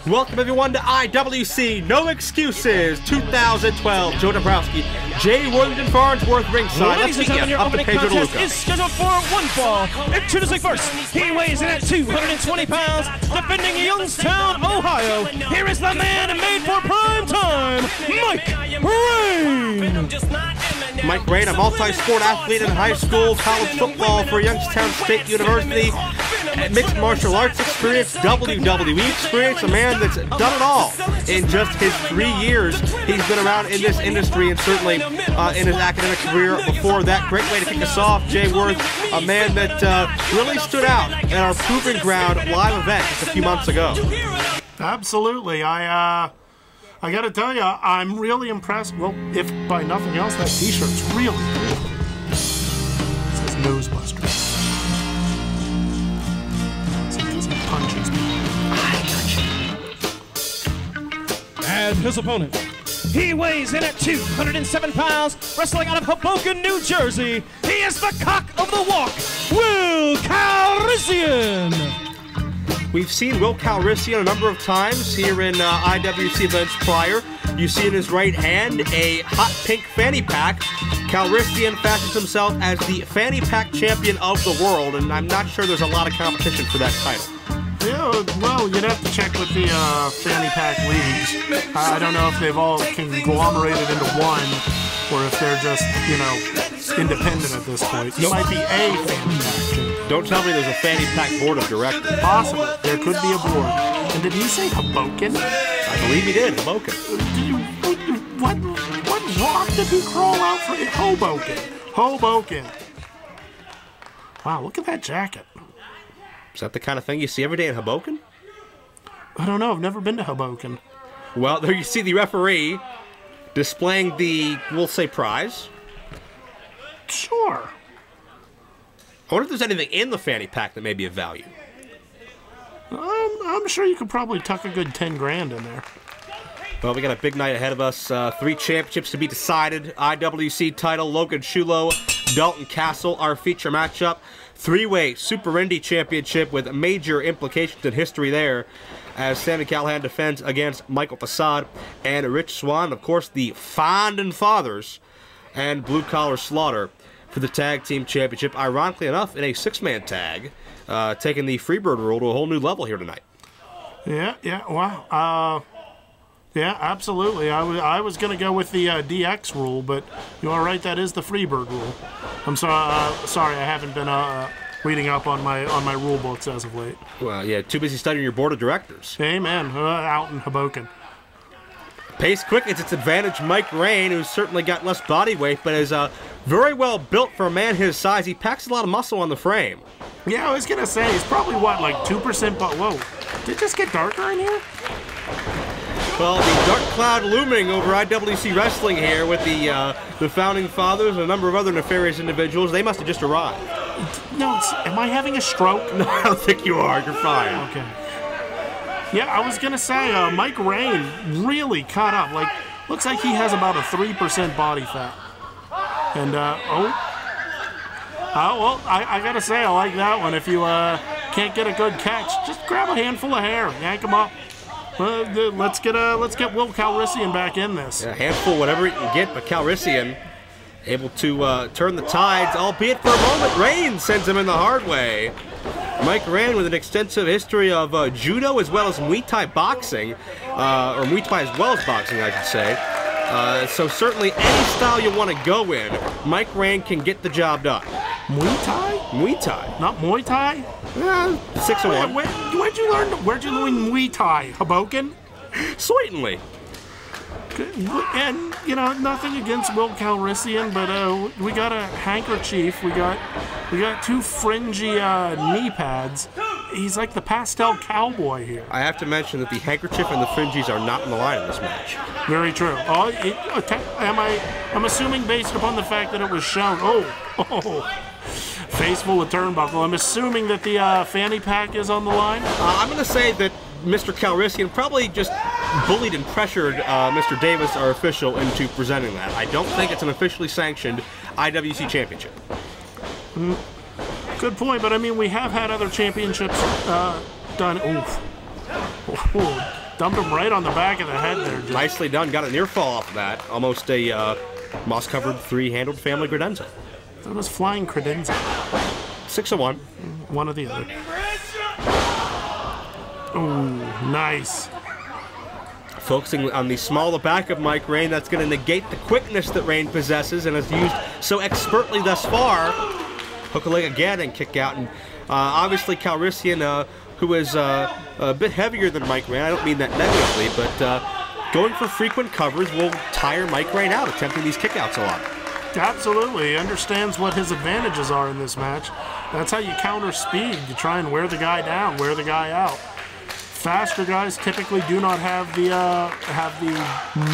Welcome everyone to IWC No Excuses 2012. Joe Dabrowski, Jay Williamson, Farnsworth ringside. Ladies and gentlemen, your opening contest is scheduled for one fall. Introducing first, he weighs in at 220 pounds, defending Youngstown, Ohio. Here is the man made for prime time, Rayne. Rayne, a multi-sport athlete in high school, college football for Youngstown State University, mixed martial arts experience, WWE experience, a man that's done it all in just his 3 years he's been around in this industry, and certainly in his academic career before that. Great way to kick us off, Jay Worth, a man that really stood out at our Proving Ground live event just a few months ago. Absolutely. I gotta tell you, I'm really impressed. Well, if by nothing else, that t-shirt's really cool. It says Nosebusters. Because he punches me. And his opponent, he weighs in at 207 pounds, wrestling out of Hoboken, New Jersey. He is the cock of the walk, Will Calrissian. We've seen Will Calrissian a number of times here in IWC events prior. You see in his right hand a hot pink fanny pack. Calrissian fashions himself as the fanny pack champion of the world, and I'm not sure there's a lot of competition for that title. Yeah, well, you'd have to check with the fanny pack leagues. I don't know if they've all conglomerated into one, or if they're just, you know, independent at this point. It might be a fanny pack champion. Don't tell me there's a fanny pack board of directors. Possibly. There could be a board. And did you say Hoboken? I believe he did, Hoboken. What rock did he crawl out for? Hoboken. Hoboken. Wow, look at that jacket. Is that the kind of thing you see every day in Hoboken? I don't know. I've never been to Hoboken. Well, there you see the referee displaying the, we'll say, prize. Sure. I wonder if there's anything in the fanny pack that may be of value. I'm sure you could probably tuck a good 10 grand in there. Well, we got a big night ahead of us. 3 championships to be decided. IWC title, Logan, Shulo, Dalton, Castle, our feature matchup. 3-way Super Indy Championship with major implications in history there, as Sami Callihan defends against Michael Facade and Rich Swann. Of course, the Founding Fathers and Blue Collar Slaughter for the Tag Team Championship. Ironically enough, in a 6-man tag, taking the Freebird rule to a whole new level here tonight. Yeah, wow. Yeah, absolutely. I was going to go with the DX rule, but you are right, that is the Freebird rule. I'm sorry, I haven't been reading up on my rule books as of late. Well, yeah, too busy studying your board of directors. Amen. Out in Hoboken. Pace quick, it's its advantage. Rayne, who's certainly got less body weight, but is very well built for a man his size. He packs a lot of muscle on the frame. Yeah, I was going to say, he's probably, what, like 2%, but whoa. Did it just get darker in here? Well, the dark cloud looming over IWC Wrestling here with the Founding Fathers and a number of other nefarious individuals. They must have just arrived. No, am I having a stroke? No, I don't think you are. You're fine. Okay. Yeah, I was going to say, Rayne really caught up. Like, looks like he has about a 3% body fat. And, well, I got to say, I like that one. If you can't get a good catch, just grab a handful of hair, yank him up. Let's get Will Calrissian back in this. Yeah, a handful, whatever he can get, but Calrissian able to turn the tides, albeit for a moment. Rayne sends him in the hard way. Rayne with an extensive history of judo as well as Muay Thai boxing, or Muay Thai as well as boxing, I should say. So certainly any style you want to go in, Rayne can get the job done. Muay Thai? Muay Thai. Not Muay Thai? 6-1. Where'd you learn Muay Thai? Hoboken? Certainly. And, you know, nothing against Will Calrissian, but we got a handkerchief. We got 2 fringy knee pads. He's like the pastel cowboy here. I have to mention that the handkerchief and the fringes are not in the line in this match. Very true. I'm assuming based upon the fact that it was shown. Oh. Face full of turnbuckle. I'm assuming that the fanny pack is on the line. I'm going to say that Mr. Calrissian probably just bullied and pressured Mr. Davis, our official, into presenting that. I don't think it's an officially sanctioned IWC championship. Good point, but I mean, we have had other championships done. Oof. Dumped him right on the back of the head there, Joe. Nicely done. Got a near fall off of that. Almost a moss-covered three-handled family credenza. That was flying credenza. 6-1. One or the other. Ooh, nice. Focusing on the smaller back of Mike Rayne, that's going to negate the quickness that Rayne possesses and has used so expertly thus far. Hook a leg again and kick out. And obviously Calrissian, who is a bit heavier than Mike Rayne, I don't mean that negatively, but going for frequent covers will tire Mike Rayne out, attempting these kickouts a lot. Absolutely. He understands what his advantages are in this match. That's how you counter speed. You try and wear the guy down, wear the guy out. Faster guys typically do not have the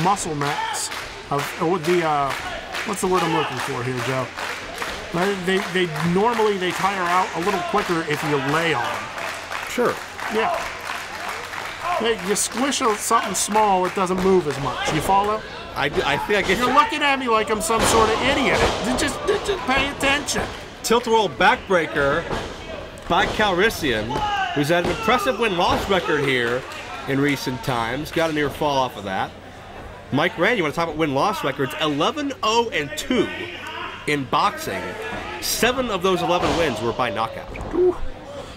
muscle mass of what's the word I'm looking for here, Joe? They normally tire out a little quicker if you lay on them. Sure. Yeah. Hey, you squish something small, it doesn't move as much. You follow? I think I get You're looking at me like I'm some sort of idiot. Just pay attention. Tilt-a-whirl backbreaker by Calrissian, who's had an impressive win-loss record here in recent times. Got a near fall off of that. Mike Rayne, you want to talk about win-loss records? 11-0-2 in boxing. 7 of those 11 wins were by knockout. Ooh.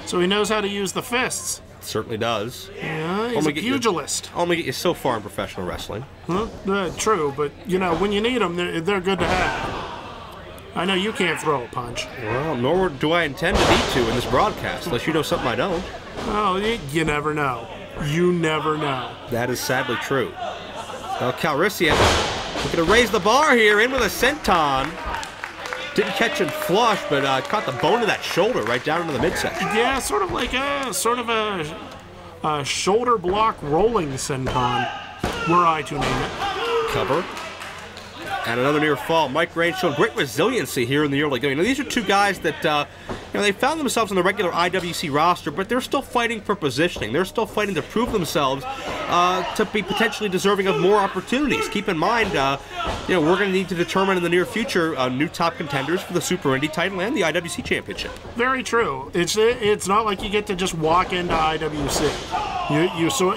So he knows how to use the fists. Certainly does. Yeah, he's a pugilist. Only get you so far in professional wrestling. Huh? True, but you know, when you need them, they're good to have. I know you can't throw a punch. Well, nor do I intend to need to in this broadcast, unless you know something I don't. Oh, you never know. You never know. That is sadly true. Well, Calrissian looking to raise the bar here, in with a senton. Didn't catch him flush, but caught the bone of that shoulder right down into the midsection. Yeah, sort of a shoulder block rolling senton, were I to name it. Cover. And another near fall. Mike Rayne showed great resiliency here in the early going. Now, these are two guys that, they found themselves on the regular IWC roster, but they're still fighting for positioning. They're still fighting to prove themselves to be potentially deserving of more opportunities. Keep in mind, we're going to need to determine in the near future new top contenders for the Super Indy title and the IWC Championship. Very true. It's not like you get to just walk into IWC.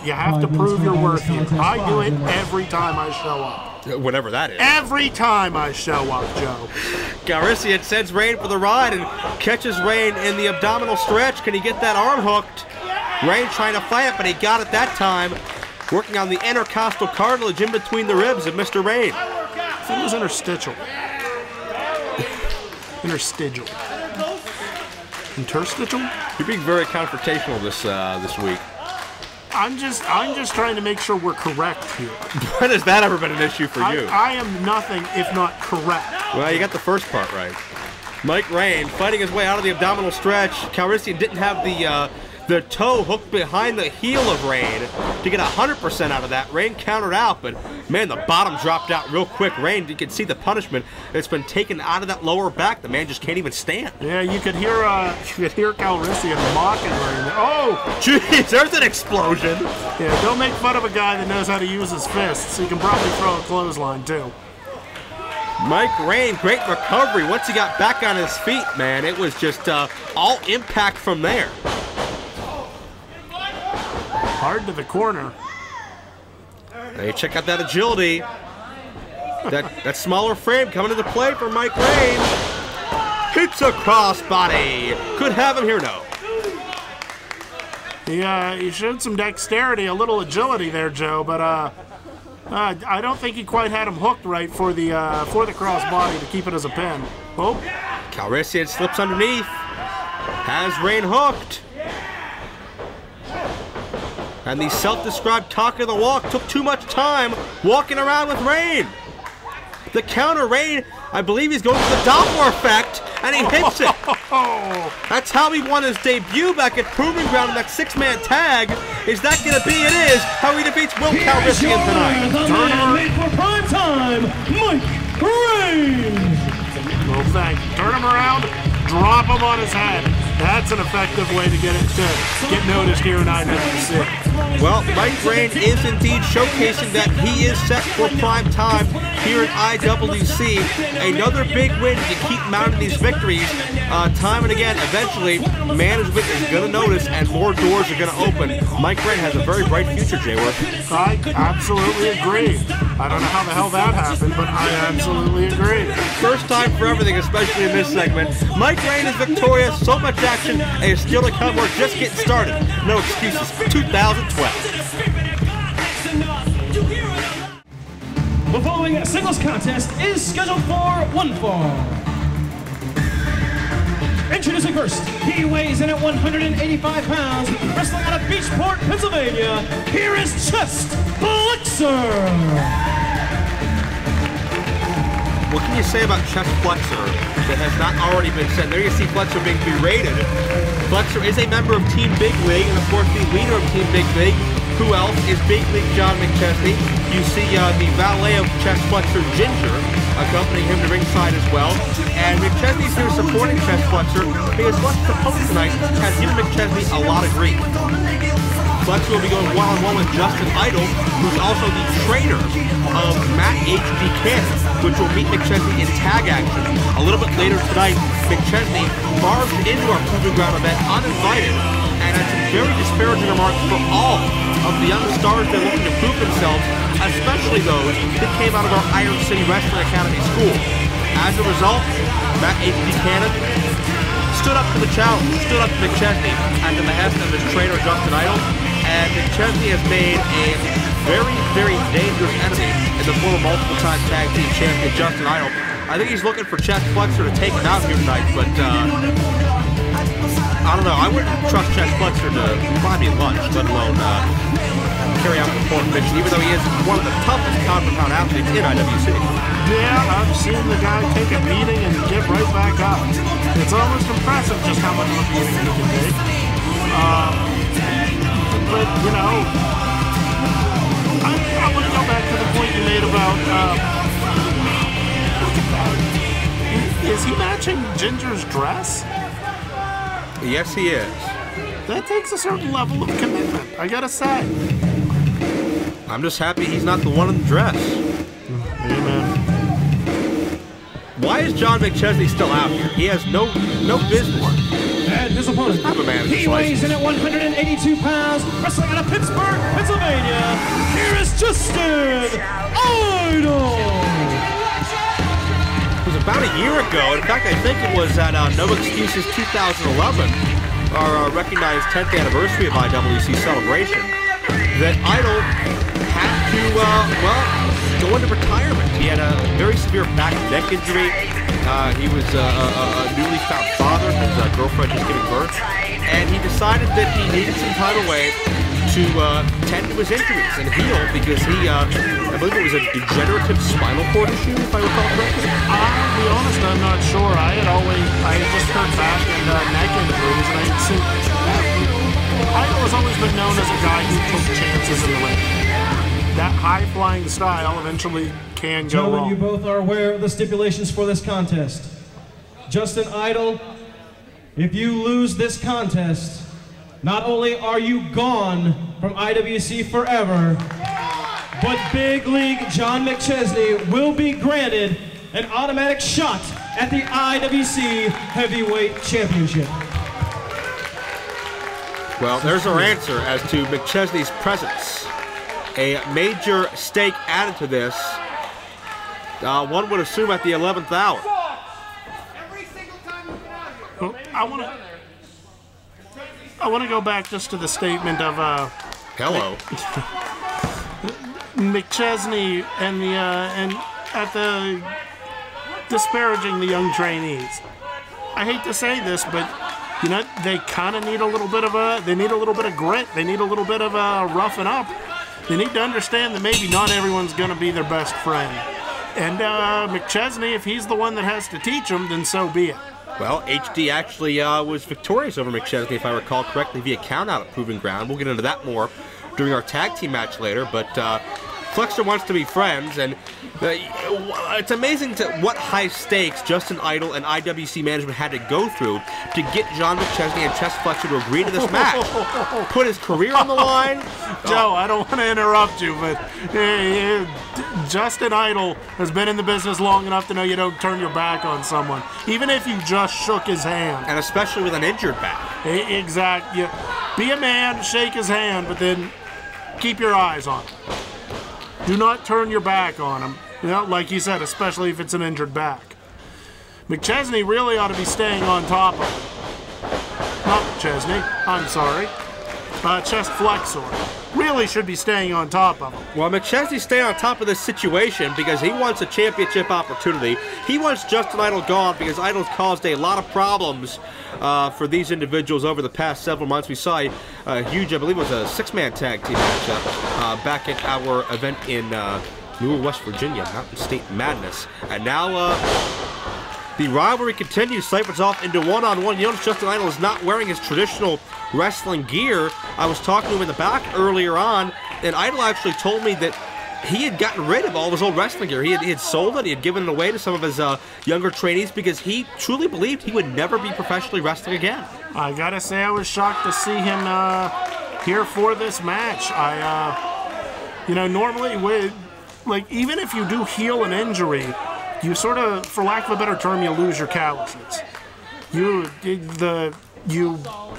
You have to prove your worth here. I do it every time I show up. Whatever that is. Every time I show up, Joe. Calrissian sends Rayne for the ride and catches Rayne in the abdominal stretch. Can he get that arm hooked? Rayne trying to fight it, but he got it that time. Working on the intercostal cartilage in between the ribs of Mr. Rayne. I think it was interstitial. Interstitial. Interstitial? You're being very confrontational this week. I'm just trying to make sure we're correct here. When has that ever been an issue for you? I am nothing if not correct. Well, you got the first part right. Mike Rayne fighting his way out of the abdominal stretch. Calrissian didn't have the toe hooked behind the heel of Rayne to get 100% out of that. Rayne countered out, but man, the bottom dropped out real quick. Rayne, you can see the punishment that's been taken out of that lower back. The man just can't even stand. Yeah, you could hear Calrissian mocking Rayne. Oh, jeez, there's an explosion. Yeah, don't make fun of a guy that knows how to use his fists. He can probably throw a clothesline too. Mike Rayne, great recovery. Once he got back on his feet, man, it was just all impact from there. Hard to the corner. Hey, check out that agility. That smaller frame coming into play for Mike Rayne. Hits a crossbody. Could have him here, no. He showed some dexterity, a little agility there, Joe, but I don't think he quite had him hooked right for the crossbody to keep it as a pin. Oh. Calrissian slips underneath. Has Rayne hooked. And the self-described cock of the walk took too much time walking around with Rayne. The counter, Rayne, I believe he's going for the Doppler effect, and he hits it. That's how he won his debut back at Proving Ground in that 6-man tag. Is that going to be? It is how he defeats Will Calrissian tonight. The man made for prime time, Mike Rayne. Well, thank you. Turn him around, drop him on his head. That's an effective way to get noticed here in IWC. Well, Mike Rayne is indeed showcasing that he is set for prime time here at IWC. Another big win to keep mounting these victories time and again. Eventually, management is going to notice and more doors are going to open. Mike Rayne has a very bright future, Jayworth. I absolutely agree. I don't know how the hell that happened, but I absolutely agree. First time for everything, especially in this segment. Mike Rayne is victorious, so much action, and it's still to come. We're just getting started. No Excuses 2012. The following singles contest is scheduled for one fall. Introducing first, he weighs in at 185 pounds, wrestling out of Beachport, Pennsylvania. Here is Chest Flexor. What can you say about Chest Flexor that has not already been said? There you see Flexor being berated. Flexor is a member of Team Big League, and of course the leader of Team Big League. Who else is Big League John McChesney? You see the valet of Chest Flexor, Ginger, accompanying him to ringside as well. And McChesney's here supporting Chest Flexor because what's proposed tonight has given McChesney a lot of grief. Flexor will be going one-on-one with Justin Idol, who's also the trainer of Matt H.D. Cannon, which will meet McChesney in tag action. A little bit later tonight, McChesney barged into our Proving Ground event uninvited and had some very disparaging remarks for all of the young stars that are looking to prove themselves, especially those that came out of our Iron City Wrestling Academy school. As a result, Matt H.D. Cannon stood up to the challenge, stood up to McChesney at the behest of his trainer, Justin Idol, and McChesney has made a very, very dangerous enemy in the former multiple-time tag team champion, Justin Idol. I think he's looking for Chest Flexor to take him out here tonight, but I don't know. I wouldn't trust Chest Flexor to buy me lunch, let alone carry out the important mission, even though he is one of the toughest pound-for-pound athletes in IWC. Yeah, I've seen the guy take a beating and get right back up. It's almost impressive just how much of a beating he can take. But, you know, I want to go back to the point you made about, is he matching Ginger's dress? Yes, he is. That takes a certain level of commitment, I gotta say. I'm just happy he's not the one in the dress. Amen. Why is John McChesney still out here? He has no business. And his opponent, he weighs in at 182 pounds, wrestling out of Pittsburgh, Pennsylvania. Here is Justin Idol. It was about a year ago. In fact, I think it was at No Excuses 2011, our recognized 10th anniversary of IWC Celebration, that Idol had to, go into retirement. He had a very severe back and neck injury. He was a newly found father. His girlfriend just giving birth. And he decided that he needed some time away to tend to his injuries and heal because he, I believe it was a degenerative spinal cord issue, if I recall correctly. I'll be honest, I'm not sure. I had just heard back and neck injuries, and Idol has always been known as a guy who took chances in the ring. That high-flying style eventually can go Gentlemen, wrong. you both are aware of the stipulations for this contest. Justin Idol, if you lose this contest, not only are you gone from IWC forever, but Big League John McChesney will be granted an automatic shot at the IWC Heavyweight Championship. Well, there's our answer as to McChesney's presence. A major stake added to this, one would assume at the 11th hour. Well, I want to go back just to the statement of Hello. McChesney and at the disparaging the young trainees. I hate to say this, but you know they kind of need a little bit of grit. They need a little bit of roughing up. They need to understand that maybe not everyone's going to be their best friend. And McChesney, if he's the one that has to teach them, then so be it. Well, HD actually was victorious over McChesney, if I recall correctly, via countout at Proving Ground. We'll get into that more during our tag team match later, but Flexor wants to be friends, and it's amazing what high stakes Justin Idol and IWC management had to go through to get John McChesney and Chest Flexor to agree to this match. Put his career on the line. Joe, I don't want to interrupt you, but Justin Idol has been in the business long enough to know you don't turn your back on someone, even if you just shook his hand. And especially with an injured back. Exactly. Be a man, shake his hand, but then keep your eyes on him. Do not turn your back on him. You know, like you said, especially if it's an injured back. McChesney really ought to be staying on top of him. Not McChesney, I'm sorry. Chest Flexor really should be staying on top of him. Well, McChesney staying on top of this situation because he wants a championship opportunity. He wants Justin Idol gone because Idol's caused a lot of problems for these individuals over the past several months. We saw a huge, I believe it was a 6-man tag team matchup back at our event in Newark, West Virginia, Mountain State Madness. And now the rivalry continues, ciphers off into one-on-one. You notice Justin Idol is not wearing his traditional wrestling gear. I was talking to him in the back earlier on, and Idol actually told me that he had gotten rid of all of his old wrestling gear. He had sold it, he had given it away to some of his younger trainees because he truly believed he would never be professionally wrestling again. I gotta say I was shocked to see him here for this match. You know, normally, even if you do heal an injury, you sort of, for lack of a better term, you lose your calluses. You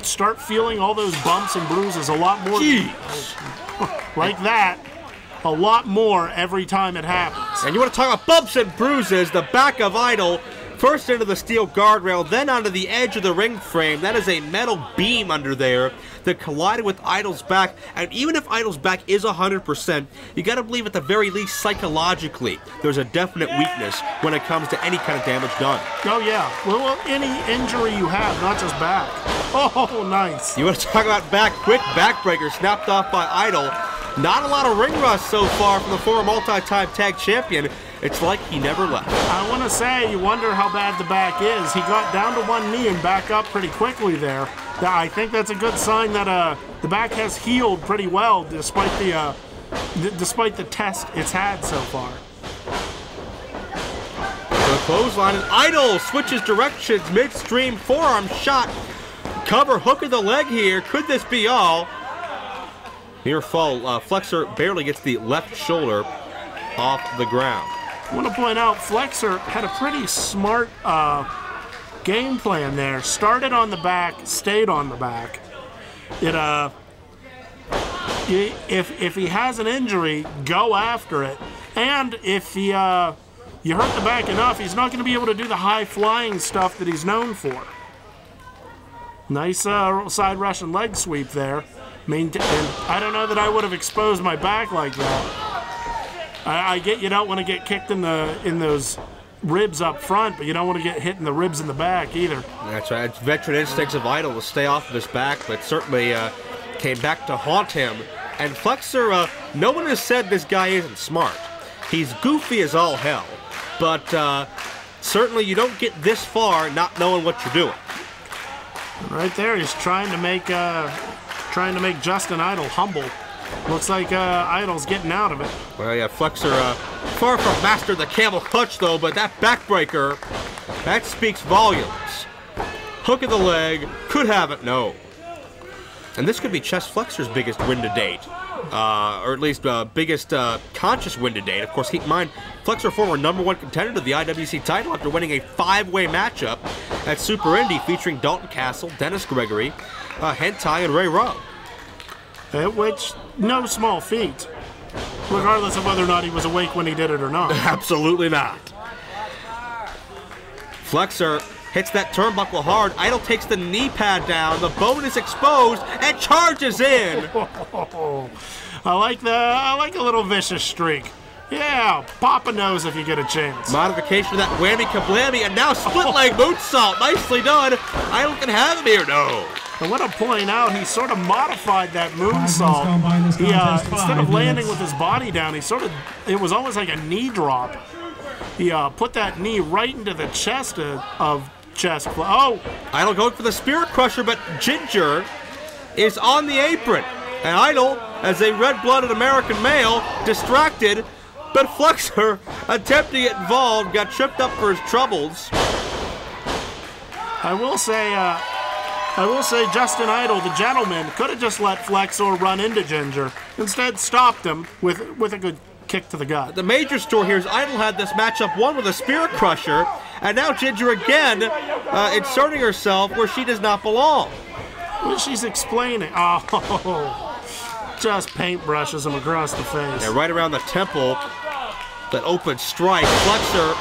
start feeling all those bumps and bruises a lot more. Jeez. Like that. A lot more every time it happens. And you want to talk about bumps and bruises, the back of Idol, first into the steel guardrail, then onto the edge of the ring frame. That is a metal beam under there that collided with Idol's back. And even if Idol's back is 100%, you got to believe at the very least psychologically there's a definite weakness when it comes to any kind of damage done. Oh yeah, well any injury you have, not just back. Oh, nice. You want to talk about back, quick backbreaker snapped off by Idol. Not a lot of ring rust so far from the former multi-time tag champion. It's like he never left. I want to say, you wonder how bad the back is. He got down to one knee and back up pretty quickly there. I think that's a good sign that the back has healed pretty well despite the test it's had so far. The clothesline, and Idol switches directions midstream, forearm shot. Cover hook of the leg here. Could this be all? Near fall, Flexor barely gets the left shoulder off the ground. I want to point out, Flexor had a pretty smart game plan there. Started on the back, stayed on the back. If he has an injury, go after it. And if you hurt the back enough, he's not going to be able to do the high-flying stuff that he's known for. Nice side Russian leg sweep there. And I don't know that I would have exposed my back like that. I get you don't want to get kicked in those ribs up front, but you don't want to get hit in the ribs in the back either. That's right. It's veteran instincts of Idol to stay off of his back, but certainly came back to haunt him. And Flexor, no one has said this guy isn't smart. He's goofy as all hell, but certainly you don't get this far not knowing what you're doing. Right there, he's trying to make Justin Idol humble. Looks like Idol's getting out of it. Well, yeah, Flexor far from master the camel clutch, though, but that backbreaker, that speaks volumes. Hook of the leg, could have it, no. And this could be Chest Flexor's biggest win to date. Or at least biggest conscious win to date. Of course, keep in mind, Flexor, former #1 contender to the IWC title after winning a 5-way matchup at Super Indy featuring Dalton Castle, Dennis Gregory, Hentai, and Ray Rowe. Which, no small feat, regardless of whether or not he was awake when he did it or not. Absolutely not. Flexor hits that turnbuckle hard. Idol takes the knee pad down. The bone is exposed and charges in. I like a little vicious streak. Yeah, pop a nose if you get a chance. Modification of that whammy kablammy, and now split leg moonsault. Nicely done. Idol can have him here. No. I want to point out he sort of modified that moonsault. He instead of landing with his body down, it was almost like a knee drop. He put that knee right into the chest of Chest. Oh! Idol going for the Spirit Crusher, but Ginger is on the apron. And Idol, as a red-blooded American male, distracted, but Flexor, attempting to get involved, got tripped up for his troubles. I will say Justin Idol, the gentleman, could have just let Flexor run into Ginger. Instead, stopped him with a good kick to the gut. The major story here is Idol had this matchup won with a Spirit Crusher, and now Ginger again inserting herself where she does not belong. Well, she's explaining. Oh, just paintbrushes him across the face. Yeah, right around the temple. That open strike. Flexor.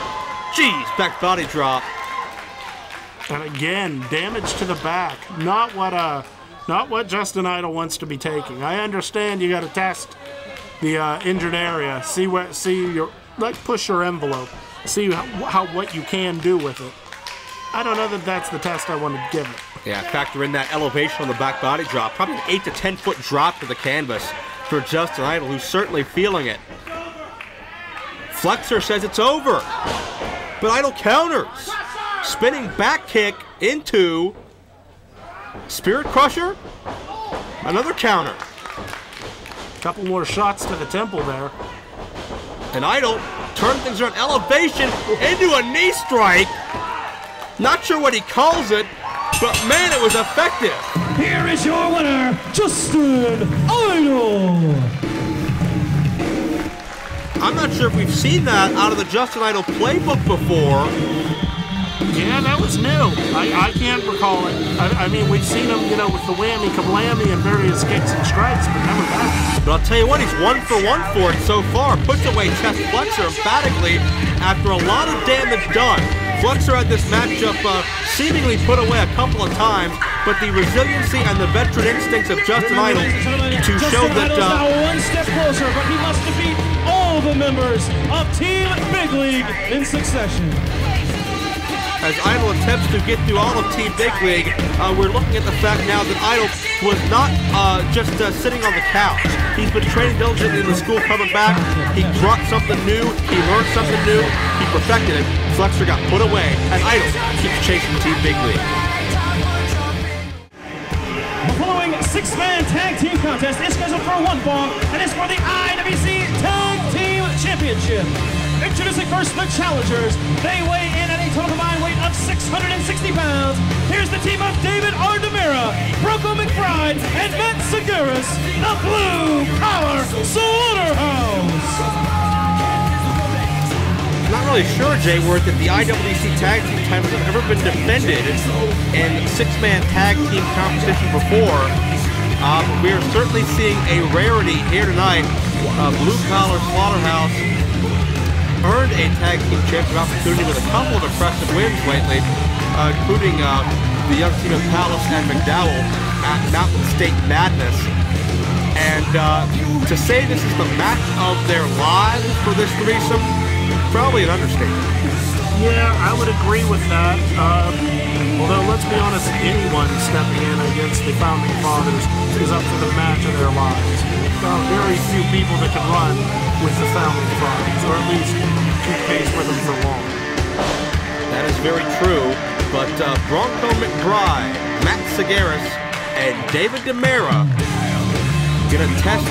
Jeez, back body drop. And again, damage to the back. Not what Justin Idol wants to be taking. I understand you got to test the injured area. Push your envelope. See what you can do with it. I don't know that that's the test I want to give it. Yeah, factor in that elevation on the back body drop. Probably an 8 to 10 foot drop to the canvas for Justin Idol, who's certainly feeling it. Flexor says it's over, but Idol counters. Spinning back kick into Spirit Crusher. Another counter. Couple more shots to the temple there. And Idol turned things around. Elevation into a knee strike. Not sure what he calls it, but man, it was effective. Here is your winner, Justin Idol. I'm not sure if we've seen that out of the Justin Idol playbook before. Yeah, that was new. I can't recall it. I mean, we've seen him, with the whammy, kablammy, and various kicks and strikes, but never that. But I'll tell you what, he's 1 for 1 for it so far. Puts away chest Flexor emphatically after a lot of damage done. Flexor had this matchup seemingly put away a couple of times, but the resiliency and the veteran instincts of Justin Idol to show that... Idol's now one step closer, but he must defeat all the members of Team Big League in succession. As Idol attempts to get through all of Team Big League, we're looking at the fact now that Idol was not just sitting on the couch. He's been training diligently in the school coming back. He brought something new. He learned something new. He perfected it. Flexor got put away, and Idol keeps chasing Team Big League. The following 6-man tag team contest is scheduled for one fall, and is for the IWC Tag Team Championship. Introducing first the challengers. They weigh in at a total combined weight of 660 pounds. Here's the team of David R. DiMera, Bronco McBride, and Matt Sagaris, the Blue Collar Slaughterhouse. Not really sure, Jay Worth, if the IWC Tag Team titles have ever been defended in 6-man tag team competition before. We are certainly seeing a rarity here tonight. Blue Collar Slaughterhouse earned a tag team championship opportunity with a couple of impressive wins lately, including the young team of Palace and McDowell at Mountain State Madness. And to say this is the match of their lives for this threesome, probably an understatement. Yeah, I would agree with that. Although, let's be honest, anyone stepping in against the Founding Fathers is up for the match of their lives. There are very few people that can run with the Founding Fathers, or at least keep pace with them for long. That is very true, but Bronco McBride, Matt Sagaris, and David DiMera gonna test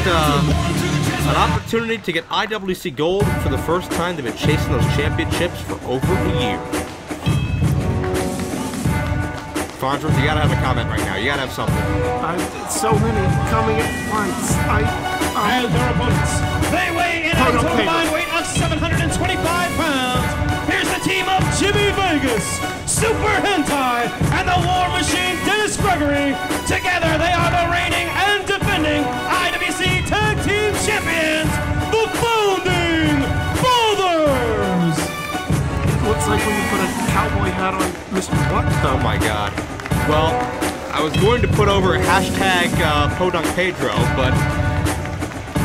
an opportunity to get IWC Gold for the first time. They've been chasing those championships for over a year. Farnsworth, you gotta have a comment right now. You gotta have something. So many coming at once. And their opponents. They weigh in at a total combined weight of 725 pounds. Here's the team of Jimmy Vegas, Super Hentai, and the War Machine Dennis Gregory. Together, they are the reigning and defending IWC Tag Team Champions, the Founding Fathers. Looks like when you put a cowboy hat on Mr. What? Oh my God. Well, I was going to put over hashtag Podunk Pedro, but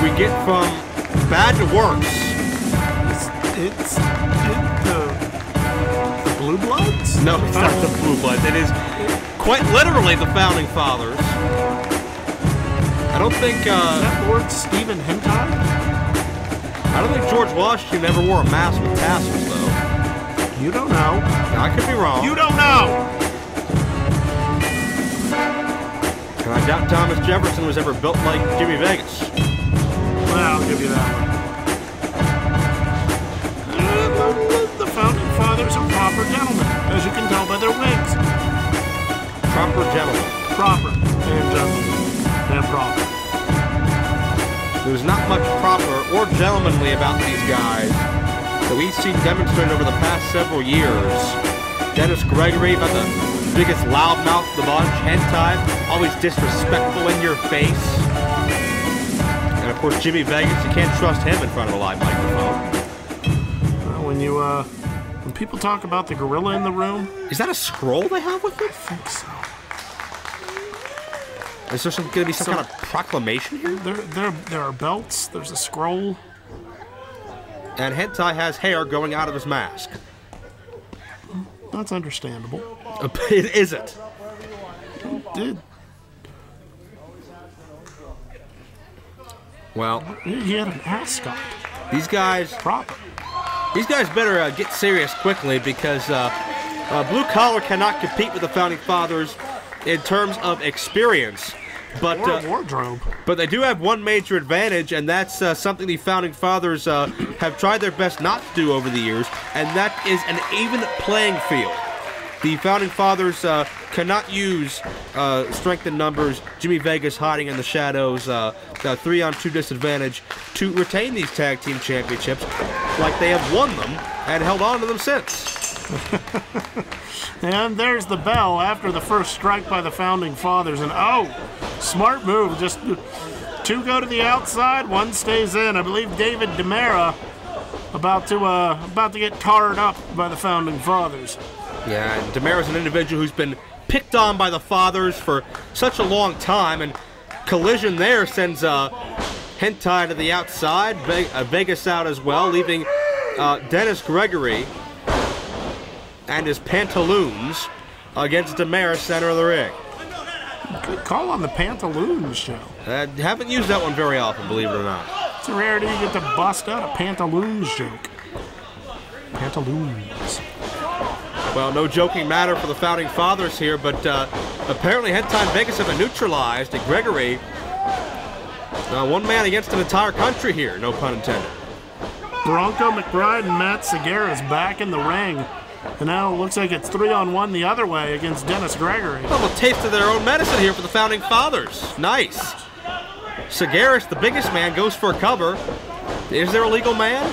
we get from bad to worse. It's the Blue Bloods? No, it's not the Blue Bloods. It is quite literally the Founding Fathers. I don't think... is that Lord Stephen Hentai? I don't think George Washington ever wore a mask with tassels, though. You don't know. I could be wrong. You don't know! I doubt Thomas Jefferson was ever built like Jimmy Vegas. Well, I'll give you that one. The founding fathers are proper gentlemen, as you can tell by their wigs. Proper gentlemen. Proper and gentlemen and proper. There's not much proper or gentlemanly about these guys that we've seen demonstrated over the past several years. Dennis Gregory, about the biggest loudmouth of the bunch. Hentai, always disrespectful in your face. And of course, Jimmy Vegas, you can't trust him in front of a live microphone. When people talk about the gorilla in the room... Is that a scroll they have with it? I think so. Is there going to be some kind of proclamation here? There are belts, there's a scroll. And Hentai has hair going out of his mask. That's understandable. It isn't. It did. Well, He had an ascot. these guys... Proper. These guys better get serious quickly because Blue Collar cannot compete with the Founding Fathers in terms of experience. But wardrobe. But they do have one major advantage, and that's something the Founding Fathers have tried their best not to do over the years, and that is an even playing field. The Founding Fathers cannot use strength in numbers, Jimmy Vegas hiding in the shadows, 3-on-2 disadvantage to retain these tag team championships like they have won them and held on to them since. And there's the bell after the first strike by the Founding Fathers. And oh, smart move. Just two go to the outside, one stays in. I believe David DiMera about to get tarred up by the Founding Fathers. Yeah, and DiMera's an individual who's been picked on by the Fathers for such a long time, and collision there sends Hentai to the outside, Vegas out as well, leaving Dennis Gregory and his pantaloons against DiMera, center of the ring. Good call on the pantaloons show. Haven't used that one very often, believe it or not. It's a rarity you get to bust out a pantaloons joke. Pantaloons. Well, no joking matter for the Founding Fathers here, but apparently Hentai and Vegas have been neutralized, and Gregory, one man against an entire country here, no pun intended. Bronco, McBride, and Matt Sagaris back in the ring. And now it looks like it's 3-on-1 the other way against Dennis Gregory. Well, a taste of their own medicine here for the Founding Fathers. Nice. Sagaris, the biggest man, goes for a cover. Is there a legal man?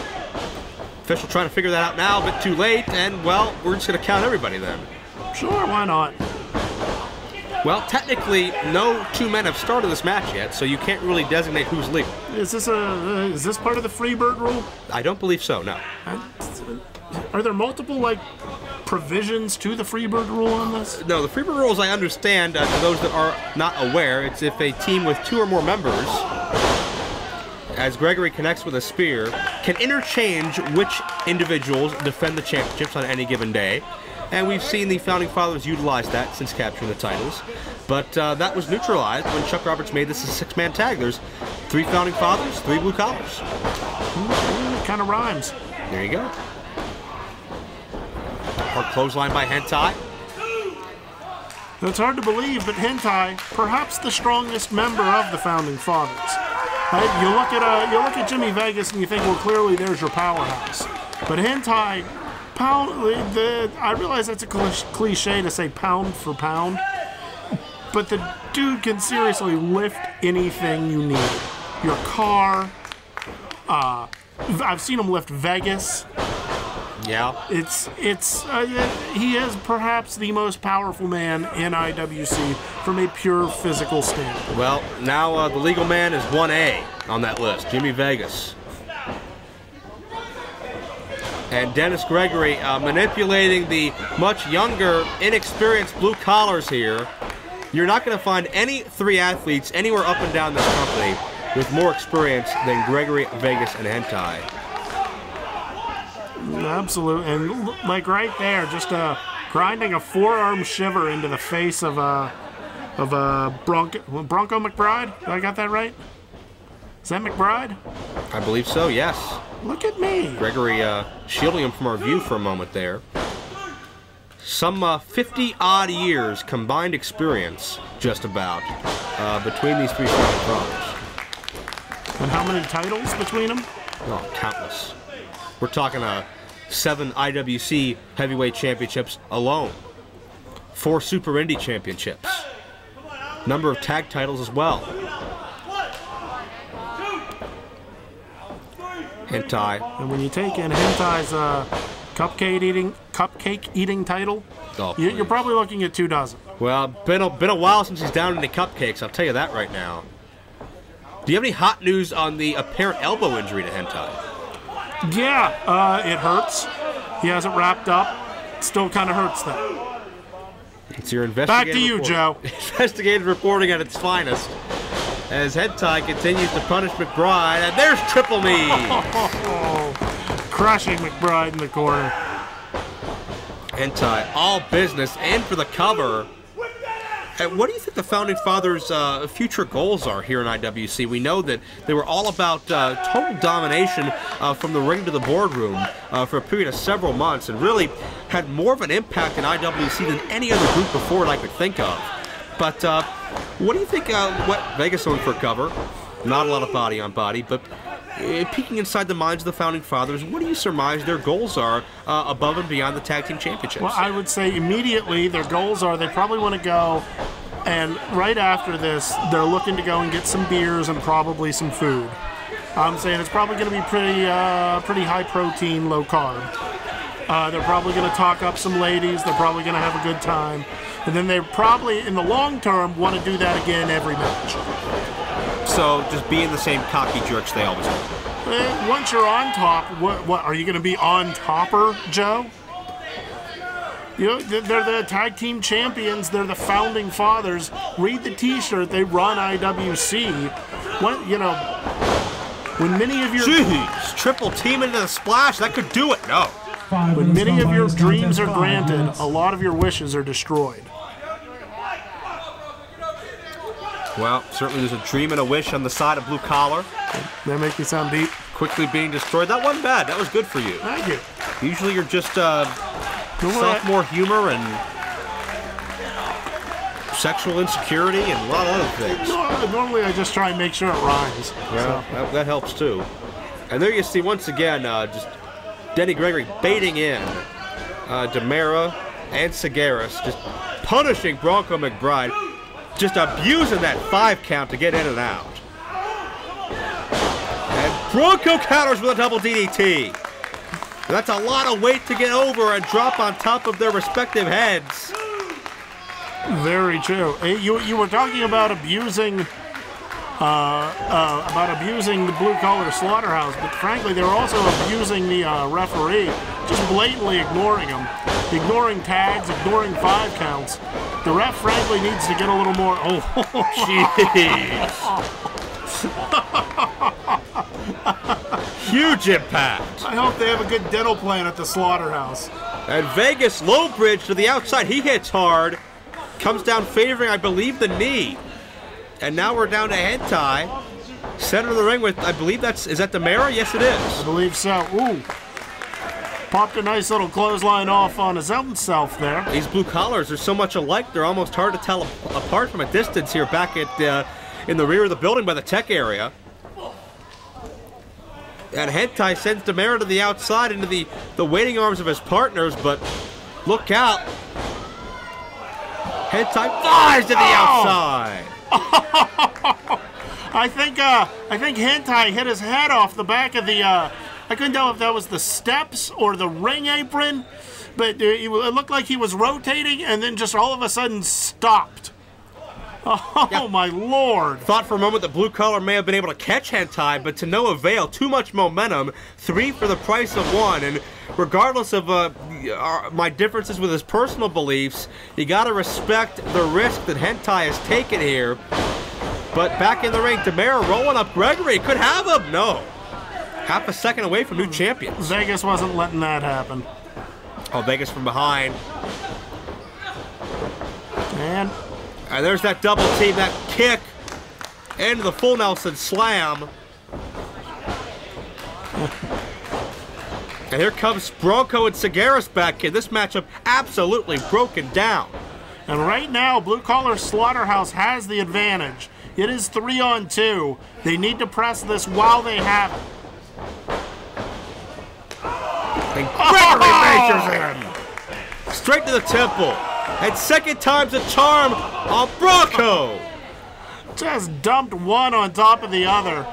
Official trying to figure that out now, a bit too late, and, well, we're just going to count everybody then. Sure, why not? Well, technically, no two men have started this match yet, so you can't really designate who's legal. Is this part of the Freebird rule? I don't believe so, no. Are there multiple, like, provisions to the Freebird rule on this? No, the Freebird rules, I understand, to those that are not aware, it's if a team with 2 or more members, as Gregory connects with a spear, can interchange which individuals defend the championships on any given day. And we've seen the Founding Fathers utilize that since capturing the titles. But that was neutralized when Chuck Roberts made this a 6-man tag. There's 3 Founding Fathers, 3 Blue Collars. It kind of rhymes. There you go. Hard clothesline by Hentai. It's hard to believe, but Hentai, perhaps the strongest member of the Founding Fathers. Right? You look at Jimmy Vegas and you think, well, clearly there's your powerhouse. But Hentai, I realize that's a cliche to say pound for pound, but the dude can seriously lift anything you need. Your car. I've seen him lift Vegas. Yeah. He is perhaps the most powerful man in IWC from a pure physical standpoint. Well, now the legal man is 1A on that list, Jimmy Vegas. And Dennis Gregory manipulating the much younger, inexperienced Blue Collars here. You're not going to find any 3 athletes anywhere up and down this company with more experience than Gregory, Vegas, and Hentai. Absolutely, and like right there, just grinding a forearm shiver into the face of Bronco McBride. Did I got that right? Is that McBride? I believe so, yes. Look at me. Gregory shielding him from our view for a moment there. some 50-odd years combined experience, just about, between these three founding fathers. And how many titles between them? Oh, countless. We're talking 7 IWC heavyweight championships alone. 4 Super Indy championships. Number of tag titles as well. Hentai. And when you take in Hentai's cupcake eating title, you're probably looking at 24. Well, been a while since he's down into cupcakes, I'll tell you that right now. Do you have any hot news on the apparent elbow injury to Hentai? Yeah, it hurts. He has it wrapped up. It still kind of hurts though. It's your investigative Back to you, Joe. Investigative reporting at its finest. As Hentai continues to punish McBride, and there's Triple Knee! Crushing McBride in the corner. Hentai, all business, and for the cover. What do you think the Founding Fathers' future goals are here in IWC? We know that they were all about total domination from the ring to the boardroom for a period of several months, and really had more of an impact in IWC than any other group before that I could think of. But what do you think, what Vegas going for cover? Not a lot of body on body, but peeking inside the minds of the Founding Fathers, what do you surmise their goals are above and beyond the Tag Team Championships? Well, I would say immediately their goals are they probably want to go, and right after this, they're looking to go and get some beers and probably some food. I'm saying it's probably going to be pretty high protein, low carb. They're probably going to talk up some ladies. They're probably going to have a good time. And then they probably, in the long term, want to do that again every match. So just being the same cocky jerks they always are. Once you're on top, what are you going to be on topper, Joe? You know, they're the tag team champions. They're the Founding Fathers. Read the T-shirt. They run IWC. What, you know, when many of your... Jeez, triple team into the splash. That could do it. No. When many of your dreams are granted, a lot of your wishes are destroyed. Well, certainly there's a dream and a wish on the side of Blue Collar. That make me sound deep. Quickly being destroyed. That wasn't bad. That was good for you. Thank you. Usually you're just sophomore humor and sexual insecurity and a lot of other things. Normally I just try and make sure it rhymes. Well, so. that helps too. And there you see once again just Denny Gregory baiting in DiMera and Sagaris, just punishing Bronco McBride, just abusing that 5 count to get in and out. And Bronco counters with a double DDT. That's a lot of weight to get over and drop on top of their respective heads. Very true. You were talking about abusing the Blue Collar Slaughterhouse, but frankly, they were also abusing the referee, just blatantly ignoring him, ignoring tags, ignoring 5 counts. The ref, frankly, needs to get a little more. Oh, jeez. Huge impact. I hope they have a good dental plan at the Slaughterhouse. And Vegas low bridge to the outside. He hits hard. Comes down favoring, I believe, the knee. And now we're down to Hentai. Center of the ring with, I believe is that DiMera? Yes, it is. I believe so. Ooh. Popped a nice little clothesline off on his own self there. These Blue Collars are so much alike, they're almost hard to tell apart from a distance here back at in the rear of the building by the tech area. And Hentai sends DiMera to the outside into the waiting arms of his partners, but look out. Hentai flies to the outside. I think Hentai hit his head off the back of the I couldn't tell if that was the steps or the ring apron, but it looked like he was rotating and then just all of a sudden stopped. Oh, yeah. My Lord. Thought for a moment the Blue Collar may have been able to catch Hentai, but to no avail. Too much momentum. 3 for the price of 1. And regardless of my differences with his personal beliefs, you got to respect the risk that Hentai has taken here. But back in the ring, DiMera rolling up Gregory. Could have him. No. Half a second away from new champions. Vegas wasn't letting that happen. Oh, Vegas from behind. And there's that double team, that kick, and the full Nelson slam. And here comes Bronco and Sagaris back in. This matchup absolutely broken down. And right now, Blue Collar Slaughterhouse has the advantage. It is 3-on-2. They need to press this while they have it. And Gregory measures in. Straight to the temple. And second time's a charm on Bronco. Just dumped one on top of the other.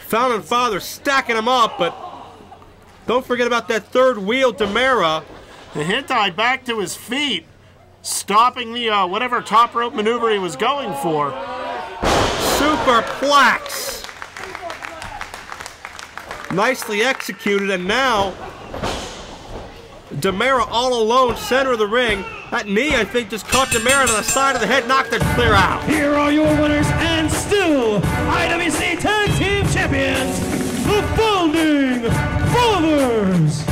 Founding Father stacking them up, but don't forget about that third wheel, DiMera. The Hentai back to his feet, stopping the whatever top rope maneuver he was going for. Superplex. Nicely executed, and now DiMera all alone, center of the ring. That knee, I think, just caught DiMera to the side of the head, knocked it clear out. Here are your winners and still IWC Tag Team Champions, the Founding Fathers.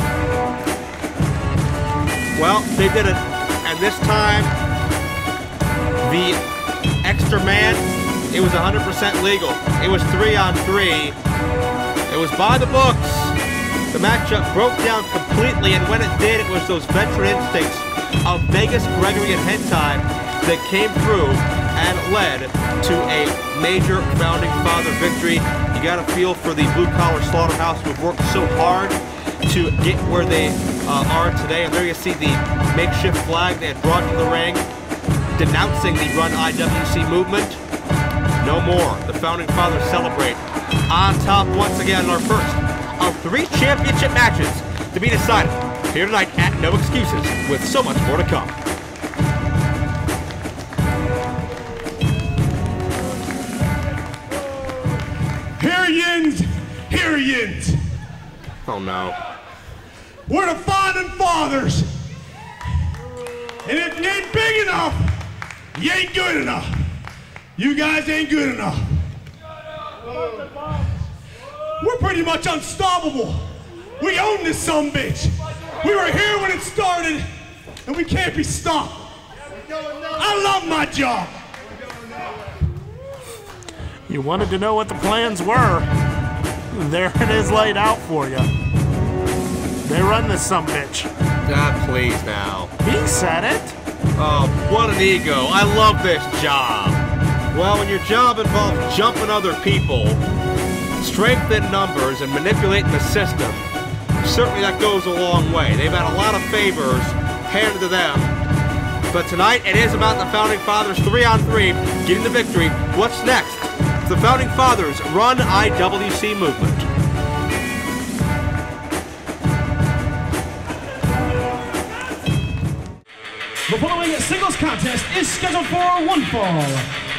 Well, they did it, and this time, the extra man, it was 100% legal. It was 3-on-3. It was by the books. The matchup broke down completely, and when it did, it was those veteran instincts of Vegas, Gregory, and Hentai that came through and led to a major Founding Father victory. You got to feel for the Blue Collar Slaughterhouse who've worked so hard to get where they are today. And there you see the makeshift flag they had brought to the ring, denouncing the Run IWC movement. No more. The Founding Fathers celebrate on top once again in our first of 3 championship matches to be decided here tonight at No Excuses, with so much more to come. Here yins, here yins. Oh no. We're the Founding Fathers. And if you ain't big enough, you ain't good enough. You guys ain't good enough. We're pretty much unstoppable. We own this sumbitch. We were here when it started, and we can't be stopped. I love my job. You wanted to know what the plans were. There it is laid out for you. They run this sumbitch. Ah, please now. He said it. Oh, what an ego. I love this job. Well, when your job involves jumping other people, strength in numbers, and manipulating the system, certainly that goes a long way. They've had a lot of favors handed to them. But tonight, it is about the Founding Fathers 3-on-3 getting the victory. What's next? The Founding Fathers Run IWC movement. The following singles contest is scheduled for one fall.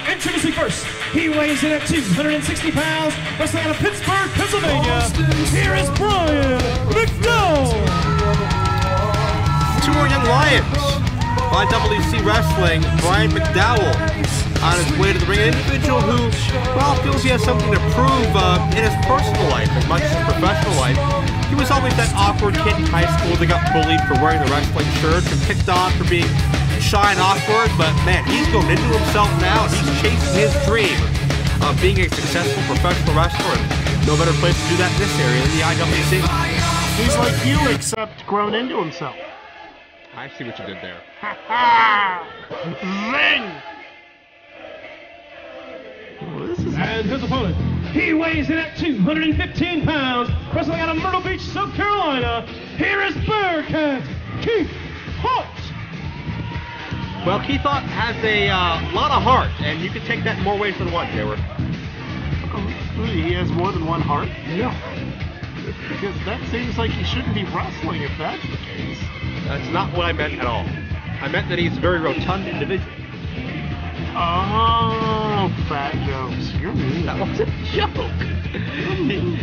Introducing first, he weighs in at 260 pounds, wrestling out of Pittsburgh, Pennsylvania. Here is Brian McDowell. 2 more young lions. IWC Wrestling, Brian McDowell, on his way to the ring. An individual who, well, feels he has something to prove in his personal life as much as his professional life. He was always that awkward kid in high school that got bullied for wearing the wrestling shirts and picked on for being shy and awkward, but man, he's going into himself now, and he's chasing his dream of being a successful professional wrestler, and no better place to do that in this area than the IWC. He's like you, except grown into himself. I see what you did there. Ha ha! Zing! And his opponent, he weighs in at 215 pounds, wrestling out of Myrtle Beach, South Carolina. Here is Bearcat Keith Haught. Well, Keith Haught has a lot of heart, and you can take that in more ways than one, Taylor. He has more than one heart? Yeah. Because that seems like he shouldn't be wrestling if that's the case. That's not what I meant at all. I meant that he's a very rotund individual. Oh, fat jokes. You're mean. That was a joke.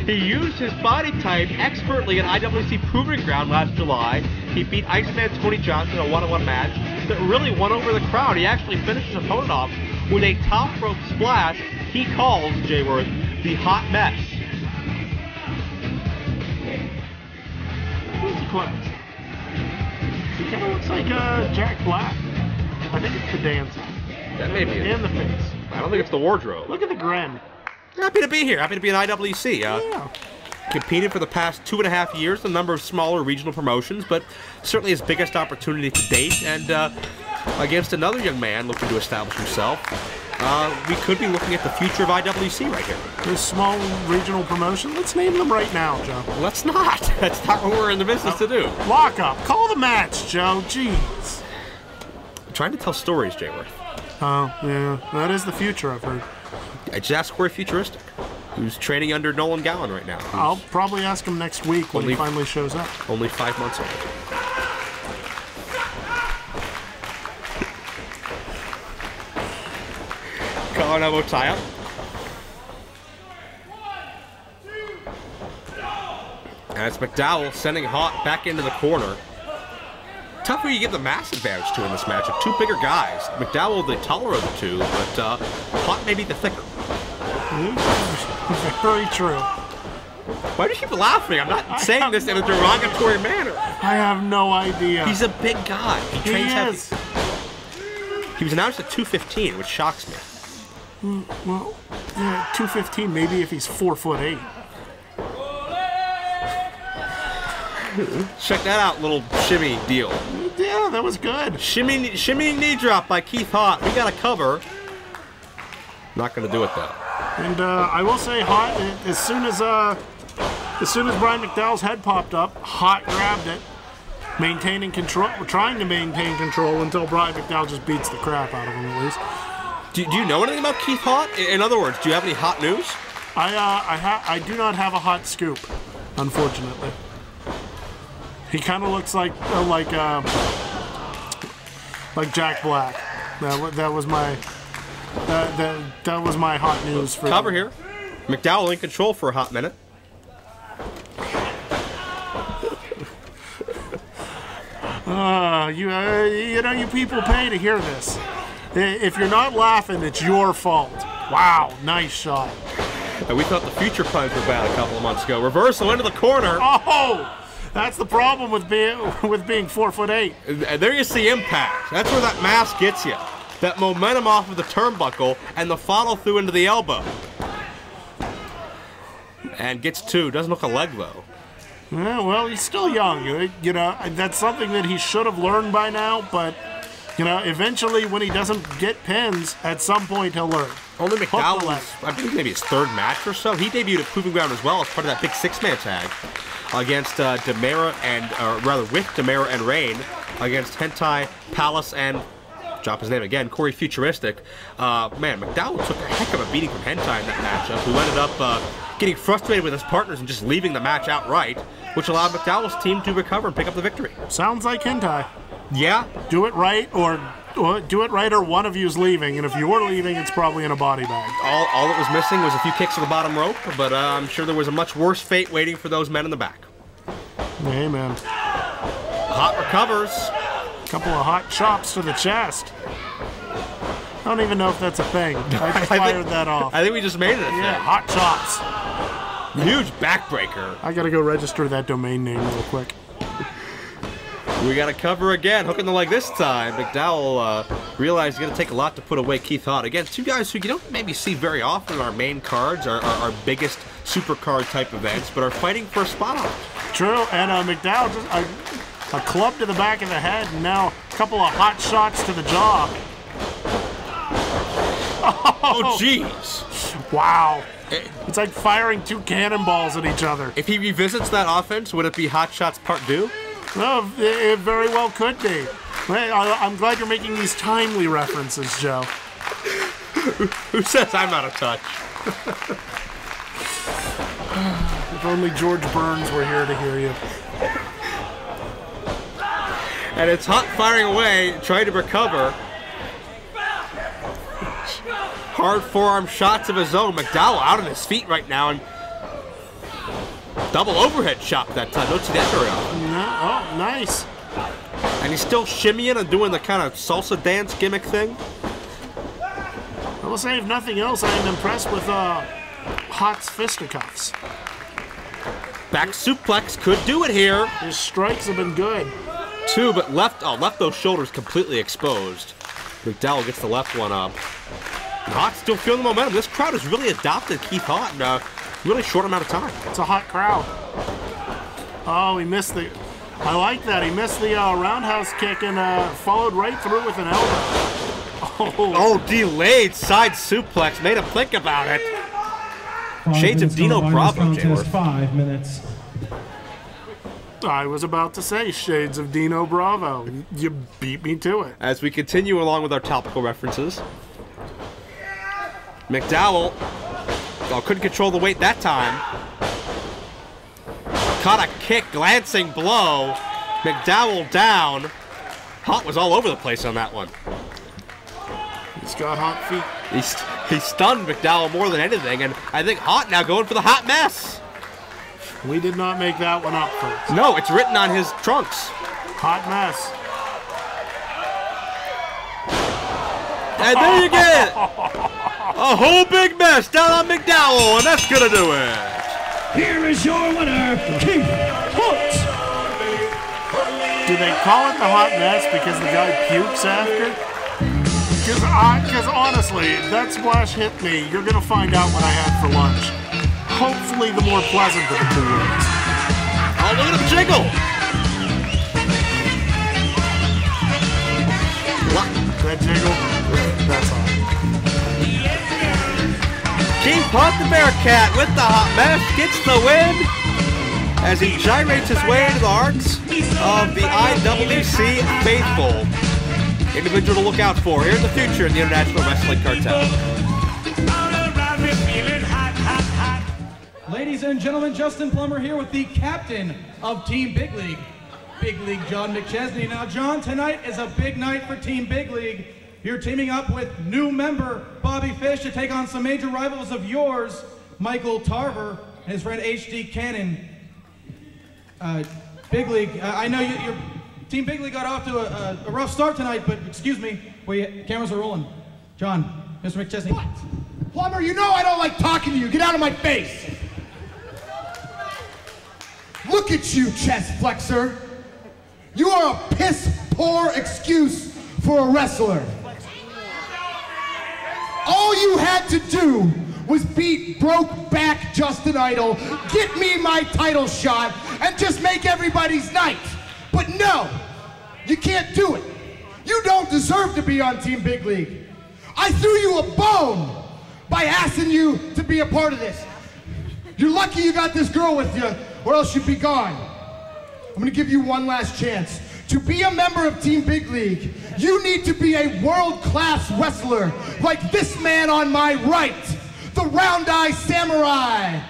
He used his body type expertly at IWC Proving Ground last July. He beat Iceman Tony Johnson in a one-on-one match that really won over the crowd. He actually finished his opponent off with a top rope splash he calls, Jay Worth, the hot mess. Who's the close? He kind of looks like Jack Black. I think it's the dancing. That may be it. And the face. I don't think it's the wardrobe. Look at the grin. Happy to be here. Happy to be in IWC. Yeah. competed for the past 2.5 years in a number of smaller regional promotions, but certainly his biggest opportunity to date, and against another young man looking to establish himself. We could be looking at the future of IWC right here. This small regional promotion, let's name them right now, Joe. Let's not. That's not what we're in the business to do. Lock up. Call the match, Joe. Jeez. I'm trying to tell stories, Jayworth. Oh, yeah. That is the future, I've heard. I just asked Corey Futuristic, who's training under Nolan Gallen right now. I'll probably ask him next week when he finally shows up. Only 5 months old. Collar elbow tie-up. And it's McDowell sending Haught back into the corner. Tough who you give the mass advantage to in this matchup. Two bigger guys. McDowell the taller of the two, but Haught may be the thicker. Very true. Why do you keep laughing? I'm not saying this in a derogatory manner. I have no idea. He's a big guy. He trains heavy. Is. He was announced at 215, which shocks me. Well, yeah, 215, maybe if he's 4'8". Check that out, little shimmy deal. Yeah, that was good. Shimmying knee drop by Keith Haught. We got a cover. Not going to do it though. And I will say, Haught, as soon as Brian McDowell's head popped up, Haught grabbed it, maintaining control, trying to maintain control until Brian McDowell just beats the crap out of him at least. Do you know anything about Keith Haught? In other words, do you have any hot news? I do not have a hot scoop, unfortunately. He kind of looks like Jack Black. That was my hot news for cover here. McDowell in control for a hot minute. You know, you people pay to hear this. If you're not laughing, it's your fault. Wow, nice shot. And we thought the future puns were bad a couple of months ago. Reversal into the corner. Oh, that's the problem with being 4'8". And there you see impact. That's where that mass gets you. That momentum off of the turnbuckle and the follow through into the elbow. And gets two. Doesn't look a leg though. Yeah, well, he's still young. You know, that's something that he should have learned by now. But you know, eventually, when he doesn't get pins, at some point he'll learn. Only McDowell was, I believe, maybe his third match or so. He debuted at Proving Ground as well as part of that big 6-man tag against DiMera and, rather, with DiMera and Rayne against Hentai, Palace, and, drop his name again, Corey Futuristic. Man, McDowell took a heck of a beating from Hentai in that matchup, who ended up getting frustrated with his partners and just leaving the match outright, which allowed McDowell's team to recover and pick up the victory. Sounds like Hentai. Yeah. Do it right, or do it right, or one of you's leaving, and if you're leaving, it's probably in a body bag. All that was missing was a few kicks to the bottom rope, but I'm sure there was a much worse fate waiting for those men in the back. Amen. Haught recovers. A couple of hot chops to the chest. I don't even know if that's a thing. I just fired that off. I think we just made it a thing. Yeah, hot chops. Huge backbreaker. I gotta go register that domain name real quick. We got to cover again, hooking the leg this time. McDowell realized he's going to take a lot to put away Keith Haught. Again, two guys who you don't maybe see very often in our main cards, our biggest super card type events, but are fighting for a spot on it. True, and McDowell just a club to the back of the head, and now a couple of hot shots to the jaw. Oh, jeez. Wow. It's like firing two cannonballs at each other. If he revisits that offense, would it be Hot Shots Part 2? Well, it very well could be. I'm glad you're making these timely references, Joe. Who says I'm out of touch? If only George Burns were here to hear you. And it's Haught firing away, trying to recover. Hard forearm shots of his own. McDowell out on his feet right now, and double overhead chop that time. Don't see that very often. No, oh, nice. And he's still shimmying and doing the kind of salsa dance gimmick thing. I will say, if nothing else, I am impressed with Haught's fisticuffs. Back suplex could do it here. His strikes have been good. Two, but left those shoulders completely exposed. McDowell gets the left one up. Haught's still feeling the momentum. This crowd has really adopted Keith Haught. really short amount of time. It's a hot crowd. Oh, he missed the... I like that. He missed the roundhouse kick and followed right through with an elbow. Oh, delayed side suplex. Made him think about it. Shades of Dino Bravo, J-Word. 5 minutes. I was about to say shades of Dino Bravo. You beat me to it. As we continue along with our topical references, McDowell couldn't control the weight that time. Caught a kick, glancing blow. McDowell down. Haught was all over the place on that one. He's got hot feet. He stunned McDowell more than anything, and I think Haught now going for the hot mess. We did not make that one up, folks. No, it's written on his trunks. Hot mess. And there you get it. A whole big mess down on McDowell, and that's gonna do it. Here is your winner, Keith Haught. Do they call it the hot mess because the guy pukes after? Because honestly, that splash hit me. You're gonna find out what I had for lunch. Hopefully the more pleasant of the two ways. Oh, look at him jiggle! What? That jiggle? That's all. Keith Haught the Bearcat with the hot mess gets the win as he gyrates his way into the hearts of the IWC faithful. Individual to look out for here in the future in the International Wrestling Cartel. Ladies and gentlemen, Justin Plummer here with the captain of Team Big League, Big League John McChesney. Now, John, tonight is a big night for Team Big League. You're teaming up with new member Bobby Fish to take on some major rivals of yours, Michael Tarver and his friend HD Cannon. Big League, I know your Team Big League got off to a rough start tonight, but excuse me, cameras are rolling. John, Mr. McChesney. What? Plumber, you know I don't like talking to you. Get out of my face. Look at you, chest flexor. You are a piss-poor excuse for a wrestler. All you had to do was beat broke-back Justin Idol, get me my title shot, and just make everybody's night. But no, you can't do it. You don't deserve to be on Team Big League. I threw you a bone by asking you to be a part of this. You're lucky you got this girl with you, or else you'd be gone. I'm gonna give you one last chance. To be a member of Team Big League, you need to be a world-class wrestler like this man on my right, the round-eye samurai,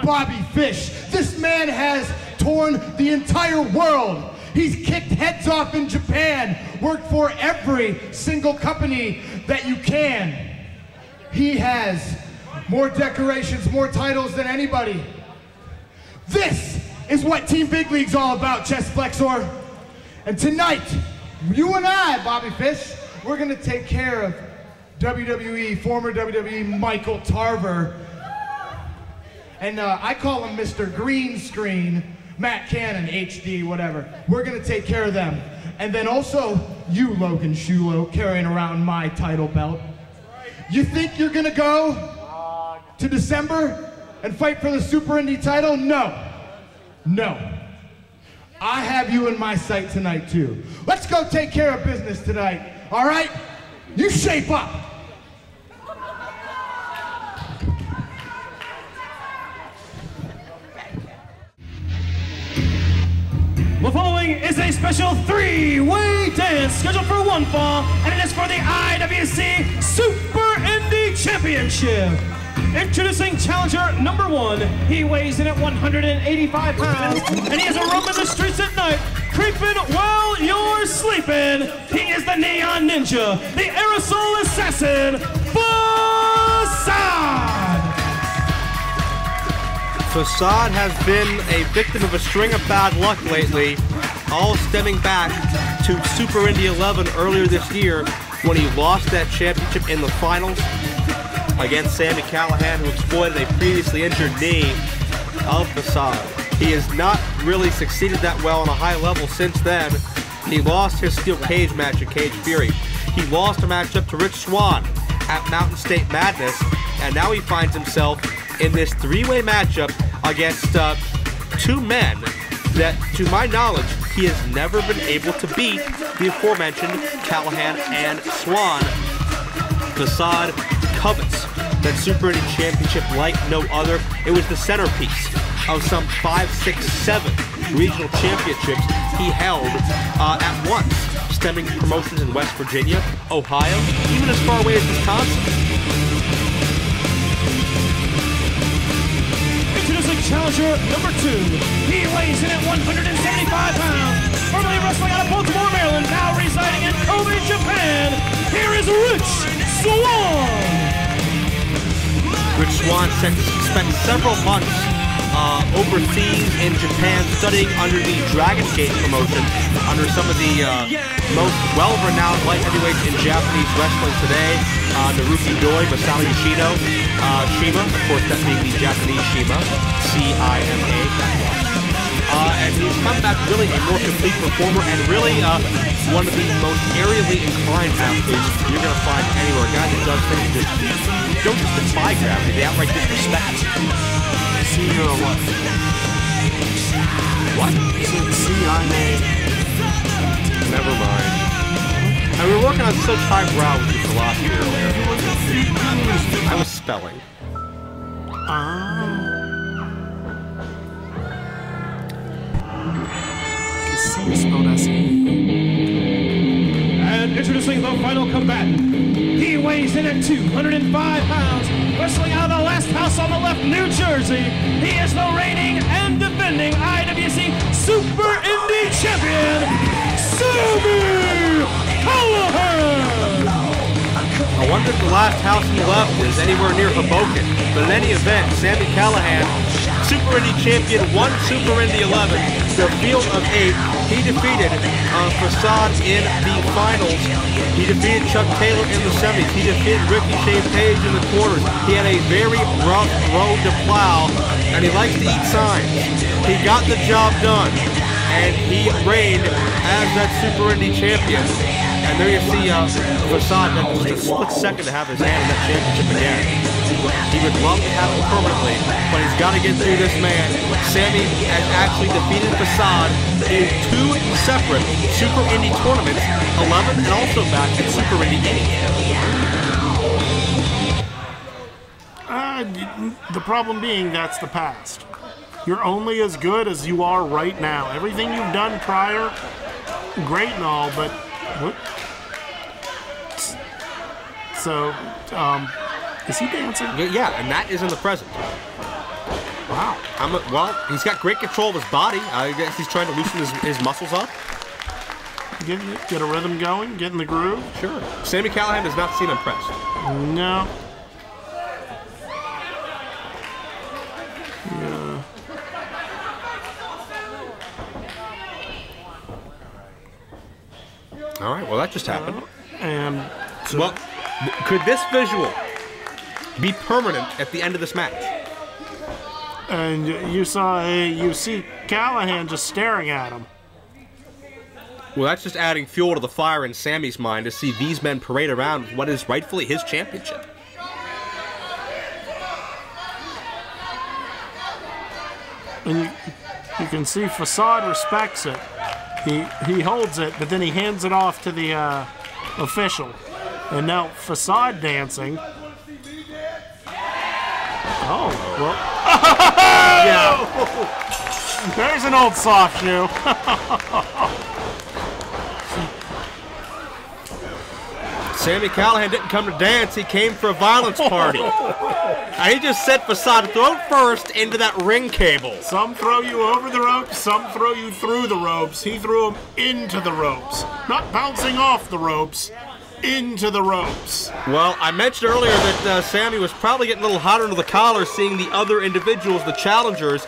Bobby Fish. This man has torn the entire world. He's kicked heads off in Japan, worked for every single company that you can. He has more decorations, more titles than anybody. This is what Team Big League's all about, chest flexor. And tonight, you and I, Bobby Fish, we're gonna take care of former WWE Michael Tarver. And I call him Mr. Green Screen, Matt Cannon, HD, whatever. We're gonna take care of them. And then also, you, Logan Shulo, carrying around my title belt. You think you're gonna go to December and fight for the Super Indy title? No. No. I have you in my sight tonight, too. Let's go take care of business tonight, all right? You shape up. The following is a special three-way dance scheduled for one fall, and it is for the IWC Super Indy Championship. Introducing challenger number 1. He weighs in at 185 pounds, and he has a roam in the streets at night, creeping while you're sleeping. He is the Neon Ninja, the Aerosol Assassin, Facade! Facade has been a victim of a string of bad luck lately, all stemming back to Super Indy 11 earlier this year when he lost that championship in the finals against Sami Callihan, who exploited a previously injured knee of Facade. He has not really succeeded that well on a high level since then. He lost his steel cage match at Cage Fury. He lost a matchup to Swann at Mountain State Madness, and now he finds himself in this three-way matchup against two men that, to my knowledge, he has never been able to beat the aforementioned Callihan and Swann. Facade covets that Super Indy Championship like no other. It was the centerpiece of some 5, 6, 7 regional championships he held at once, stemming promotions in West Virginia, Ohio, even as far away as Wisconsin. Introducing challenger number 2. He weighs in at 175 pounds. Formerly wrestling out of Baltimore, Maryland, now residing in Kobe, Japan. Here is Rich Swann. Rich Swann spent several months overseas in Japan studying under the Dragon Gate promotion, under some of the most well-renowned light heavyweights in Japanese wrestling today, Naruki Doi, Masao Yoshino, Shima, of course that being the Japanese Shima, C-I-M-A. And he's come back really a more complete performer and really one of the most aerially inclined athletes you're going to find anywhere. A guy that does things that don't just defy gravity, they outright disrespect it. C or what? What? C-I-M-A. Never mind. And we were working on such high brow with your philosophy earlier. I was spelling. C is spelled S-E. And introducing the final combatant. He weighs in at 205 pounds. Wrestling out of the last house on the left, New Jersey. He is the reigning and defending IWC Super Indy Champion, Sami Callihan. I wonder if the last house he left is anywhere near Hoboken. But in any event, Sami Callihan, Super Indy Champion, won Super Indy 11, the field of 8. He defeated Facade in the finals. He defeated Chuck Taylor in the semis. He defeated Ricky Shane Page in the quarters. He had a very rough road to plow, and he likes to eat signs. He got the job done, and he reigned as that Super Indy champion. And there you see Facade, that was just a split second to have his hand in that championship again. He would love to have it permanently, but he's got to get through this man. Sami has actually defeated Facade in 2 separate Super Indy tournaments, 11 and also back at Super Indy 8. The problem being that's the past. You're only as good as you are right now. Everything you've done prior, great and all, but what? So, is he dancing? Yeah, and that is in the present. Wow. Well, he's got great control of his body. I guess he's trying to loosen his muscles up. Get a rhythm going, get in the groove. Sure. Sami Callihan does not seem impressed. No. Yeah. All right, well, that just happened. And so, Well, could this visual be permanent at the end of this match? and you see Callihan just staring at him. Well, that's just adding fuel to the fire in Sami's mind to see these men parade around with what is rightfully his championship. And you can see Facade respects it. He holds it, but then he hands it off to the official. And now Facade dancing. Oh, well. Yeah. There's an old soft shoe. Sami Callihan didn't come to dance, he came for a violence party. And he just set Facade throat first into that ring cable. Some throw you over the ropes, some throw you through the ropes. He threw him into the ropes. Not bouncing off the ropes, into the ropes. Well, I mentioned earlier that Sami was probably getting a little hot under the collar seeing the other individuals, the challengers,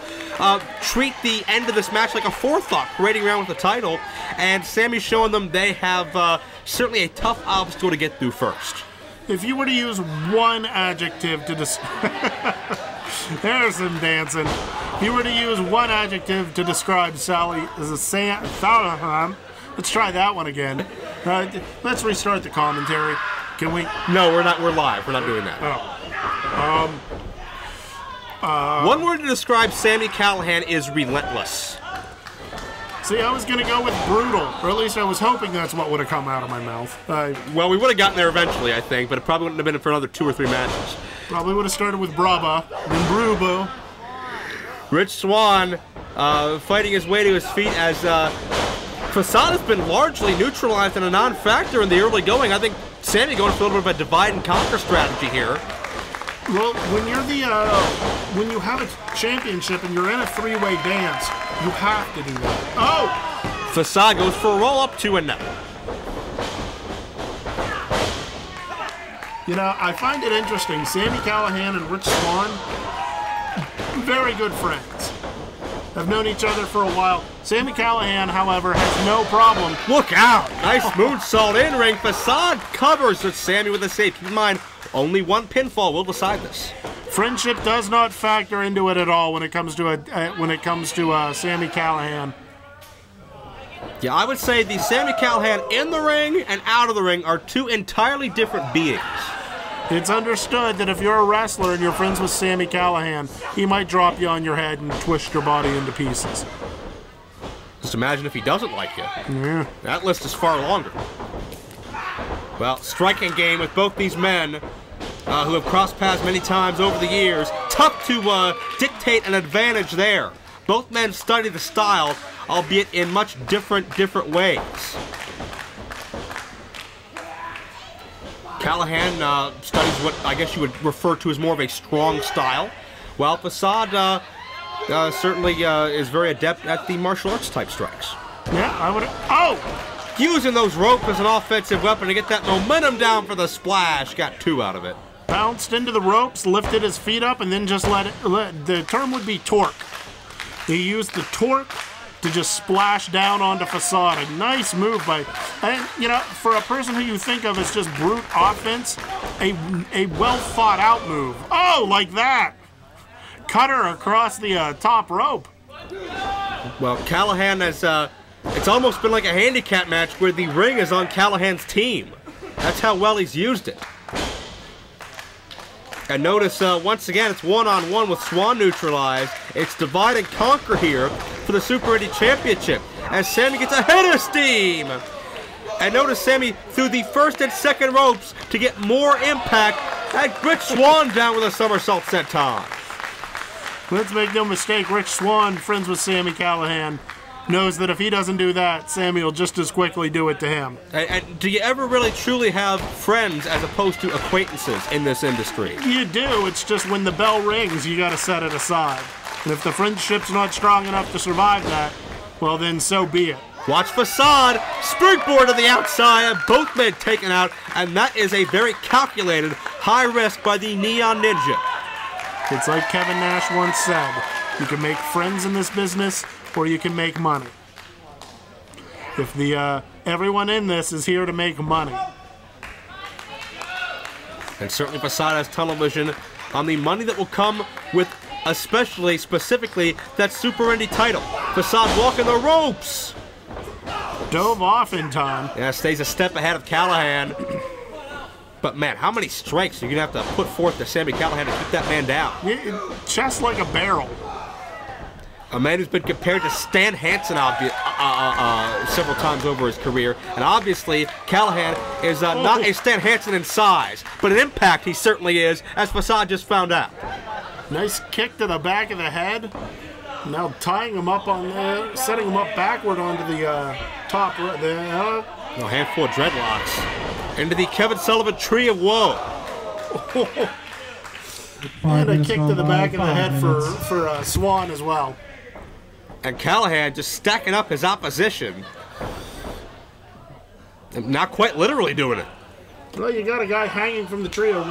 treat the end of this match like a forethought, parading around with the title. And Sami's showing them they have certainly a tough obstacle to get through first. If you were to use one adjective to there's some dancing. If you were to use one adjective to describe Sally as a let's try that one again. Let's restart the commentary. Can we? No, we're not. We're live. We're not doing that. Oh. One word to describe Sami Callihan is relentless. See, I was going to go with brutal, or at least I was hoping that's what would have come out of my mouth. Well, we would have gotten there eventually, I think, but it probably wouldn't have been for another 2 or 3 matches. Probably would have started with Braba, then Brubo. Rich Swann fighting his way to his feet as Facade has been largely neutralized and a non-factor in the early going. I think Sami going for a little bit of a divide and conquer strategy here. Well, when you're when you have a championship and you're in a 3-way dance, you have to do that. Oh! Facade goes for a roll-up 2-0. You know, I find it interesting. Sami Callihan and Rich Swann, very good friends. Have known each other for a while. Sami Callihan, however, has no problem. Look out! Nice moonsault in-ring. Facade covers with Sami with a save. Keep in mind, only one pinfall will decide this. Friendship does not factor into it at all when it comes to Sami Callihan. Yeah, I would say the Sami Callihan in the ring and out of the ring are 2 entirely different beings. It's understood that if you're a wrestler and you're friends with Sami Callihan, he might drop you on your head and twist your body into pieces. Just imagine if he doesn't like you. Yeah. That list is far longer. Well, striking game with both these men who have crossed paths many times over the years. Tough to dictate an advantage there. Both men study the style, albeit in much different ways. Callihan studies what I guess you would refer to as more of a strong style, while Facade certainly is very adept at the martial arts type strikes. Yeah, I would. Oh! Using those ropes as an offensive weapon to get that momentum down for the splash. Got 2 out of it. Bounced into the ropes, lifted his feet up, and then just the term would be torque. He used the torque to just splash down onto Facade. A nice move by, and you know, for a person who you think of as just brute offense, a well thought out move. Oh, like that. Cutter across the top rope. Well, Callihan has, it's almost been like a handicap match where the ring is on Callahan's team. That's how well he's used it. And notice, once again, it's one-on-one with Swann neutralized. It's divide and conquer here for the Super Indy Championship as Sami gets ahead of steam. And notice Sami through the first and second ropes to get more impact and Rich Swann down with a somersault senton. Let's make no mistake, Rich Swann, friends with Sami Callihan, knows that if he doesn't do that, Sami will just as quickly do it to him. And do you ever really truly have friends as opposed to acquaintances in this industry? You do. It's just when the bell rings, you got to set it aside. And if the friendship's not strong enough to survive that, well then so be it. Watch Facade, springboard to the outside, and both men taken out, and that is a very calculated high risk by the Neon Ninja. It's like Kevin Nash once said, you can make friends in this business, or you can make money. If everyone in this is here to make money. And certainly Facade has tunnel vision on the money that will come with, specifically, that Super Indy title. Facade walking the ropes. Dove off in time. Yeah, stays a step ahead of Callihan. But man, how many strikes are you going to have to put forth to Sami Callihan to keep that man down? Chest like a barrel. A man who's been compared to Stan Hansen several times over his career. And obviously, Callihan is not a Stan Hansen in size, but in impact he certainly is, as Facade just found out. Nice kick to the back of the head. Now tying him up on there, setting him up backward onto the top. A handful of dreadlocks. Into the Kevin Sullivan Tree of Woe. And a kick to the back of the head for Swann as well. And Callihan just stacking up his opposition. And not quite literally doing it. Well, you got a guy hanging from the tree of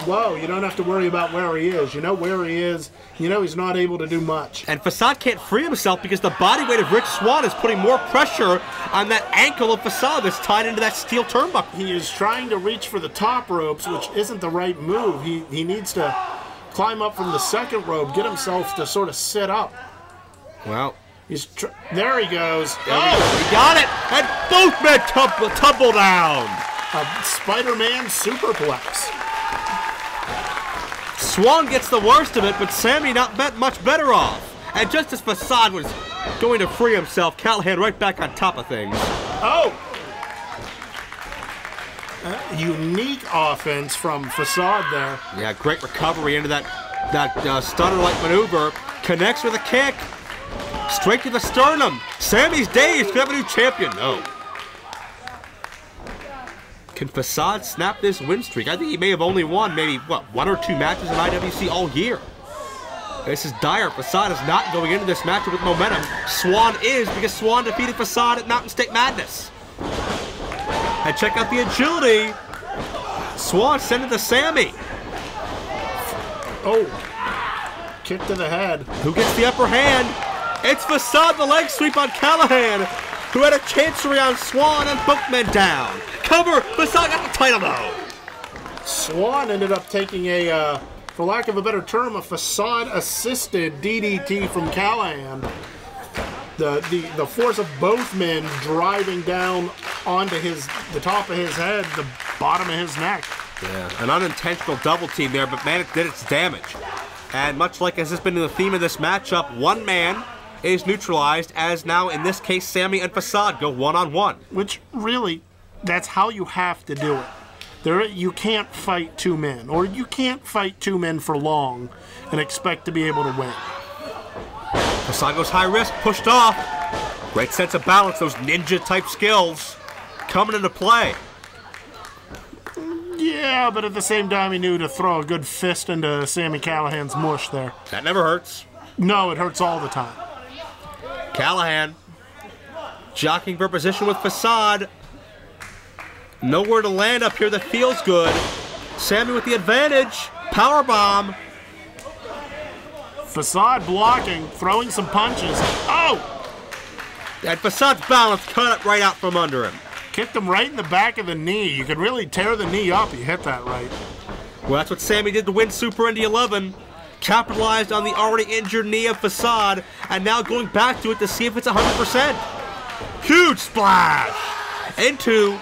woe. You don't have to worry about where he is. You know where he is. You know he's not able to do much. And Facade can't free himself because the body weight of Rich Swann is putting more pressure on that ankle of Facade that's tied into that steel turnbuckle. He is trying to reach for the top ropes, which isn't the right move. He needs to climb up from the second rope, get himself to sort of sit up. Well, there he goes. He got it! And both men tumble down. A Spider-Man superplex. Swann gets the worst of it, but Sami not much better off. And just as Facade was going to free himself, Callihan right back on top of things. Oh! Unique offense from Facade there. Yeah, great recovery into that stunner-like maneuver. Connects with a kick. Straight to the sternum. Sami's days. Could have a new champion. No. Can Facade snap this win streak? I think he may have only won maybe, what, 1 or 2 matches in IWC all year. This is dire. Facade is not going into this match with momentum. Swann is, because Swann defeated Facade at Mountain State Madness. And check out the agility. Swann sent it to Sami. Oh. Kick to the head. Who gets the upper hand? It's Facade, the leg sweep on Callihan, who had a chancery on Swann and both men down. Cover. Facade got the title though. Swann ended up taking a, for lack of a better term, a Facade-assisted DDT from Callihan. The force of both men driving down onto the top of his head, the bottom of his neck. Yeah, an unintentional double team there, but man, it did its damage. And much like as has been the theme of this matchup, one man is neutralized, as now in this case Sami and Facade go one-on-one. Which really, that's how you have to do it. You can't fight 2 men, or you can't fight 2 men for long and expect to be able to win. Facade goes high risk, pushed off. Great sense of balance, those ninja-type skills coming into play. Yeah, but at the same time, he knew to throw a good fist into Sami Callihan's mush there. That never hurts. No, it hurts all the time. Callihan jockeying for position with Facade. Nowhere to land up here that feels good. Sami with the advantage. Powerbomb. Facade blocking, throwing some punches. Oh! And Facade's balance cut it right out from under him. Kicked him right in the back of the knee. You could really tear the knee up. You hit that right. Well, that's what Sami did to win Super Indy 11. Capitalized on the already injured knee of Facade, and now going back to it to see if it's 100%. Huge splash into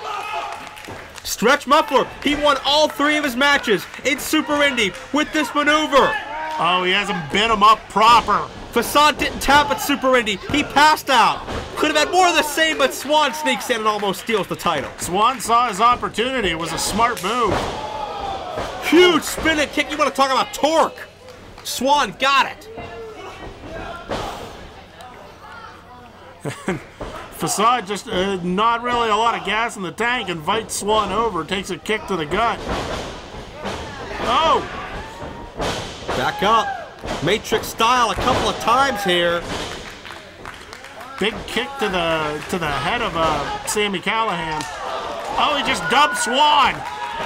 stretch muffler. He won all 3 of his matches in Super Indy with this maneuver. Oh, he hasn't bent him up proper. Facade didn't tap at Super Indy. He passed out. Could have had more of the same, but Swann sneaks in and almost steals the title. Swann saw his opportunity. It was a smart move. Huge spinning kick. You want to talk about torque. Swann got it. Facade just not really a lot of gas in the tank, invites Swann over, takes a kick to the gut. Oh! Back up. Matrix style a couple of times here. Big kick to the head of Sami Callihan. Oh, he just dubbed Swann.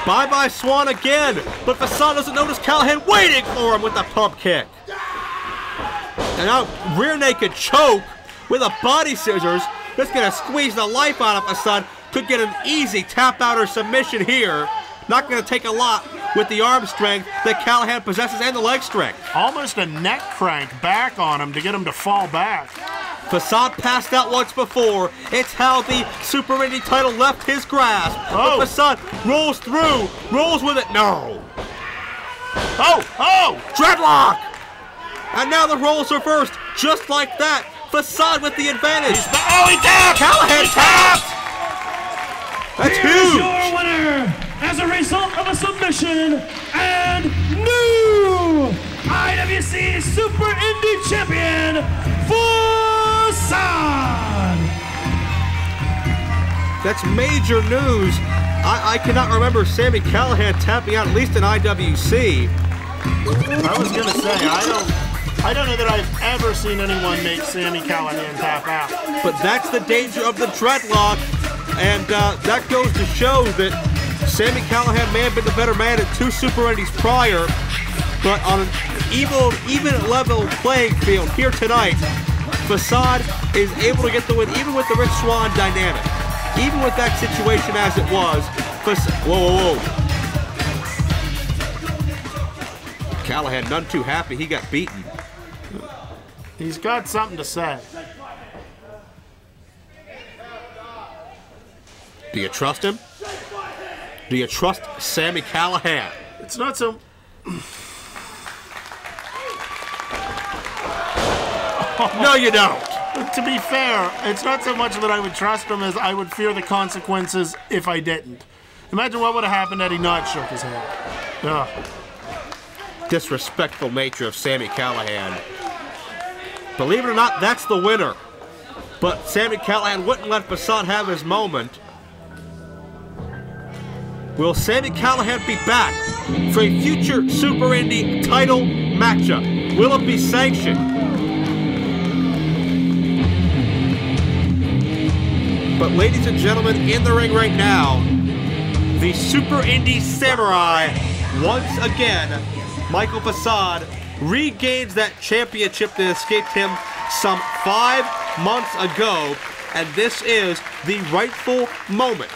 Bye-bye Swann again. But Facade doesn't notice Callihan waiting for him with the pump kick. And now rear naked choke with a body scissors. That's going to squeeze the life out of Facade. Could get an easy tap out or submission here. Not going to take a lot with the arm strength that Callihan possesses and the leg strength. Almost a neck crank back on him to get him to fall back. Facade passed out once before. It's how the Super Indy title left his grasp. Oh. But Facade rolls through, rolls with it. No. Oh, oh! Dreadlock! And now the roles reversed, just like that. Facade with the advantage. Oh, he tapped! Callihan tapped! That's Here's huge! your winner as a result of a submission and new IWC Super Indy Champion, Facade! That's major news. I cannot remember Sami Callihan tapping out at least in IWC. I was going to say, I don't know that I've ever seen anyone make Sami Callihan tap out. But that's the danger of the dreadlock, and that goes to show that Sami Callihan may have been the better man at 2 Super Indies prior, but on an even level playing field here tonight, Facade is able to get the win, even with the Rich Swann dynamic. Even with that situation as it was, whoa. Callihan none too happy, he got beaten. He's got something to say. Do you trust him? Do you trust Sami Callihan? It's not so... No, you don't. To be fair, it's not so much that I would trust him as I would fear the consequences if I didn't. Imagine what would have happened had he not shook his hand. Ugh. Disrespectful nature of Sami Callihan. Believe it or not, that's the winner. But Sami Callihan wouldn't let Facade have his moment. Will Sami Callihan be back for a future Super Indy title matchup? Will it be sanctioned? But ladies and gentlemen, in the ring right now, the Super Indy Samurai, once again, Michael Facade, regains that championship that escaped him some 5 months ago, and this is the rightful moment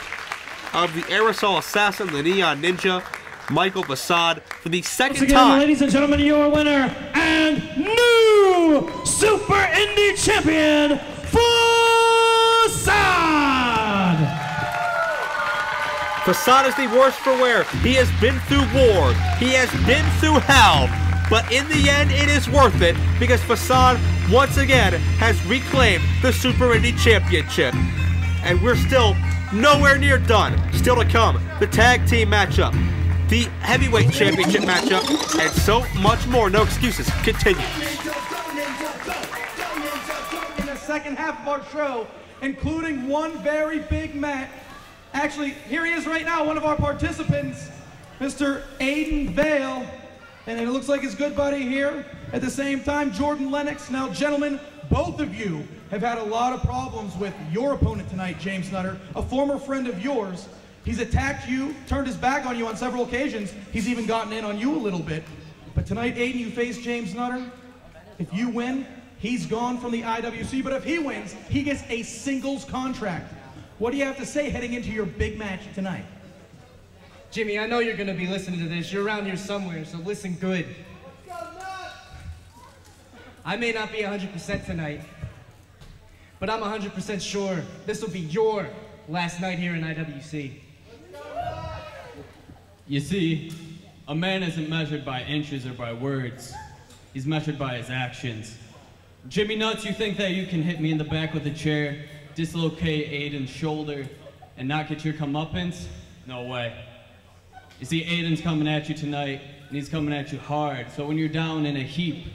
of the aerosol assassin, the neon ninja, Michael Facade, for the second time. Ladies and gentlemen, your winner and new Super Indy champion, Facade! Facade is the worst for wear. He has been through war. He has been through hell. But in the end, it is worth it because Facade, once again, has reclaimed the Super Indy Championship. And we're still nowhere near done. Still to come, the tag team matchup, the heavyweight championship matchup, and so much more. No excuses. Continue. In the second half of our show, including one very big match. Actually, here he is right now, one of our participants, Mr. Aiden Vale. And it looks like his good buddy here. At the same time, Jordan Lennox. Now, gentlemen, both of you have had a lot of problems with your opponent tonight, James Nutter, a former friend of yours. He's attacked you, turned his back on you on several occasions. He's even gotten in on you a little bit. But tonight, Aiden, you face James Nutter. If you win, he's gone from the IWC. But if he wins, he gets a singles contract. What do you have to say heading into your big match tonight? Jimmy, I know you're going to be listening to this. You're around here somewhere, so listen good. I may not be 100% tonight, but I'm 100% sure this will be your last night here in IWC. You see, a man isn't measured by inches or by words. He's measured by his actions. Jimmy Nuts, you think that you can hit me in the back with a chair, dislocate Aiden's shoulder, and not get your comeuppance? No way. You see, Aiden's coming at you tonight, and he's coming at you hard. So when you're down in a heap,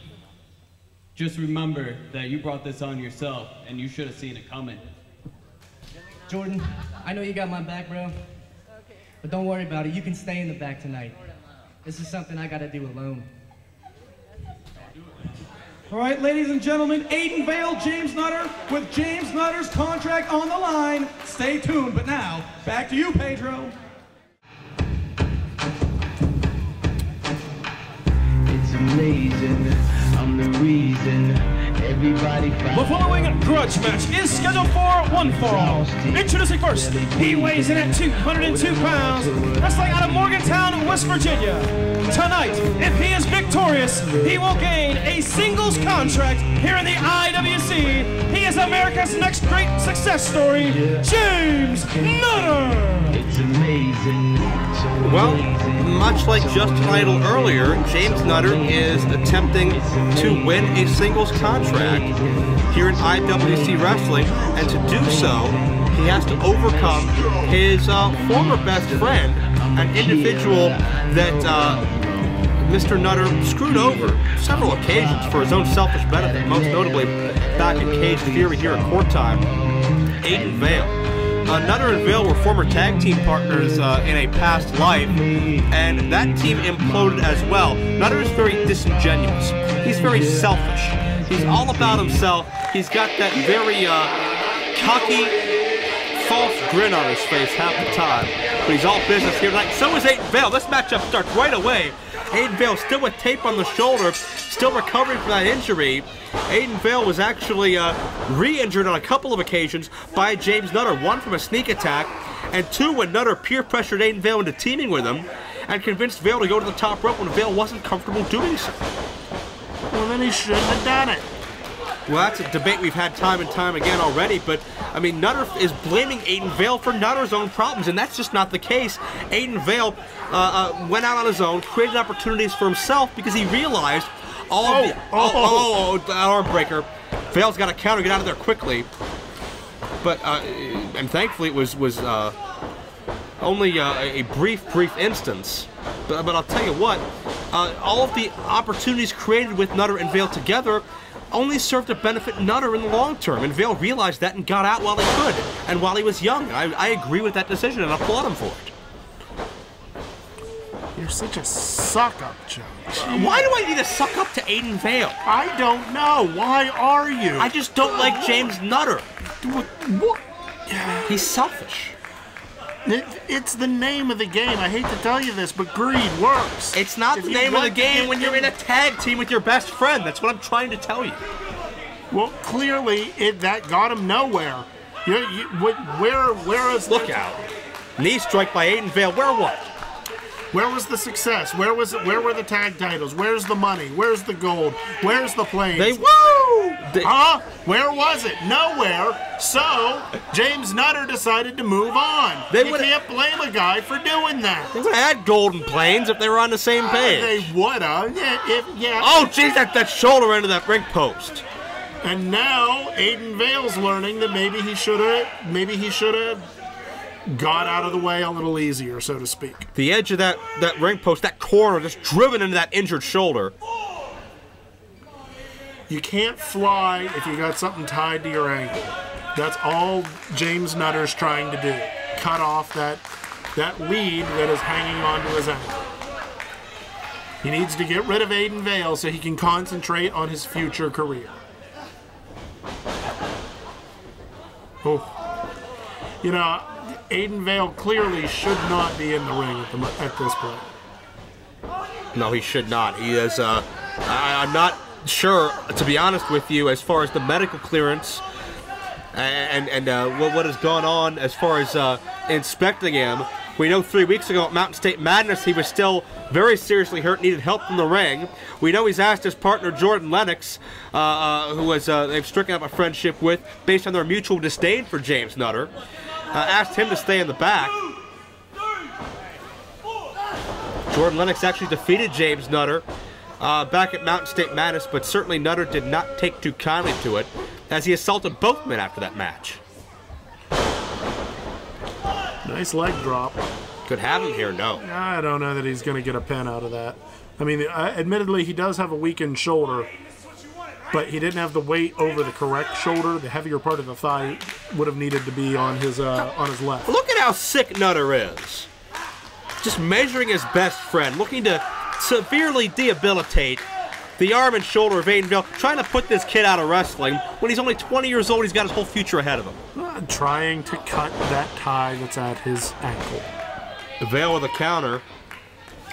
just remember that you brought this on yourself, and you should have seen it coming. Jordan, I know you got my back, bro. But don't worry about it. You can stay in the back tonight. This is something I got to do alone. All right, ladies and gentlemen, Aiden Vale, James Nutter, with James Nutter's contract on the line. Stay tuned, but now, back to you, Pedro. It's amazing, I'm the reason. Everybody The following grudge match is scheduled for one fall. Introducing first, he weighs in at 202 pounds, wrestling out of Morgantown, West Virginia. Tonight, if he is victorious, he will gain a singles contract here in the IWC. He is America's next great success story, James Nutter. It's amazing. Well, much like Justin Idol earlier, James Nutter is attempting to win a singles contract here in IWC Wrestling, and to do so, he has to overcome his former best friend, an individual that Mr. Nutter screwed over several occasions for his own selfish benefit, most notably back in Cage Fury here at Court Time, Aiden Vale. Nutter and Vale were former tag team partners in a past life, and that team imploded as well. Nutter is very disingenuous. He's very selfish. He's all about himself. He's got that very cocky, false grin on his face half the time. But he's all business here tonight. So is Aiden Vale. This matchup starts right away. Aiden Vale still with tape on the shoulder, still recovering from that injury. Aiden Vale was actually re-injured on a couple of occasions by James Nutter. One from a sneak attack, and two when Nutter peer pressured Aiden Vale into teaming with him and convinced Vale to go to the top rope when Vale wasn't comfortable doing so. Well, then he shouldn't have done it. Well, that's a debate we've had time and time again already, but, I mean, Nutter is blaming Aiden Vale for Nutter's own problems, and that's just not the case. Aiden Vale went out on his own, created opportunities for himself because he realized all the arm breaker. Vale's got a counter, get out of there quickly. But, and thankfully it was only a brief instance. But I'll tell you what, all of the opportunities created with Nutter and Vale together only served to benefit Nutter in the long term, and Vale realized that and got out while he could, and while he was young. I agree with that decision, and I applaud him for it. You're such a suck-up, Joe. Why do I need to suck up to Aiden Vale? I don't know. Why are you? I just don't like James Nutter. What? He's selfish. It's the name of the game. I hate to tell you this, but greed works. It's not the name of the game when you're in a tag team with your best friend. That's what I'm trying to tell you. Well, clearly, that got him nowhere. Where is... Look out. Knee strike by Aiden Vale. Where what? Where was the success? Where were the tag titles? Where's the money? Where's the gold? Where's the planes? Huh? Where was it? Nowhere. So, James Nutter decided to move on. You can't blame a guy for doing that. They would have had golden planes if they were on the same page. They would have. Yeah. Oh, jeez, that shoulder into that ring post. And now, Aiden Vale's learning that maybe he should have got out of the way a little easier, so to speak. The edge of that ring post, that corner, just driven into that injured shoulder. You can't fly if you got something tied to your ankle. That's all James Nutter's trying to do. Cut off that lead that is hanging onto his ankle. He needs to get rid of Aiden Vale so he can concentrate on his future career. Oh. You know, Aiden Vale clearly should not be in the ring at this point. No, he should not. He is, I'm not sure, to be honest with you, as far as the medical clearance and what has gone on as far as inspecting him. We know 3 weeks ago at Mountain State Madness he was still very seriously hurt, needed help in the ring. We know he's asked his partner Jordan Lennox, who they've stricken up a friendship with based on their mutual disdain for James Nutter, asked him to stay in the back. Jordan Lennox actually defeated James Nutter back at Mountain State Madness, but certainly Nutter did not take too kindly to it, as he assaulted both men after that match. Nice leg drop. Could have him here, no. I don't know that he's going to get a pin out of that. I mean, admittedly, he does have a weakened shoulder, but he didn't have the weight over the correct shoulder. The heavier part of the thigh would have needed to be on his left. Look at how sick Nutter is. Just measuring his best friend, looking to severely debilitate the arm and shoulder of Aiden Vale, trying to put this kid out of wrestling. When he's only 20 years old, he's got his whole future ahead of him. Trying to cut that tie that's at his ankle. Vale with a counter.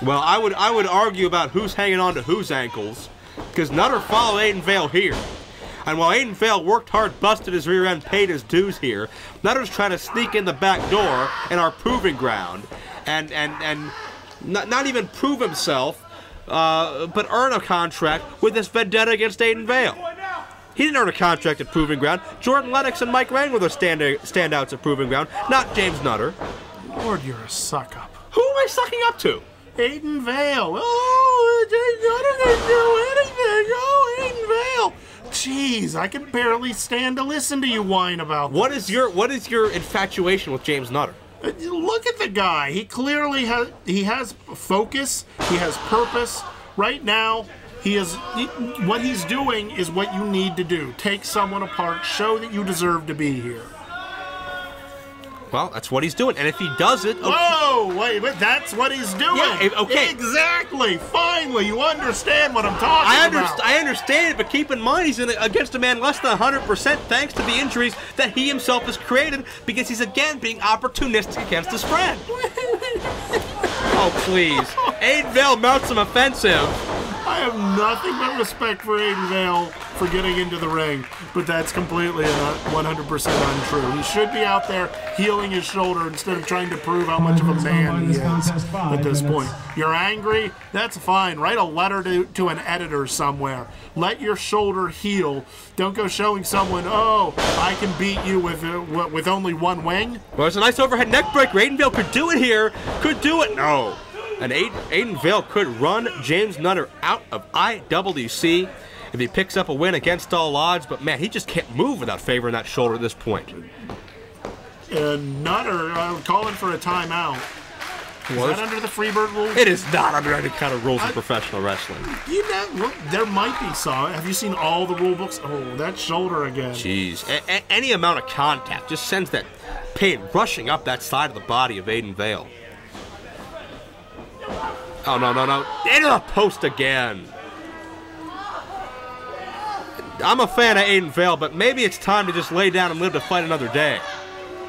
Well, I would argue about who's hanging on to whose ankles, because Nutter followed Aiden Vale here. And while Aiden Vale worked hard, busted his rear end, paid his dues here, Nutter's trying to sneak in the back door in our proving ground and not even prove himself, but earn a contract with this vendetta against Aiden Vale. He didn't earn a contract at Proving Ground. Jordan Lennox and Mike Rayne were the standouts at Proving Ground, not James Nutter. Lord, you're a suck-up. Who am I sucking up to? Aiden Vale. Oh, James Nutter didn't do anything. Oh, Aiden Vale. Jeez, I can barely stand to listen to you whine about this. What is your infatuation with James Nutter? Look at the guy. He clearly has focus. He has purpose. Right now, what he's doing is what you need to do. Take someone apart. Show that you deserve to be here. Well, that's what he's doing. And if he does it... Okay. Whoa! Wait, but that's what he's doing. Yeah, okay. Exactly. Finally, you understand what I'm talking about. I understand it, but keep in mind he's against a man less than 100% thanks to the injuries that he himself has created, because he's again being opportunistic against his friend. Oh, please. Aiden Vale mounts him offensive. I have nothing but respect for Aiden Vale for getting into the ring, but that's completely 100% untrue. He should be out there healing his shoulder instead of trying to prove how much of a man he is at this point. You're angry? That's fine. Write a letter to an editor somewhere. Let your shoulder heal. Don't go showing someone, oh, I can beat you with only one wing. Well, it's a nice overhead neck breaker. Aiden Vale could do it here. Could do it. No. And Aiden Vale could run James Nutter out of IWC. if he picks up a win against all odds, but man, he just can't move without favoring that shoulder at this point. Nutter calling for a timeout. Is that under the Freebird rules? It is not under any kind of rules of professional wrestling. You know, look, there might be some. Have you seen all the rule books? Oh, that shoulder again. Jeez. Any amount of contact just sends that pain rushing up that side of the body of Aiden Vale. Oh, no, no, no. Into the post again. I'm a fan of Aiden Vale, but maybe it's time to just lay down and live to fight another day.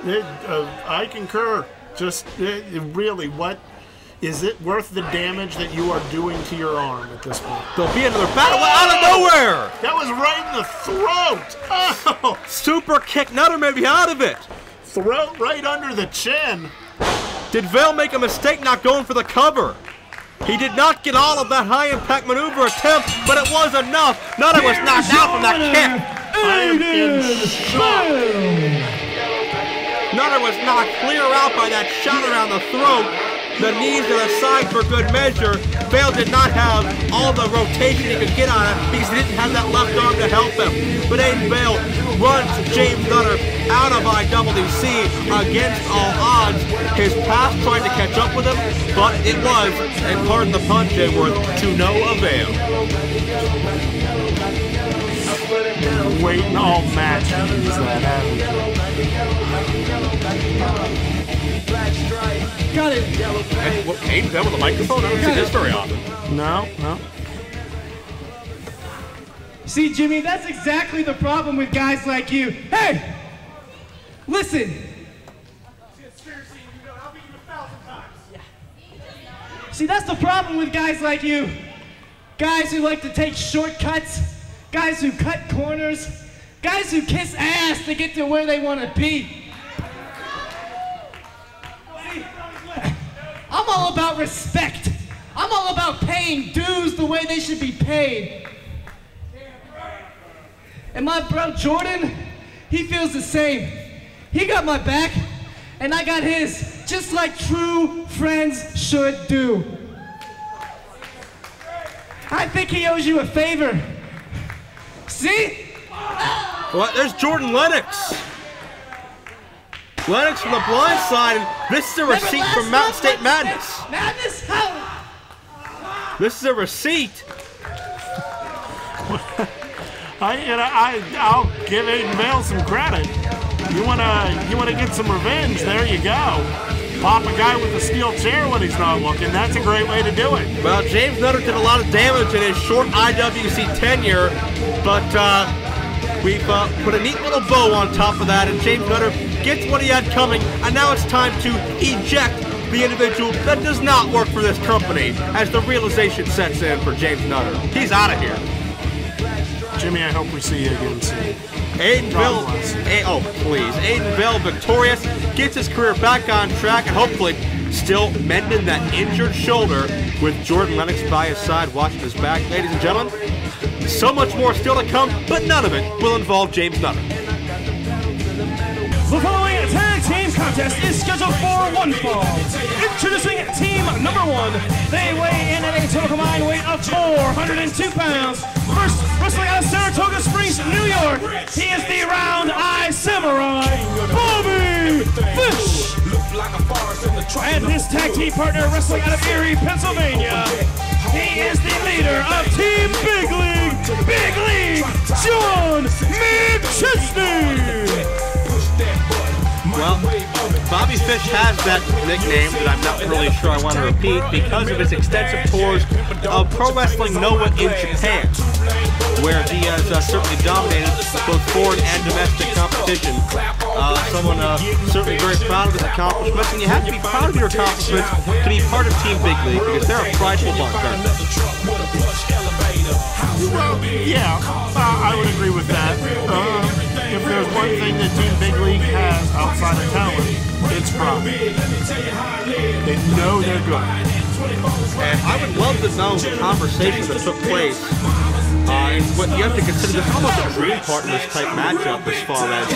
I concur. Just really, what is it worth the damage that you are doing to your arm at this point? There'll be another battle out of nowhere. That was right in the throat. Oh, super kick. Nutter may be out of it. Throat right under the chin. Did Vale make a mistake not going for the cover? He did not get all of that high-impact maneuver attempt, but it was enough. Nutter was knocked out from that kick. I am in shock. Nutter was knocked clear out by that shot around the throat. The knees to the side for good measure. Vale did not have all the rotation he could get on it because he didn't have that left arm to help him. But Aiden Vale runs James Nutter out of IWC against all odds. His past tried to catch up with him, but it was, and pardon the pun, Jayworth, to no avail. Waiting all match to use that, haven't you? Got it. Aiden Vale with a microphone? I don't see this very often. No, no. See, Jimmy, that's exactly the problem with guys like you. Hey! Listen! See, that's the problem with guys like you. Guys who like to take shortcuts, guys who cut corners, guys who kiss ass to get to where they want to be. I'm all about respect. I'm all about paying dues the way they should be paid. And my bro Jordan, he feels the same. He got my back, and I got his, just like true friends should do. I think he owes you a favor. See? Well, there's Jordan Lennox. Lennox from the blind side, and this is a receipt from Mountain State Madness. Madness? How? This is a receipt. I'll give Aiden Vale some credit. You wanna get some revenge? There you go. Pop a guy with a steel chair when he's not looking. That's a great way to do it. Well, James Nutter did a lot of damage in his short IWC tenure, but we've put a neat little bow on top of that, and James Nutter gets what he had coming, and now it's time to eject the individual that does not work for this company as the realization sets in for James Nutter. He's out of here. Jimmy, I hope we see you again soon. Aiden Vale victorious, gets his career back on track, and hopefully still mending that injured shoulder with Jordan Lennox by his side, watching his back. Ladies and gentlemen, so much more still to come, but none of it will involve James Nutter. The following tag team contest is scheduled for one fall. Introducing team number one. They weigh in at a total combined weight of 402 pounds. First, wrestling out of Saratoga Springs, New York, he is the Round Eye Samurai, Bobby Fish. And his tag team partner, wrestling out of Erie, Pennsylvania, he is the leader of Team Big League, John McChesney. Well, Bobby Fish has that nickname that I'm not really sure I want to repeat because of his extensive tours of pro wrestling Noah in Japan, where he has certainly dominated both foreign and domestic competition. Someone certainly very proud of his accomplishments, and you have to be proud of your accomplishments to be part of Team Big League because they're a prideful bunch, aren't they? Well, yeah, I would agree with that. If there's one thing that Team Big League has outside of talent, it's pride. They know they're good. And I would love to know the conversation that took place But you have to consider there's almost a dream partners type matchup as far as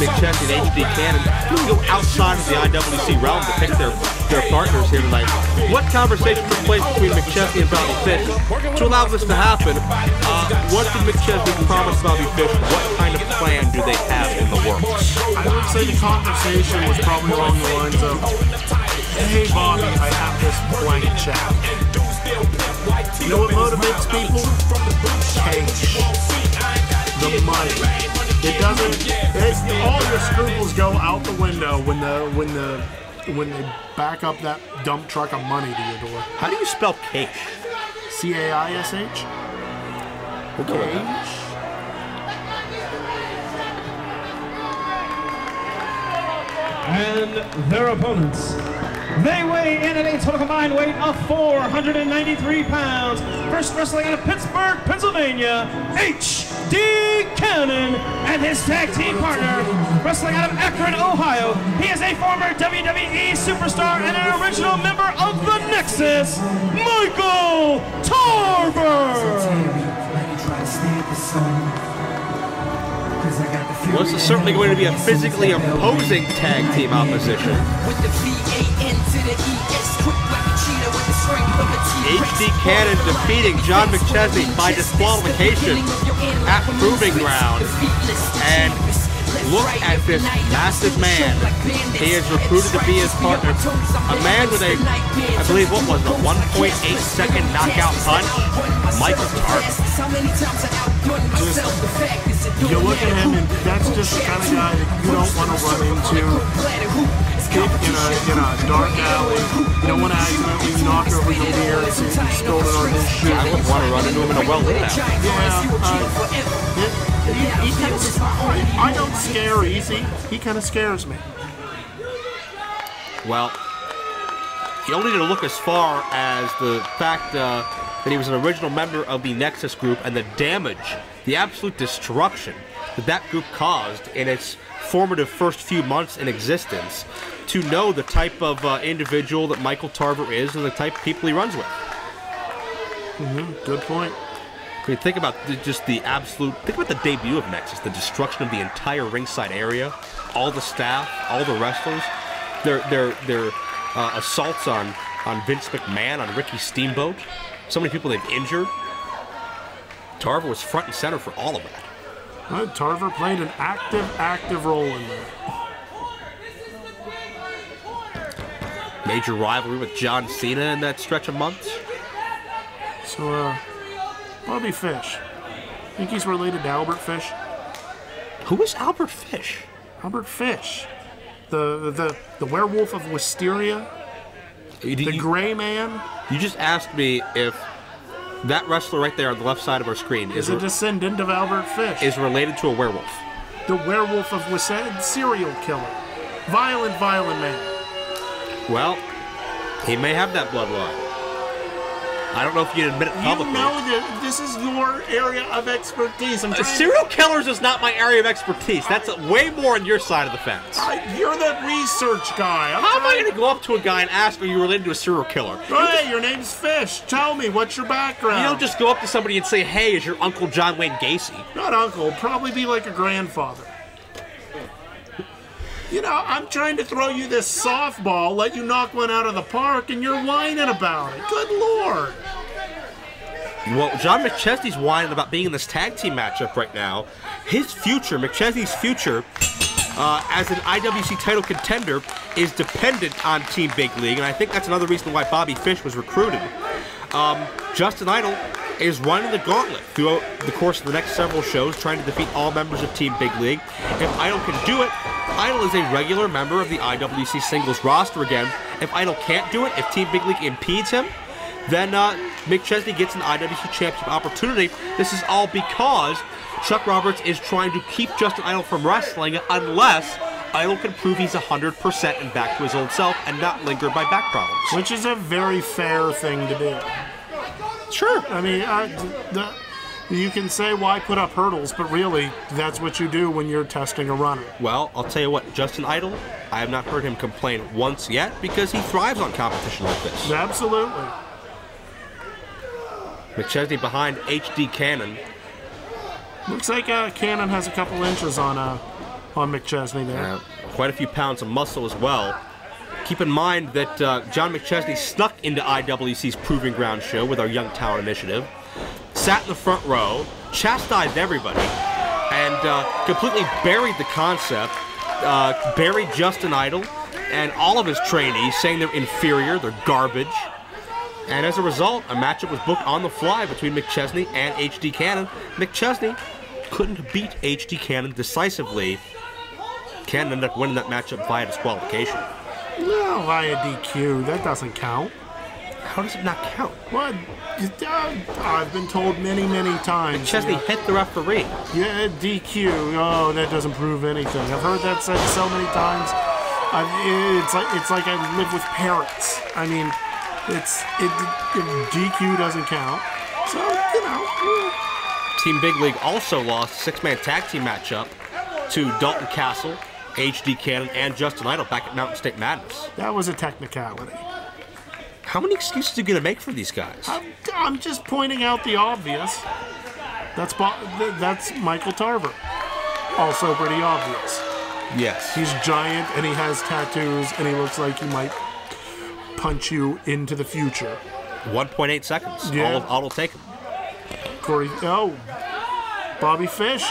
McChesney and HD Cannon. You can go outside of the IWC realm to pick their partners here tonight. What conversation took place between McChesney and Bobby Fish to allow this to happen? What did McChesney promise Bobby Fish? What kind of plan do they have in the works? I would say the conversation was probably along the lines of, hey Bobby, I have this blank check. You know what motivates people? Cash. The money. It doesn't. All your scruples go out the window when they back up that dump truck of money to your door. How do you spell cash? C-A-I-S-H. Cash. And their opponents. They weigh in at a total combined weight of 493 pounds. First wrestling out of Pittsburgh, Pennsylvania, HD Cannon, and his tag team partner, wrestling out of Akron, Ohio. He is a former WWE superstar and an original member of the Nexus, Michael Tarver. Well, this is certainly going to be a physically imposing tag team opposition. HD Cannon defeating John McChesney by disqualification at Proving Ground. And look at this massive man. He is recruited to be his partner. A man with a, I believe, what was it, a 1.8-second knockout punch? Michael Tarver. You look at him, and that's just the kind of guy that you don't want to run into in a dark alley. You don't want to accidentally knock over the beer and see him spilled it on his shoe. I wouldn't want to run into him in a well-lit alley. Yeah, I don't scare easy. He kind of scares me. Well, you only need to look as far as the fact that he was an original member of the Nexus group and the damage, the absolute destruction that group caused in its formative first few months in existence to know the type of individual that Michael Tarver is and the type of people he runs with. Good point. I mean, think about just the absolute, think about the debut of Nexus, the destruction of the entire ringside area, all the staff, all the wrestlers, their assaults on Vince McMahon, on Ricky Steamboat, so many people they've injured. Tarver was front and center for all of that. Tarver played an active role in that. Major rivalry with John Cena in that stretch of months. So, Bobby Fish. Think he's related to Albert Fish? Who is Albert Fish? Albert Fish. The werewolf of Wisteria? The Gray Man? You just asked me if that wrestler right there on the left side of our screen is a descendant of Albert Fish. Is related to a werewolf. The werewolf of Wisteria, serial killer. Violent man. Well, he may have that bloodline. I don't know if you'd admit it publicly. You know that this is your area of expertise. Serial killers is not my area of expertise. That's way more on your side of the fence. You're the research guy. How am I going to go up to a guy and ask, are you related to a serial killer? Hey, your name's Fish. Tell me, what's your background? You don't just go up to somebody and say, hey, is your uncle John Wayne Gacy? Not uncle. Probably be like a grandfather. You know, I'm trying to throw you this softball, let you knock one out of the park, and you're whining about it. Good Lord. Well, John McChesney's whining about being in this tag team matchup right now. His future, McChesney's future, as an IWC title contender is dependent on Team Big League, and I think that's another reason why Bobby Fish was recruited. Justin Idol is running the gauntlet throughout the course of the next several shows, trying to defeat all members of Team Big League. If Idol can do it, Idol is a regular member of the IWC singles roster again. If Idol can't do it, if Team Big League impedes him, then McChesney gets an IWC Championship opportunity. This is all because Chuck Roberts is trying to keep Justin Idol from wrestling unless Idol can prove he's 100% and back to his old self and not linger by back problems. Which is a very fair thing to do. Sure. I mean, you can say why put up hurdles, but really, that's what you do when you're testing a runner. Well, I'll tell you what, Justin Idol, I have not heard him complain once yet because he thrives on competition like this. Absolutely. McChesney behind HD Cannon. Looks like Cannon has a couple inches on McChesney there. Quite a few pounds of muscle as well. Keep in mind that John McChesney snuck into IWC's Proving Ground show with our Young Talent Initiative, sat in the front row, chastised everybody, and completely buried the concept, buried Justin Idol and all of his trainees, saying they're inferior, they're garbage. And as a result, a matchup was booked on the fly between McChesney and HD Cannon. McChesney couldn't beat HD Cannon decisively. Cannon ended up winning that matchup via disqualification. No, via DQ. That doesn't count. How does it not count? What? I've been told many, many times. McChesney hit the referee. Yeah, DQ. Oh, that doesn't prove anything. I've heard that said so many times. It's like I live with parrots. I mean, DQ doesn't count. So, you know. Team Big League also lost a six-man tag team matchup to Dalton Castle, HD Cannon, and Justin Idol back at Mountain State Madness. That was a technicality. How many excuses are you going to make for these guys? I'm just pointing out the obvious. That's Michael Tarver. Also pretty obvious. Yes. He's giant, and he has tattoos, and he looks like he might punch you into the future. 1.8 seconds. Yeah. All will take him. Bobby Fish.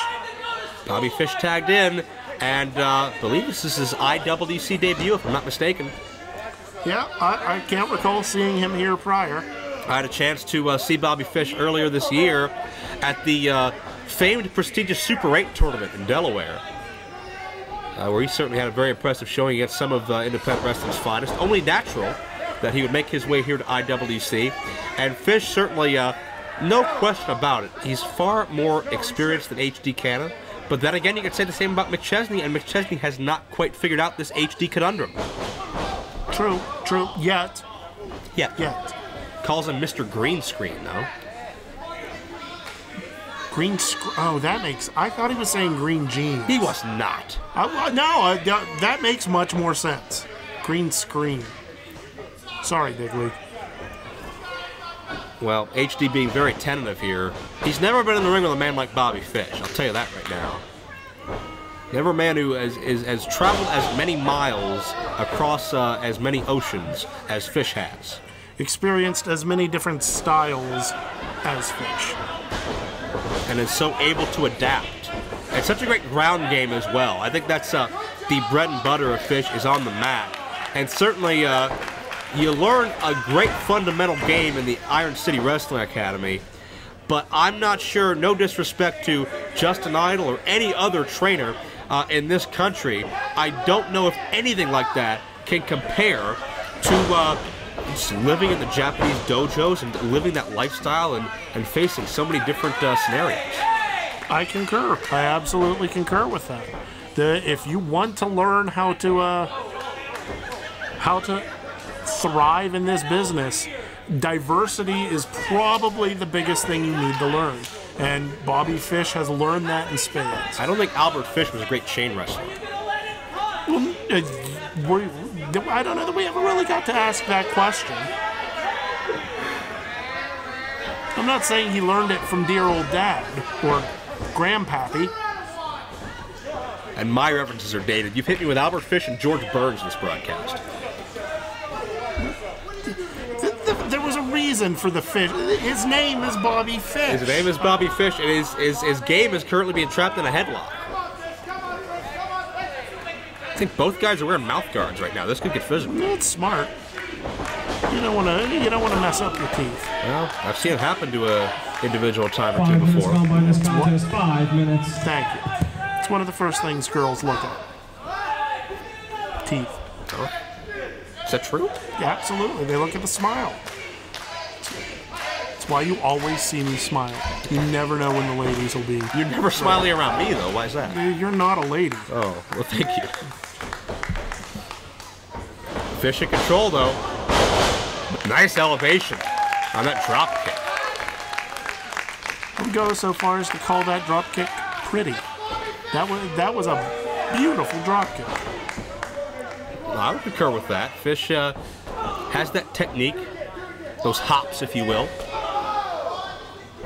Bobby Fish tagged in, and I believe this is his IWC debut, if I'm not mistaken. Yeah, I can't recall seeing him here prior. I had a chance to see Bobby Fish earlier this year at the famed prestigious Super 8 tournament in Delaware, where he certainly had a very impressive showing against some of independent wrestling's finest. Only natural that he would make his way here to IWC, and Fish certainly, no question about it, he's far more experienced than HD Cannon. But then again, you could say the same about McChesney, and McChesney has not quite figured out this HD conundrum. True. Yet. Calls him Mr. Green Screen, though. Green screen. Oh, that makes. I thought he was saying green jeans. He was not. No, that makes much more sense. Green screen. Sorry, Big League. Well, HD being very tentative here. He's never been in the ring with a man like Bobby Fish. I'll tell you that right now. Never a man who has traveled as many miles across as many oceans as Fish has. Experienced as many different styles as Fish. And is so able to adapt. And such a great ground game as well. I think that's the bread and butter of Fish is on the mat. And certainly you learn a great fundamental game in the Iron City Wrestling Academy. But I'm not sure, no disrespect to Justin Idol or any other trainer in this country, I don't know if anything like that can compare to just living in the Japanese dojos and living that lifestyle and facing so many different scenarios. I concur. I absolutely concur with that. If you want to learn how to thrive in this business, diversity is probably the biggest thing you need to learn. And Bobby Fish has learned that in spades. I don't think Albert Fish was a great chain wrestler. Well, I don't know that we ever really got to ask that question. I'm not saying he learned it from dear old dad or grandpappy. And my references are dated. You've hit me with Albert Fish and George Burns in this broadcast. There was a reason for the Fish. His name is Bobby Fish. His name is Bobby Fish, and his game is currently being trapped in a headlock. I think both guys are wearing mouth guards right now. This could get physical. That's smart. You don't want to mess up your teeth. Well, I've seen it happen to an individual time or two before. 5 minutes gone by this contest. 5 minutes. Thank you. It's one of the first things girls look at. Teeth. Oh. Is that true? Yeah, absolutely. They look at the smile. That's why you always see me smile. You never know when the ladies will be. You're never smiling around me, though. Why is that? You're not a lady. Oh, well, thank you. Fish in control, though. Nice elevation on that drop kick. I would go so far as to call that drop kick pretty. That was a beautiful drop kick. Well, I would concur with that. Fish has that technique, those hops, if you will.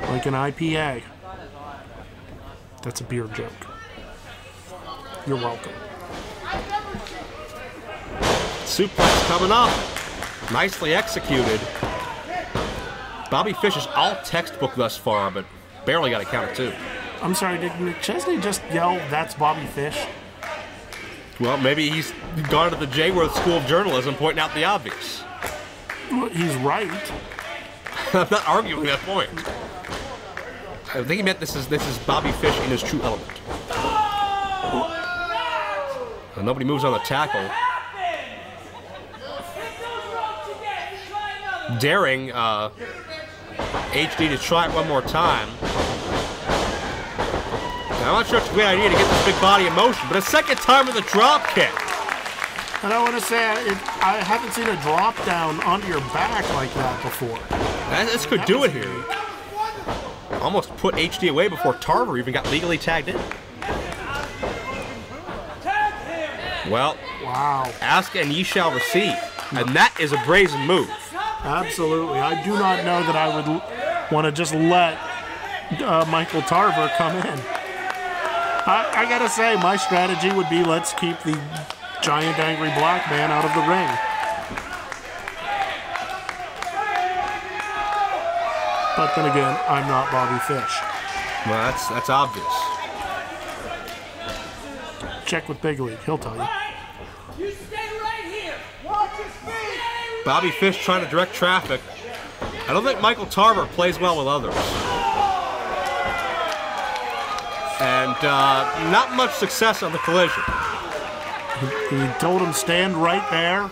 Like an IPA. That's a beer joke. You're welcome. Suplex coming up. Nicely executed. Bobby Fish is all textbook thus far, but barely got a count of 2. I'm sorry, did McChesney just yell, "That's Bobby Fish"? Well, maybe he's gone to the Jayworth School of Journalism pointing out the obvious. Well, he's right. I'm not arguing that point. I think he meant this is Bobby Fish in his true element. And nobody moves on the tackle. Daring HD to try it one more time. Now, I'm not sure it's a great idea to get this big body in motion, but a second time with a drop kick. And I want to say, I haven't seen a drop down onto your back like that before. This could do it here. Almost put HD away before Tarver even got legally tagged in. Well, wow. Ask and ye shall receive. And that is a brazen move. Absolutely. I do not know that I would want to just let Michael Tarver come in. I gotta say, my strategy would be let's keep the giant angry black man out of the ring. But then again, I'm not Bobby Fish. Well, that's obvious. Check with Big League, he'll tell you. You stay right here. Watch your speed. Bobby Fish trying to direct traffic. I don't think Michael Tarver plays well with others. And not much success on the collision. He told him stand right there,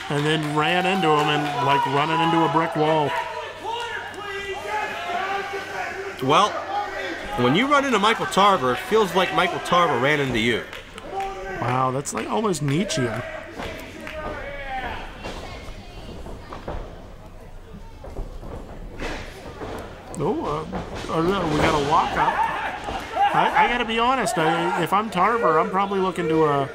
and then ran into him and like running into a brick wall. Well, when you run into Michael Tarver, it feels like Michael Tarver ran into you. Wow, that's like almost Nietzschean. Oh, we got a lockup. I got to be honest. If I'm Tarver, I'm probably looking to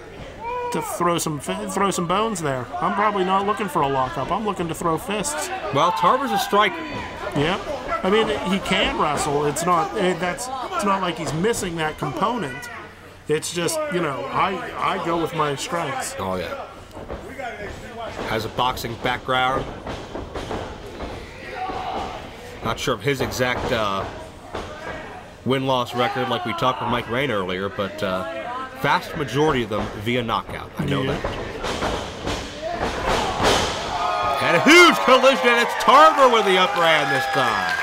throw some bones there. I'm probably not looking for a lockup. I'm looking to throw fists. Well, Tarver's a striker. Yeah, I mean he can wrestle. It's not like he's missing that component. It's just, you know, I go with my strengths. Oh yeah. Has a boxing background. Not sure of his exact win-loss record like we talked with Mike Rayne earlier, but vast majority of them via knockout. I know that. And a huge collision, and it's Tarver with the upper hand this time.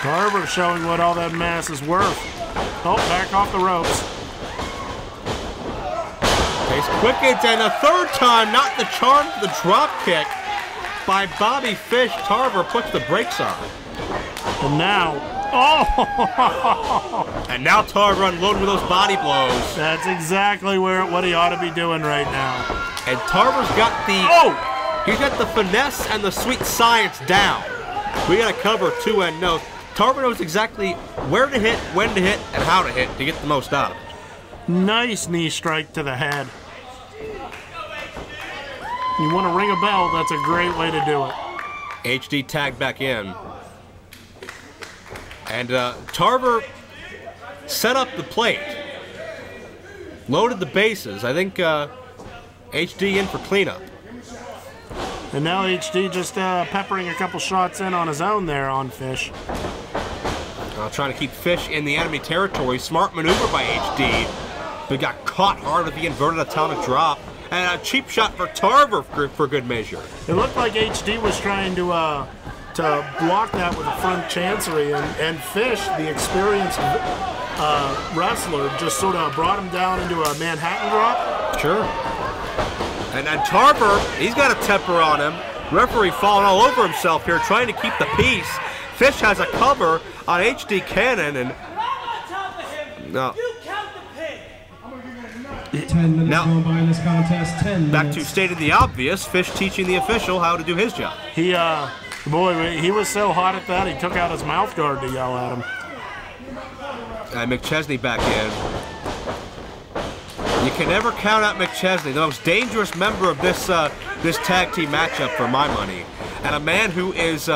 Tarver showing what all that mass is worth. Oh, back off the ropes. Pace quickens, and a third time, not the charm for the drop kick by Bobby Fish. Tarver puts the brakes on. And now, oh! And now Tarver unloaded with those body blows. That's exactly what he ought to be doing right now. And Tarver's got the he's got the finesse and the sweet science down. We got to cover two and no. Tarver knows exactly where to hit, when to hit, and how to hit to get the most out of it. Nice knee strike to the head. You want to ring a bell, that's a great way to do it. HD tagged back in. And Tarver set up the plate. Loaded the bases. I think HD in for cleanup. And now HD just peppering a couple shots in on his own there on Fish. Trying to keep Fish in the enemy territory. Smart maneuver by HD. But got caught hard with the inverted atomic drop. And a cheap shot for Tarver for good measure. It looked like HD was trying to block that with a front chancery, and Fish, the experienced wrestler, just sort of brought him down into a Manhattan drop. Sure. And Tarver, he's got a temper on him. Referee falling all over himself here, trying to keep the peace. Fish has a cover on HD Cannon, and no. 10 minutes going by in this contest. 10 back minutes. to stating the obvious. Fish teaching the official how to do his job. He was so hot at that, he took out his mouth guard to yell at him. And McChesney back in. You can never count out McChesney, the most dangerous member of this tag team matchup for my money, and a man who is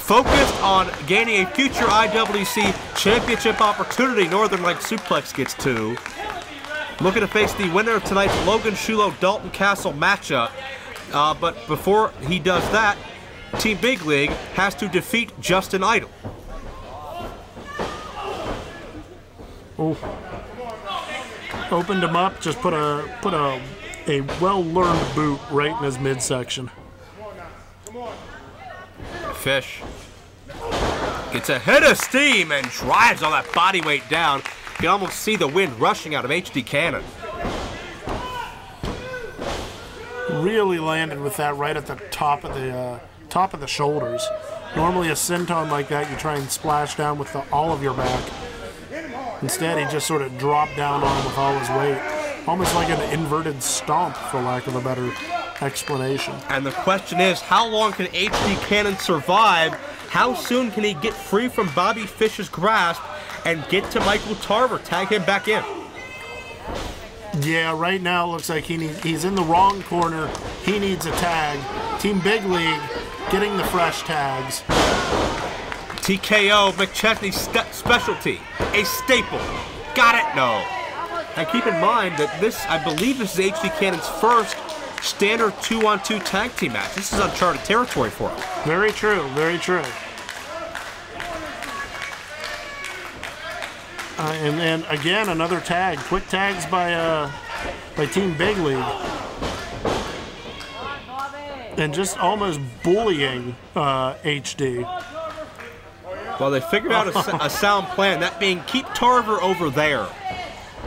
focused on gaining a future IWC Championship opportunity. Northern Light Suplex gets 2. Looking to face the winner of tonight's Logan Shulo Dalton Castle matchup. But before he does that, Team Big League has to defeat Justin Idol. Oh. Opened him up, just put a well-learned boot right in his midsection. Fish gets a hit of steam and drives all that body weight down. You can almost see the wind rushing out of HD Cannon. Really landed with that right at the top of the shoulders. Normally a senton like that, you try and splash down with all of your back. Instead, he just sort of dropped down on him with all his weight. Almost like an inverted stomp, for lack of a better explanation. And the question is, how long can HD Cannon survive? How soon can he get free from Bobby Fish's grasp and get to Michael Tarver, tag him back in? Yeah, right now it looks like he's in the wrong corner. He needs a tag. Team Big League getting the fresh tags. TKO, McChesney's specialty, a staple. Got it? No. And keep in mind that this, I believe this is HD Cannon's first standard 2-on-2 tag team match. This is uncharted territory for him. Very true, very true. And then again, another tag. Quick tags by Team Big League. And just almost bullying HD. Well, they figured out a sound plan, that being keep Tarver over there.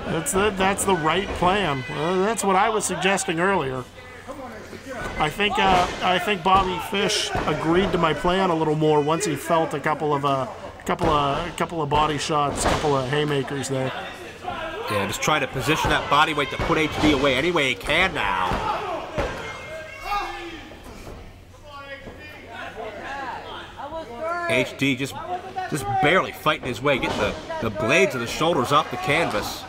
That's the right plan. That's what I was suggesting earlier. I think Bobby Fish agreed to my plan a little more once he felt a couple of body shots, a couple of haymakers there. Yeah, just trying to position that body weight to put HD away any way he can now. HD just barely fighting his way, getting the blades of the shoulders off the canvas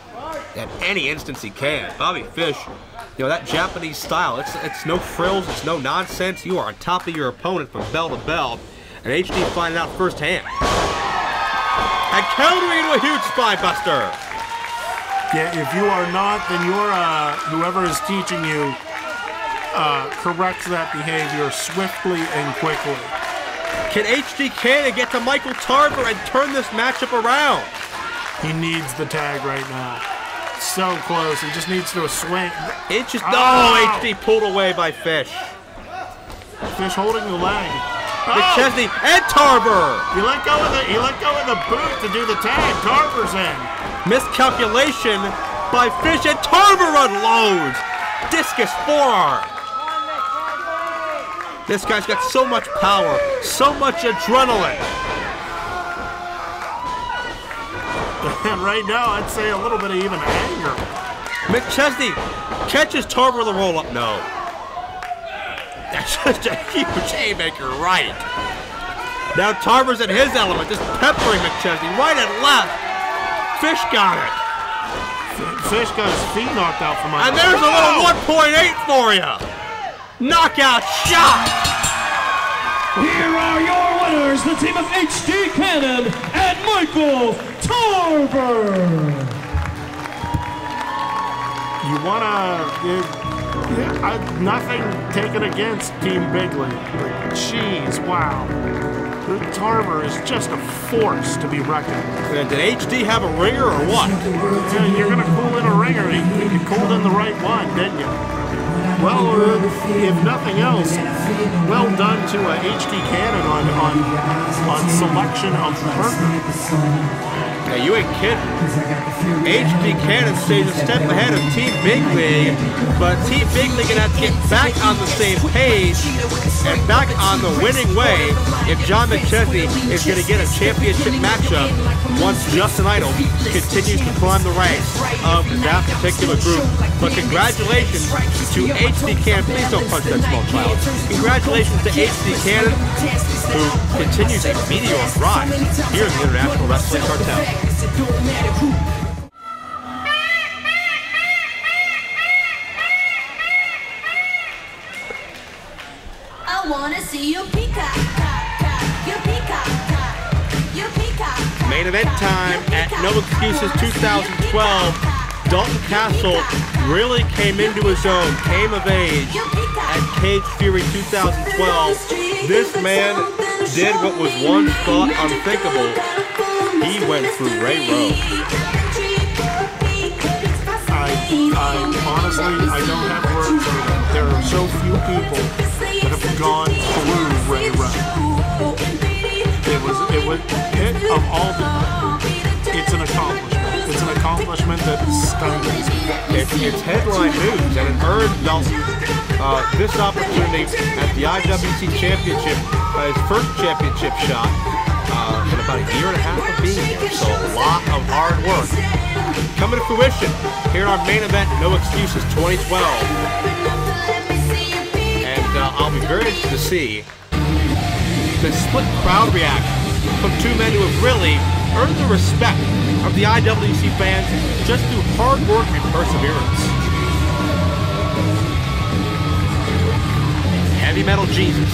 at any instance he can. Bobby Fish, you know, that Japanese style, it's no frills, it's no nonsense. You are on top of your opponent from bell to bell, and HD finding out firsthand. And countering into a huge spine buster. Yeah, if you are not, then your whoever is teaching you corrects that behavior swiftly and quickly. Can HD Cannon get to Michael Tarver and turn this matchup around? He needs the tag right now. So close. He just needs to swing. It's just HD pulled away by Fish. Fish holding the leg. McChesney and Tarver. He let go of the boot to do the tag. Tarver's in. Miscalculation by Fish and Tarver unloads. Discus forearm. This guy's got so much power, so much adrenaline. And right now, I'd say a little bit of even anger. McChesney catches Tarver with a roll-up. No. That's just a huge haymaker, right. Now Tarver's in his element, just peppering McChesney right and left. Fish got it. Fish got his feet knocked out from under. And there's a little 1.8 for you. Knockout shot! Here are your winners, the team of HD Cannon and Michael Tarver! You nothing taken against Team Big League, but jeez, wow. Tarver is just a force to be reckoned with. Did HD have a ringer or what? Yeah, you're going to cool in a ringer. You cooled in the right one, didn't you? Well, if nothing else, well done to HD Cannon on selection of purpose. Yeah, you ain't kidding. HD Cannon stays a step ahead of Team Big League, but Team Big League gonna have to get back on the same page and back on the winning way if John McChesney is gonna get a championship matchup once Justin Idol continues to climb the ranks of that particular group. But congratulations to HD Cannon. Please don't punch that small child. Congratulations to HD Cannon, who continues a meteoric rise here in the International Wrestling Cartel. I wanna see you peacock, you peacock. Main event time at No Excuses 2012. Dalton Castle really came into his own, came of age at Cage Fury 2012. This man did what was once thought unthinkable. He went through Rayne. Honestly, I don't have words for them. There are so few people that have gone through Rayne. It's an accomplishment. It's an accomplishment that stuns me. It's headline news, and it earned Dalton this opportunity at the IWC Championship, his first championship shot in about a year and a half of being here. So a lot of hard work coming to fruition here in our main event, No Excuses 2012. And I'll be very interested to see the split crowd reaction from two men who have really earned the respect of the IWC fans just through hard work and perseverance. Heavy Metal Jesus,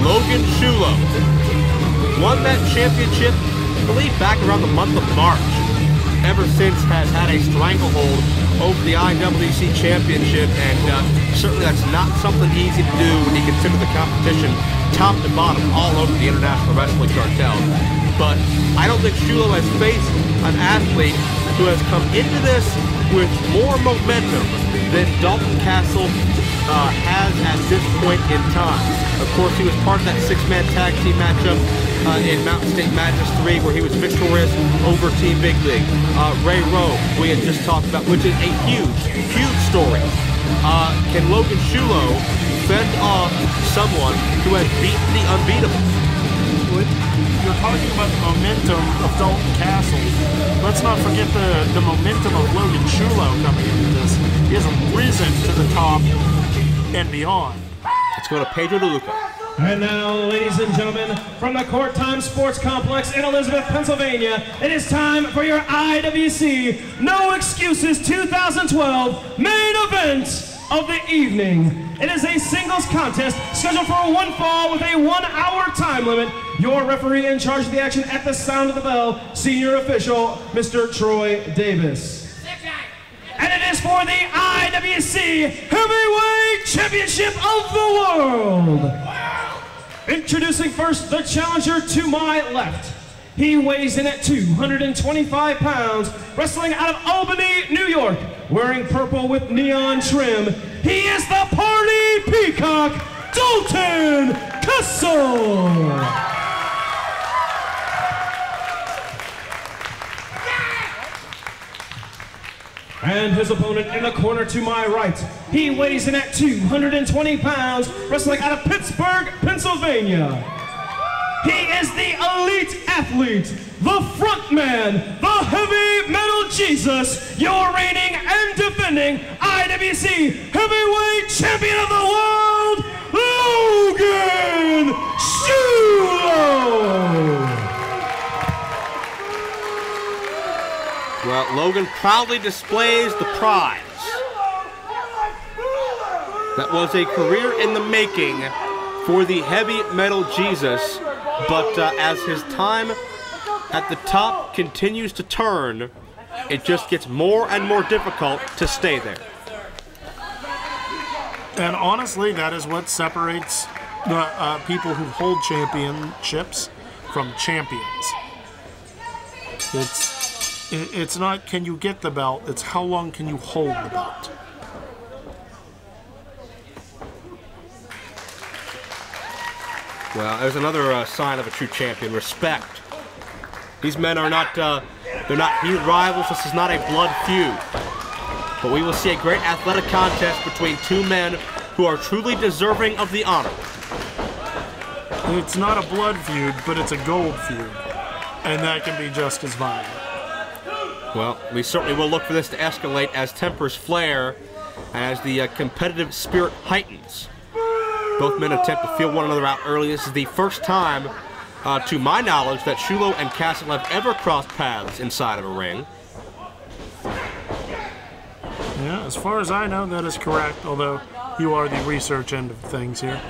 Logan Shulo, won that championship, I believe, back around the month of March. Ever since has had a stranglehold over the IWC Championship, and certainly that's not something easy to do when you consider the competition top to bottom all over the International Wrestling Cartel. But I don't think Shulo has faced an athlete who has come into this with more momentum than Dalton Castle has at this point in time. Of course, he was part of that six-man tag team matchup in Mountain State Madness 3, where he was victorious over Team Big League. Rayne, we had just talked about, which is a huge, huge story. Can Logan Shulo fend off someone who has beaten the unbeatable? You're talking about the momentum of Dalton Castle. Let's not forget the momentum of Logan Shulo coming into this. He has risen to the top and beyond. Let's go to Pedro DeLuca. And now, ladies and gentlemen, from the Court Time Sports Complex in Elizabeth, Pennsylvania, it is time for your IWC No Excuses 2012 main event of the evening. It is a singles contest scheduled for one fall with a 1 hour time limit. Your referee in charge of the action at the sound of the bell, senior official, Mr. Troy Davis. And it is for the IWC Heavyweight Championship of the World. Introducing first the challenger to my left. He weighs in at 225 pounds, wrestling out of Albany, New York, wearing purple with neon trim. He is the Party Peacock, Dalton Castle. And his opponent in the corner to my right. He weighs in at 220 pounds, wrestling out of Pittsburgh, Pennsylvania. He is the elite athlete, the front man, the Heavy Metal Jesus, your reigning and defending IWC Heavyweight Champion of the World, Logan Shulo. Well, Logan proudly displays the prize. That was a career in the making for the Heavy Metal Jesus, but as his time at the top continues to turn, it just gets more and more difficult to stay there. And honestly, that is what separates the people who hold championships from champions. It's not can you get the belt, it's how long can you hold the belt. Well, there's another sign of a true champion, respect. These men are not, they're not heated rivals, this is not a blood feud. But we will see a great athletic contest between two men who are truly deserving of the honor. It's not a blood feud, but it's a gold feud. And that can be just as violent. Well, we certainly will look for this to escalate as tempers flare and as the competitive spirit heightens. Both men attempt to feel one another out early. This is the first time, to my knowledge, that Shulo and Castle have ever crossed paths inside of a ring. Yeah, as far as I know, that is correct, although you are the research end of things here.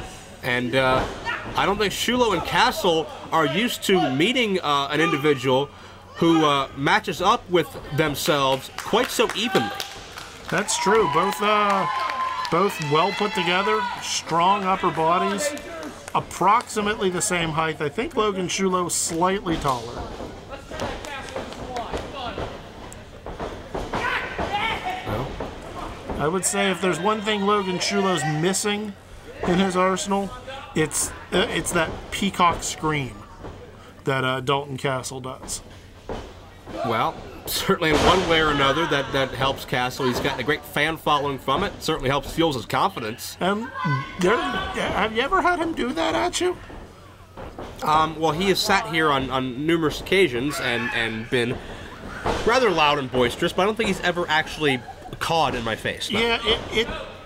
And I don't think Shulo and Castle are used to meeting an individual who matches up with themselves quite so evenly. That's true. Both well put together, strong upper bodies, approximately the same height. I think Logan Shulo slightly taller. Well, I would say if there's one thing Logan Shulo's missing in his arsenal, it's that peacock scream that Dalton Castle does. Well, certainly in one way or another that helps Castle. He's gotten a great fan following from it. Certainly helps fuels his confidence. Have you ever had him do that at you? Well, he has sat here on numerous occasions and been rather loud and boisterous, but I don't think he's ever actually cawed in my face. No. Yeah,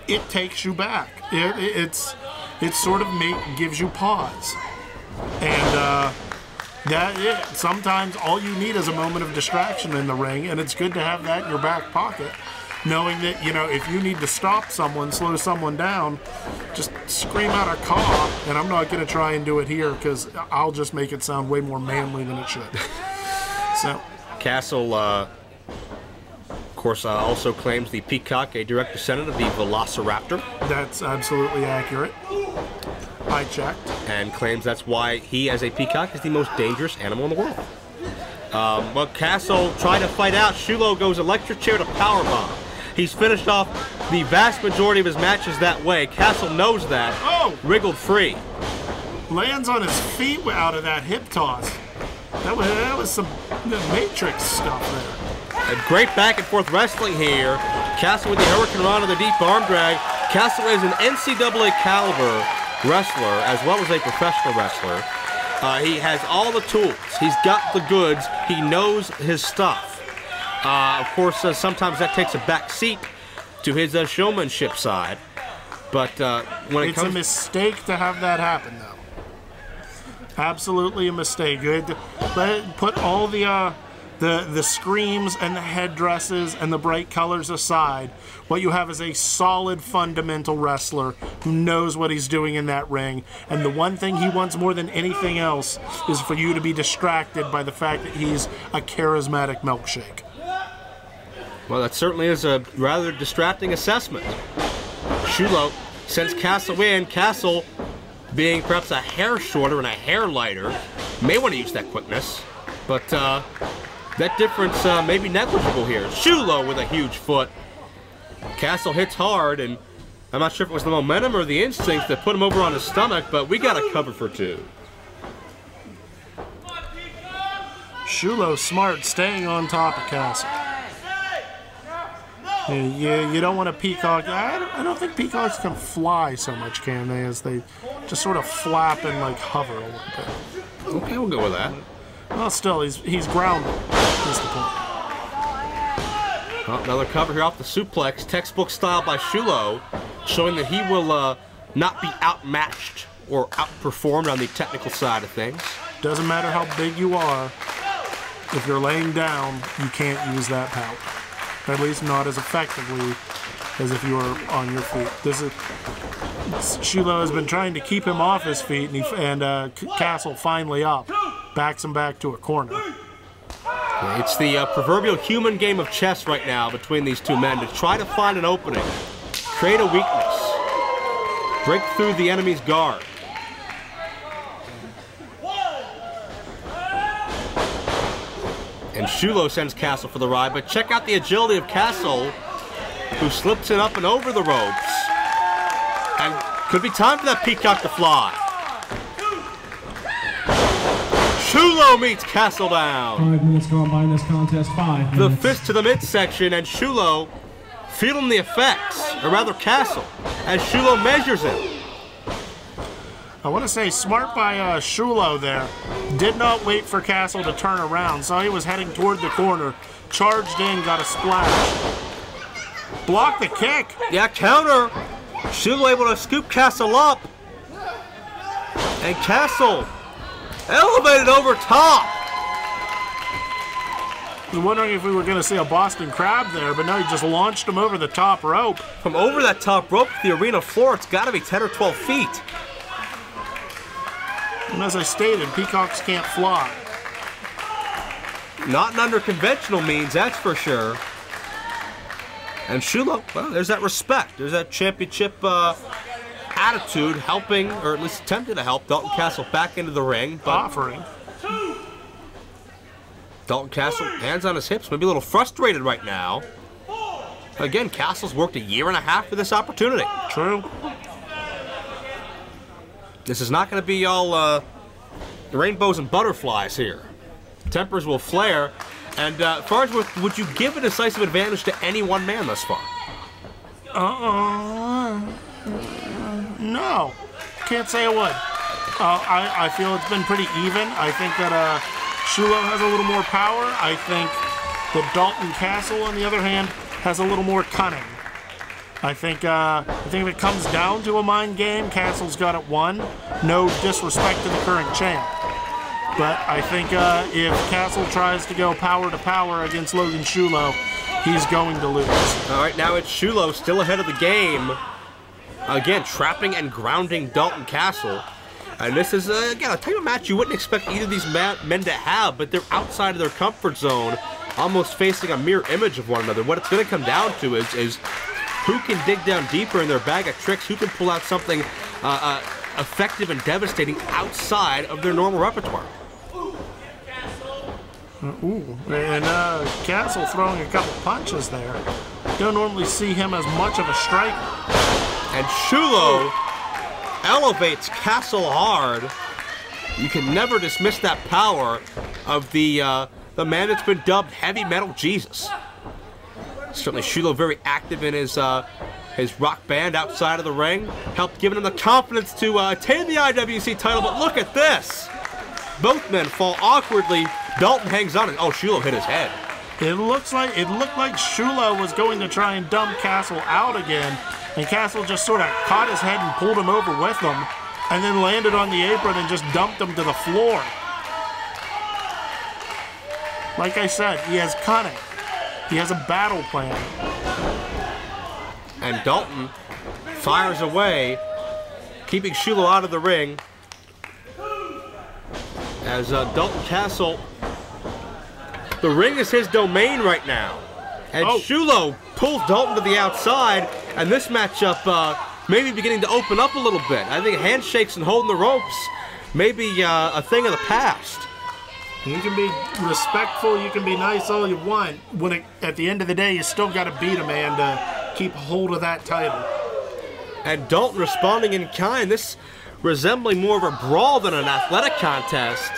it takes you back. It sort of gives you pause. And sometimes all you need is a moment of distraction in the ring, and it's good to have that in your back pocket, knowing that, you know, if you need to stop someone, slow someone down, just scream out a caw. And I'm not going to try and do it here because I'll just make it sound way more manly than it should. So Castle, of course, also claims the peacock a direct descendant of the velociraptor. That's absolutely accurate. I checked. And claims that's why he, as a peacock, is the most dangerous animal in the world. Well, Castle tried to fight out. Shulo goes electric chair to powerbomb. He's finished off the vast majority of his matches that way. Castle knows that. Oh! Wriggled free. Lands on his feet out of that hip toss. That was some Matrix stuff there. A great back and forth wrestling here. Castle with the Hurricane Rana, the deep arm drag. Castle is an NCAA caliber wrestler as well as a professional wrestler. He has all the tools. He's got the goods. He knows his stuff. Of course, sometimes that takes a back seat to his showmanship side. But when it comes, it's a mistake to have that happen, though. Absolutely a mistake. Good. Put all the screams and the headdresses and the bright colors aside. What you have is a solid fundamental wrestler who knows what he's doing in that ring, and the one thing he wants more than anything else is for you to be distracted by the fact that he's a charismatic milkshake. Well, that certainly is a rather distracting assessment. Shulo sends Castle in. Castle, being perhaps a hair shorter and a hair lighter, may want to use that quickness, but that difference may be negligible here. Shulo with a huge foot. Castle hits hard, and I'm not sure if it was the momentum or the instincts that put him over on his stomach, but we got a cover for two. Shulo smart, staying on top of Castle. You don't want a peacock. I don't think peacocks can fly so much, can they? As they just sort of flap and like hover a little bit. Okay, we'll go with that. Well, still, he's grounded. That's the point. Well, another cover here off the suplex, textbook style by Shulo, showing that he will not be outmatched or outperformed on the technical side of things. Doesn't matter how big you are, if you're laying down, you can't use that power. At least not as effectively as if you were on your feet. Shulo has been trying to keep him off his feet, and Castle finally up. Backs him back to a corner. It's the proverbial human game of chess right now between these two men to try to find an opening, create a weakness, break through the enemy's guard. And Shulo sends Castle for the ride, but check out the agility of Castle, who slips it up and over the ropes. And could be time for that peacock to fly. Shulo meets Castle down. 5 minutes gone by in this contest. 5 The minutes. fist to the midsection, and Shulo feeling the effects, or rather Castle, as Shulo measures him. I want to say smart by Shulo there. Did not wait for Castle to turn around. Saw he was heading toward the corner. Charged in, got a splash. Blocked the kick. Yeah, counter. Shulo able to scoop Castle up. And Castle elevated over top. I was wondering if we were going to see a Boston Crab there, but no, he just launched him over the top rope. From over that top rope to the arena floor, it's got to be 10 or 12 feet. And as I stated, peacocks can't fly. Not under conventional means, that's for sure. And Shulo, well, there's that respect. There's that championship attitude helping, or at least attempting to help Dalton Castle back into the ring. But offering. Dalton Castle, hands on his hips, maybe a little frustrated right now. Again, Castle's worked 1.5 years for this opportunity. True. This is not going to be all rainbows and butterflies here. Tempers will flare. And Farnsworth, would you give a decisive advantage to any one man thus far? No. Can't say I would. I feel it's been pretty even. I think that Shulo has a little more power. I think that Dalton Castle, on the other hand, has a little more cunning. I think if it comes down to a mind game, Castle's got it won. No disrespect to the current champ. But I think if Castle tries to go power to power against Logan Shulo, he's going to lose. All right, now it's Shulo still ahead of the game. Again, trapping and grounding Dalton Castle. And this is, again, a type of match you wouldn't expect either of these men to have, but they're outside of their comfort zone, almost facing a mirror image of one another. What it's going to come down to is who can dig down deeper in their bag of tricks, who can pull out something effective and devastating outside of their normal repertoire. Ooh, and Castle throwing a couple punches there. Don't normally see him as much of a striker. And Shulo elevates Castle hard. You can never dismiss that power of the man that's been dubbed Heavy Metal Jesus. Certainly Shulo very active in his rock band outside of the ring, helped giving him the confidence to attain the IWC title, but look at this. Both men fall awkwardly. Dalton hangs on, and oh, Shulo hit his head. It looked like Shulo was going to try and dump Castle out again, and Castle just sort of caught his head and pulled him over with him, and then landed on the apron and just dumped him to the floor. Like I said, he has cunning. He has a battle plan. And Dalton fires away, keeping Shulo out of the ring. As Dalton Castle, the ring is his domain right now. And Shulo pulls Dalton to the outside, and this matchup may be beginning to open up a little bit. I think handshakes and holding the ropes may be a thing of the past. You can be respectful, you can be nice all you want. At the end of the day, you still got to beat a man to keep hold of that title. And Dalton responding in kind. This resembling more of a brawl than an athletic contest.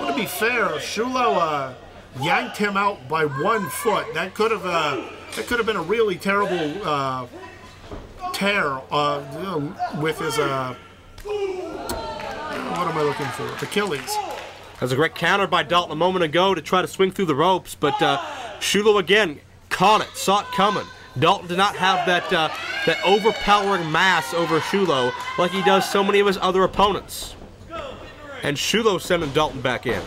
Well, to be fair, Shulo yanked him out by 1 foot. That could have been a really terrible tear with his what am I looking for? Achilles. That was a great counter by Dalton a moment ago to try to swing through the ropes, but Shulo again caught it, saw it coming. Dalton did not have that overpowering mass over Shulo like he does so many of his other opponents. And Shulo sending Dalton back in.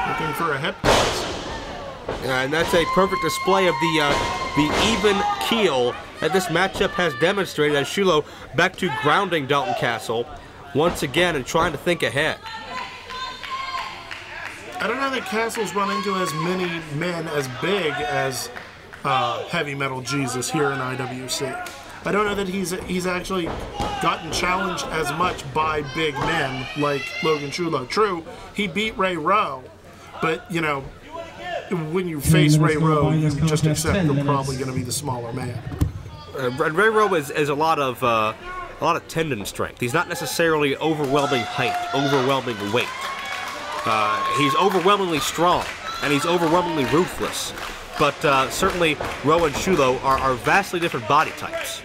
Looking for a hip toss. And that's a perfect display of the even keel that this matchup has demonstrated, as Shulo back to grounding Dalton Castle once again and trying to think ahead. I don't know that Castle's run into as many men as big as Heavy Metal Jesus here in IWC. I don't know that he's actually gotten challenged as much by big men like Logan Shulo. True, he beat Ray Rowe, but you know, when you face Ray Rowe, you just accept you're probably going to be the smaller man. Ray Rowe is a lot of tendon strength. He's not necessarily overwhelming height, overwhelming weight. He's overwhelmingly strong, and he's overwhelmingly ruthless. But certainly, Rowe and Shulo are vastly different body types.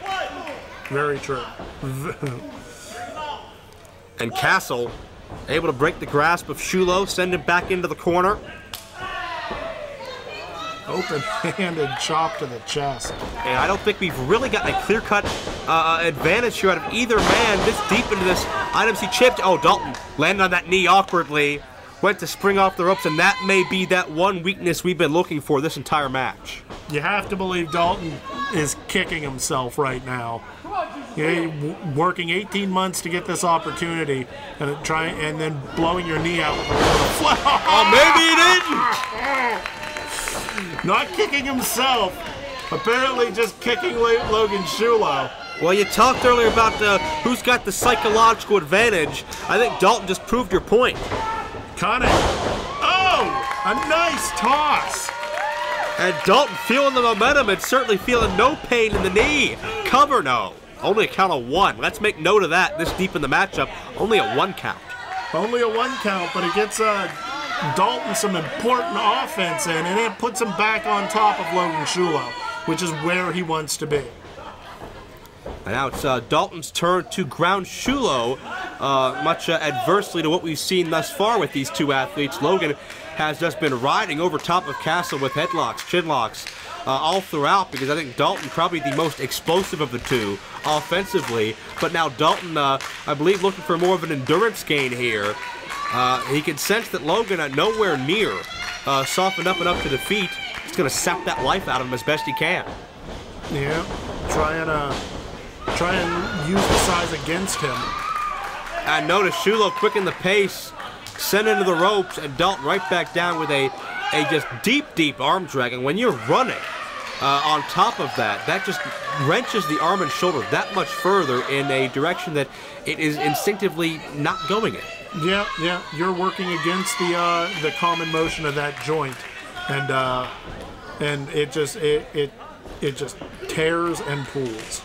Very true. And Castle, able to break the grasp of Shulo, send him back into the corner. Open-handed chop to the chest. And I don't think we've really gotten a clear-cut advantage here out of either man this deep into this IWC chip. Oh, Dalton landed on that knee awkwardly. went to spring off the ropes, and that may be that one weakness we've been looking for this entire match. You have to believe Dalton is kicking himself right now. Yeah, working 18 months to get this opportunity, and then blowing your knee out with a little flat. Oh, maybe he didn't. Not kicking himself. Apparently just kicking Logan Shulo. Well, you talked earlier about who's got the psychological advantage. I think Dalton just proved your point. Cunning. Oh, a nice toss. And Dalton feeling the momentum and certainly feeling no pain in the knee. Cover no. Only a count of 1. Let's make note of that this deep in the matchup. Only a 1 count. Only a 1 count, but it gets Dalton some important offense in, and it puts him back on top of Logan Shulo, which is where he wants to be. And now it's Dalton's turn to ground Shulo, much adversely to what we've seen thus far with these two athletes. Logan has just been riding over top of Castle with headlocks, chinlocks, all throughout, because I think Dalton probably the most explosive of the two offensively. But now Dalton, I believe, looking for more of an endurance gain here. He can sense that Logan nowhere near softened up enough to defeat. He's going to sap that life out of him as best he can. Yeah, try and use the size against him. And notice Shulo quicken the pace, sent into the ropes, and Dalton right back down with a just deep arm drag. And when you're running on top of that, that just wrenches the arm and shoulder that much further in a direction that it is instinctively not going in. Yeah, you're working against the common motion of that joint, and it just tears and pulls.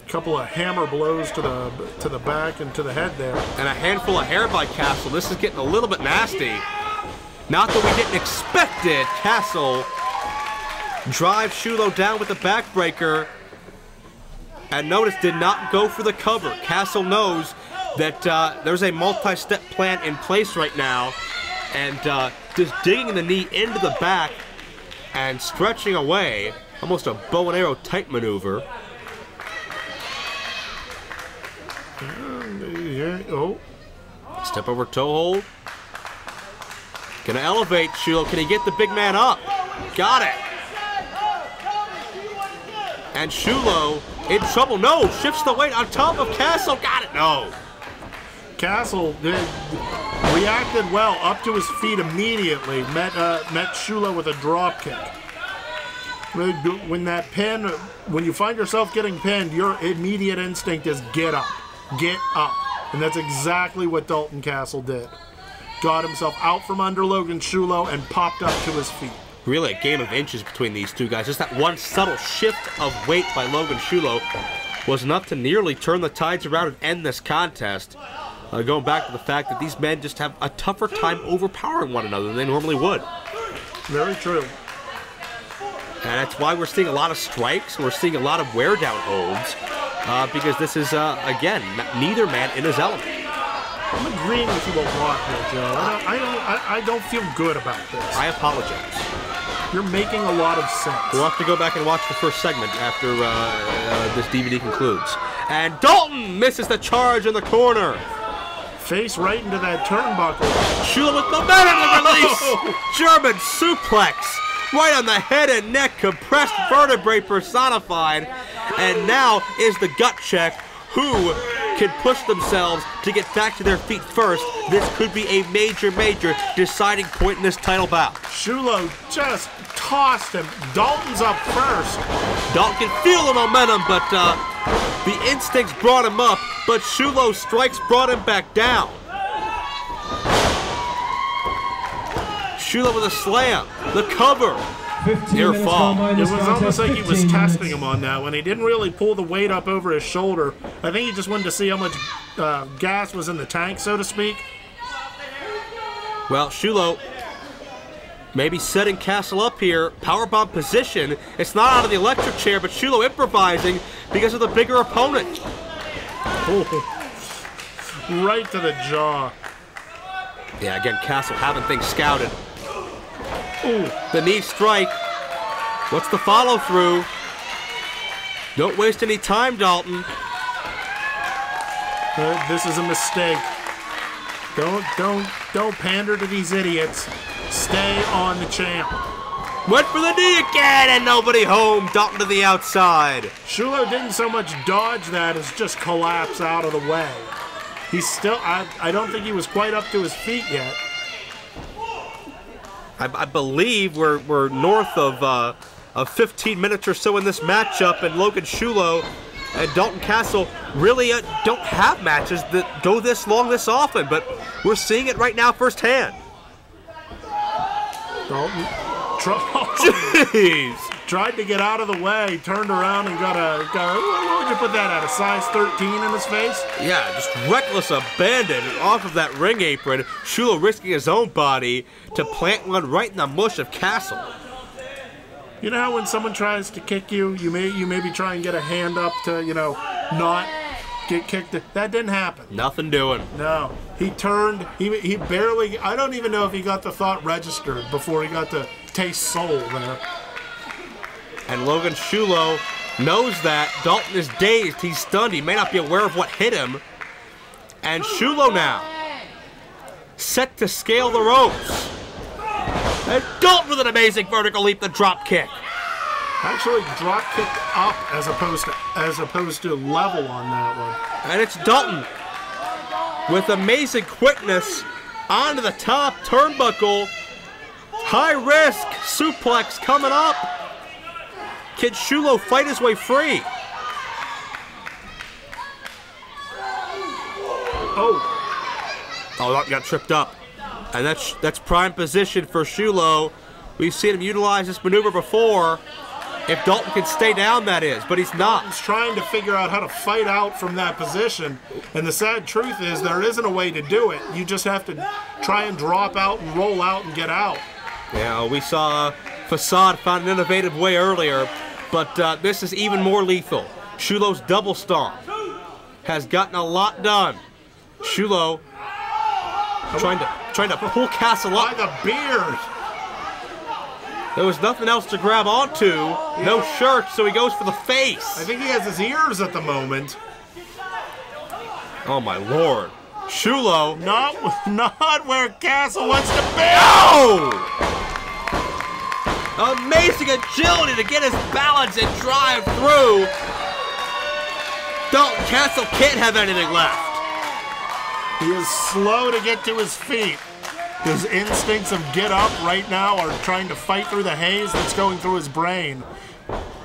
Couple of hammer blows to the back and to the head there. And a handful of hair by Castle. This is getting a little bit nasty. Not that we didn't expect it. Castle drives Shulo down with the backbreaker. And notice did not go for the cover. Castle knows that there's a multi-step plan in place right now. And just digging the knee into the back and stretching away. Almost a bow and arrow type maneuver. Oh. Step over toe hold. Gonna elevate Shulo. Can he get the big man up? Got it. And Shulo in trouble. No, shifts the weight on top of Castle. Got it. No. Castle reacted well, up to his feet immediately. Met Shulo with a drop kick. When you find yourself getting pinned, your immediate instinct is get up. Get up. And that's exactly what Dalton Castle did. Got himself out from under Logan Shulo and popped up to his feet. Really a game of inches between these two guys. Just that one subtle shift of weight by Logan Shulo was enough to nearly turn the tides around and end this contest. Going back to the fact that these men just have a tougher time overpowering one another than they normally would. Very true. And that's why we're seeing a lot of strikes. We're seeing a lot of wear-down holds. Because this is, again, neither man in his element. I'm agreeing with you a lot here, Joe. I don't feel good about this. I apologize. You're making a lot of sense. We'll have to go back and watch the first segment after this DVD concludes. And Dalton misses the charge in the corner. Face right into that turnbuckle. Shulo with momentum to release. German suplex. Right on the head and neck, compressed vertebrae personified. And now is the gut check. Who can push themselves to get back to their feet first? This could be a major deciding point in this title bout. Shulo just tossed him. Dalton's up first. Dalton can feel the momentum, but the instincts brought him up, but Shulo's strikes brought him back down. Shulo with a slam. The cover. Near fall. It was almost like he was testing him on that one. He didn't really pull the weight up over his shoulder. I think he just wanted to see how much gas was in the tank, so to speak. Well, Shulo maybe setting Castle up here. Powerbomb position. It's not out of the electric chair, but Shulo improvising because of the bigger opponent. Oh. Right to the jaw. Yeah, again, Castle having things scouted. Ooh, the knee strike. What's the follow through? Don't waste any time, Dalton. This is a mistake. Don't pander to these idiots. Stay on the champ. Went for the knee again, and nobody home. Dalton to the outside. Shulo didn't so much dodge that as just collapse out of the way. He's still, I don't think he was quite up to his feet yet. I believe we're north of 15 minutes or so in this matchup, and Logan Shulo and Dalton Castle really don't have matches that go this long this often, but we're seeing it right now firsthand. Dalton Jeez! Tried to get out of the way, turned around and got what would you put that at, a size 13 in his face? Yeah, just reckless abandon off of that ring apron. Shulo risking his own body to plant one right in the mush of Castle. You know how when someone tries to kick you, you maybe try and get a hand up to, not get kicked. That didn't happen. Nothing doing. No. He turned, he barely, I don't even know if he got the thought registered before he got to taste soul there. And Logan Shulo knows that. Dalton is dazed. He's stunned. He may not be aware of what hit him. And Shulo now set to scale the ropes. And Dalton with an amazing vertical leap, the drop kick. Actually, drop kicked up as opposed to level on that one. And it's Dalton with amazing quickness onto the top turnbuckle. High risk suplex coming up. Can Shulo fight his way free? Oh, got tripped up. And that's prime position for Shulo. We've seen him utilize this maneuver before. If Dalton can stay down, that is, but he's not. He's trying to figure out how to fight out from that position. And the sad truth is there isn't a way to do it. You just have to try and drop out and roll out and get out. Yeah, we saw Facade found an innovative way earlier, but this is even more lethal. Shulo's double stomp has gotten a lot done. Shulo trying to pull Castle up. By the beard. There was nothing else to grab onto. No shirt, so he goes for the face. I think he has his ears at the moment. Oh my lord. Shulo. Not where Castle wants to be. No! Amazing agility to get his balance and drive through. Dalton Castle can't have anything left. He is slow to get to his feet. His instincts of get up right now are trying to fight through the haze that's going through his brain.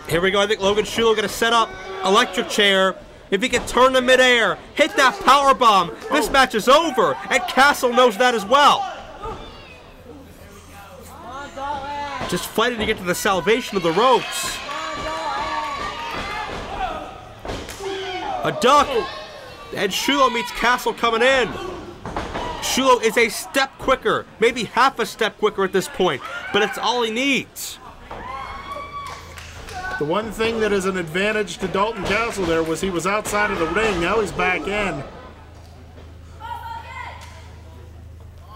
Here we go. I think Logan Shulo going to set up electric chair. If he can turn to midair, hit that power bomb, this match is over. And Castle knows that as well. Just fighting to get to the salvation of the ropes. A duck. And Shulo meets Castle coming in. Shulo is a step quicker, maybe half a step quicker at this point, but it's all he needs. The one thing that is an advantage to Dalton Castle there was he was outside of the ring. Now he's back in.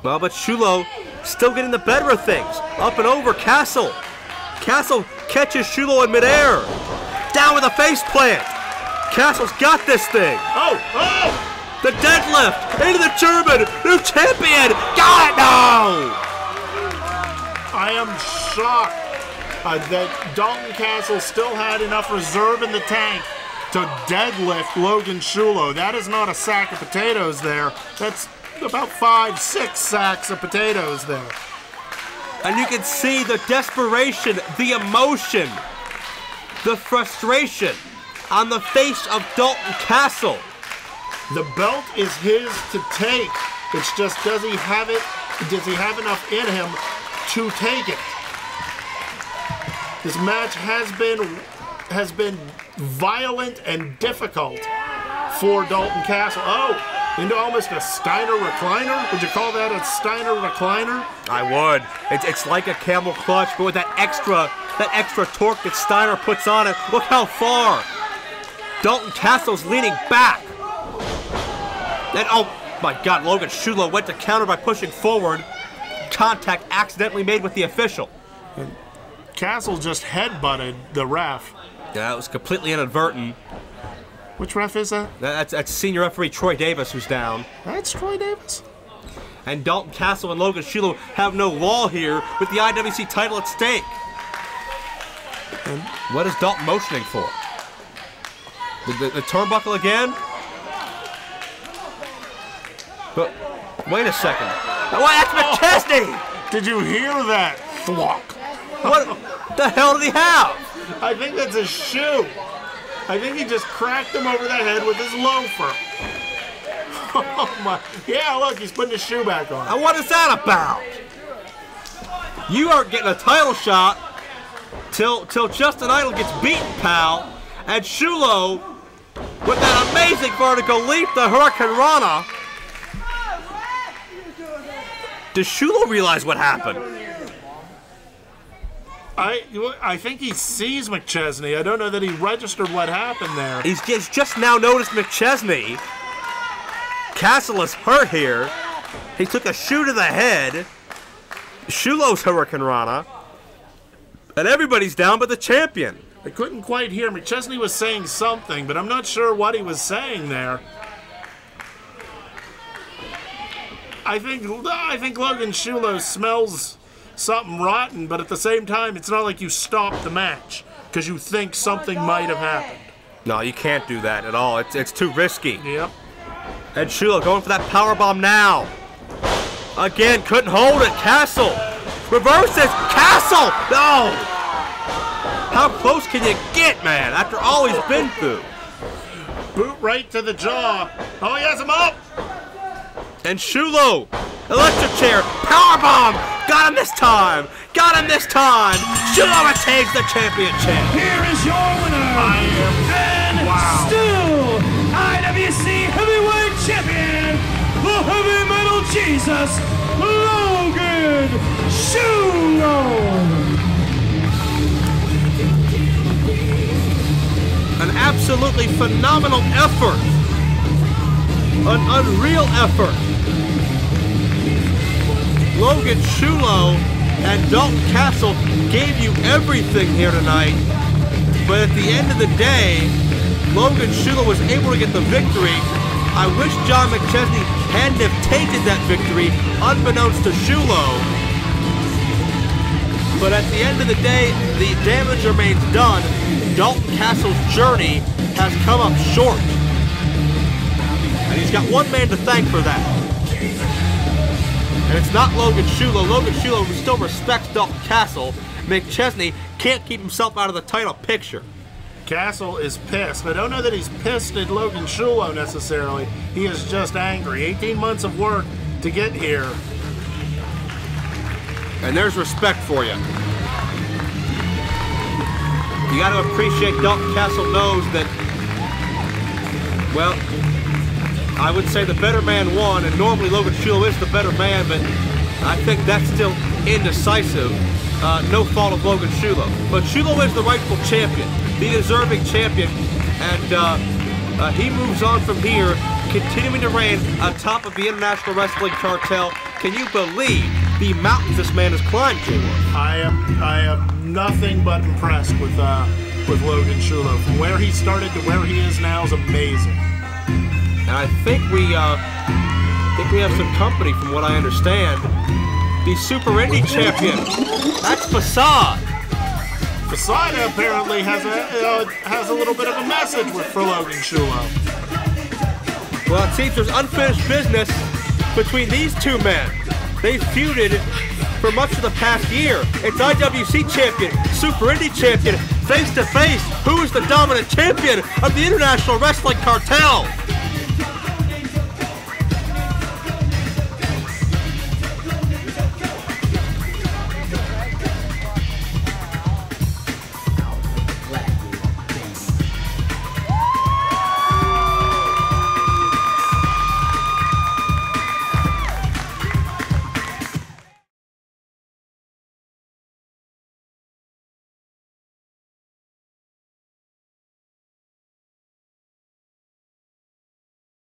Well, but Shulo still getting the better of things. Up and over, Castle. Castle catches Shulo in midair. Down with a face plant. Castle's got this thing. Oh! The deadlift into the German. New champion. Got it now. I am shocked that Dalton Castle still had enough reserve in the tank to deadlift Logan Shulo. That is not a sack of potatoes there. That's about 5-6 sacks of potatoes there. And you can see the desperation, the emotion, the frustration on the face of Dalton Castle. The belt is his to take. It's just, does he have it? Does he have enough in him to take it? This match has been violent and difficult for Dalton Castle. Oh, into almost a Steiner recliner? Would you call that a Steiner recliner? I would. It's like a camel clutch, but with that extra torque that Steiner puts on it. Look how far. Dalton Castle's leaning back. Then, oh my God, Logan Shulo went to counter by pushing forward. Contact accidentally made with the official. And Castle just headbutted the ref. Yeah, it was completely inadvertent. Which ref is that? That's senior referee Troy Davis who's down. That's Troy Davis? And Dalton Castle and Logan Shulo have no law here with the IWC title at stake. And what is Dalton motioning for? The turnbuckle again? But wait a second. Oh, that's McChesney! Did you hear that? Thwack. What the hell did he have? I think that's a shoe. I think he just cracked him over the head with his loafer. Oh my. Yeah, look, he's putting his shoe back on. And what is that about? You aren't getting a title shot till Justin Idol gets beaten, pal. And Shulo, with that amazing vertical leap, the Hurricane Rana. Does Shulo realize what happened? I think he sees McChesney. I don't know that he registered what happened there. He's just now noticed McChesney. Castle is hurt here. He took a shoe to the head. Shulo's Hurricane Rana. And everybody's down but the champion. I couldn't quite hear. McChesney was saying something, but I'm not sure what he was saying there. I think Logan Shulo smells something rotten, but at the same time, it's not like you stop the match because you think something might have happened. No, you can't do that at all. It's too risky. Yep. And Shulo going for that powerbomb now. Again, couldn't hold it. Castle reverses. Castle! No! How close can you get, man, after all he's been through? Boot right to the jaw. Oh, he has him up! And Shulo, electric chair, powerbomb! Got him this time! Got him this time! Shulo retains the championship! Here is your winner! And still IWC Heavyweight Champion, the Heavy Metal Jesus, Logan Shulo! An absolutely phenomenal effort. An unreal effort. Logan Shulo and Dalton Castle gave you everything here tonight, but at the end of the day, Logan Shulo was able to get the victory. I wish John McChesney hadn't have taken that victory, unbeknownst to Shulo. But at the end of the day, the damage remains done. Dalton Castle's journey has come up short. And he's got one man to thank for that. And it's not Logan Shulo. Logan Shulo still respects Dalton Castle. McChesney can't keep himself out of the title picture. Castle is pissed. I don't know that he's pissed at Logan Shulo necessarily. He is just angry. 18 months of work to get here. And there's respect for you. You got to appreciate Dalton Castle knows that, well, I would say the better man won, and normally Logan Shulo is the better man, but I think that's still indecisive. No fault of Logan Shulo. But Shulo is the rightful champion, the deserving champion, and he moves on from here, continuing to reign on top of the International Wrestling Cartel. Can you believe the mountains this man has climbed to? I am nothing but impressed with Logan Shulo. From where he started to where he is now is amazing. And I think we have some company, from what I understand. The Super Indy champion. That's Facade. Facade apparently has a little bit of a message for Logan Shulo. Well, it seems there's unfinished business between these two men. They feuded for much of the past year. It's IWC champion, Super Indy champion, face to face. Who is the dominant champion of the International Wrestling Cartel?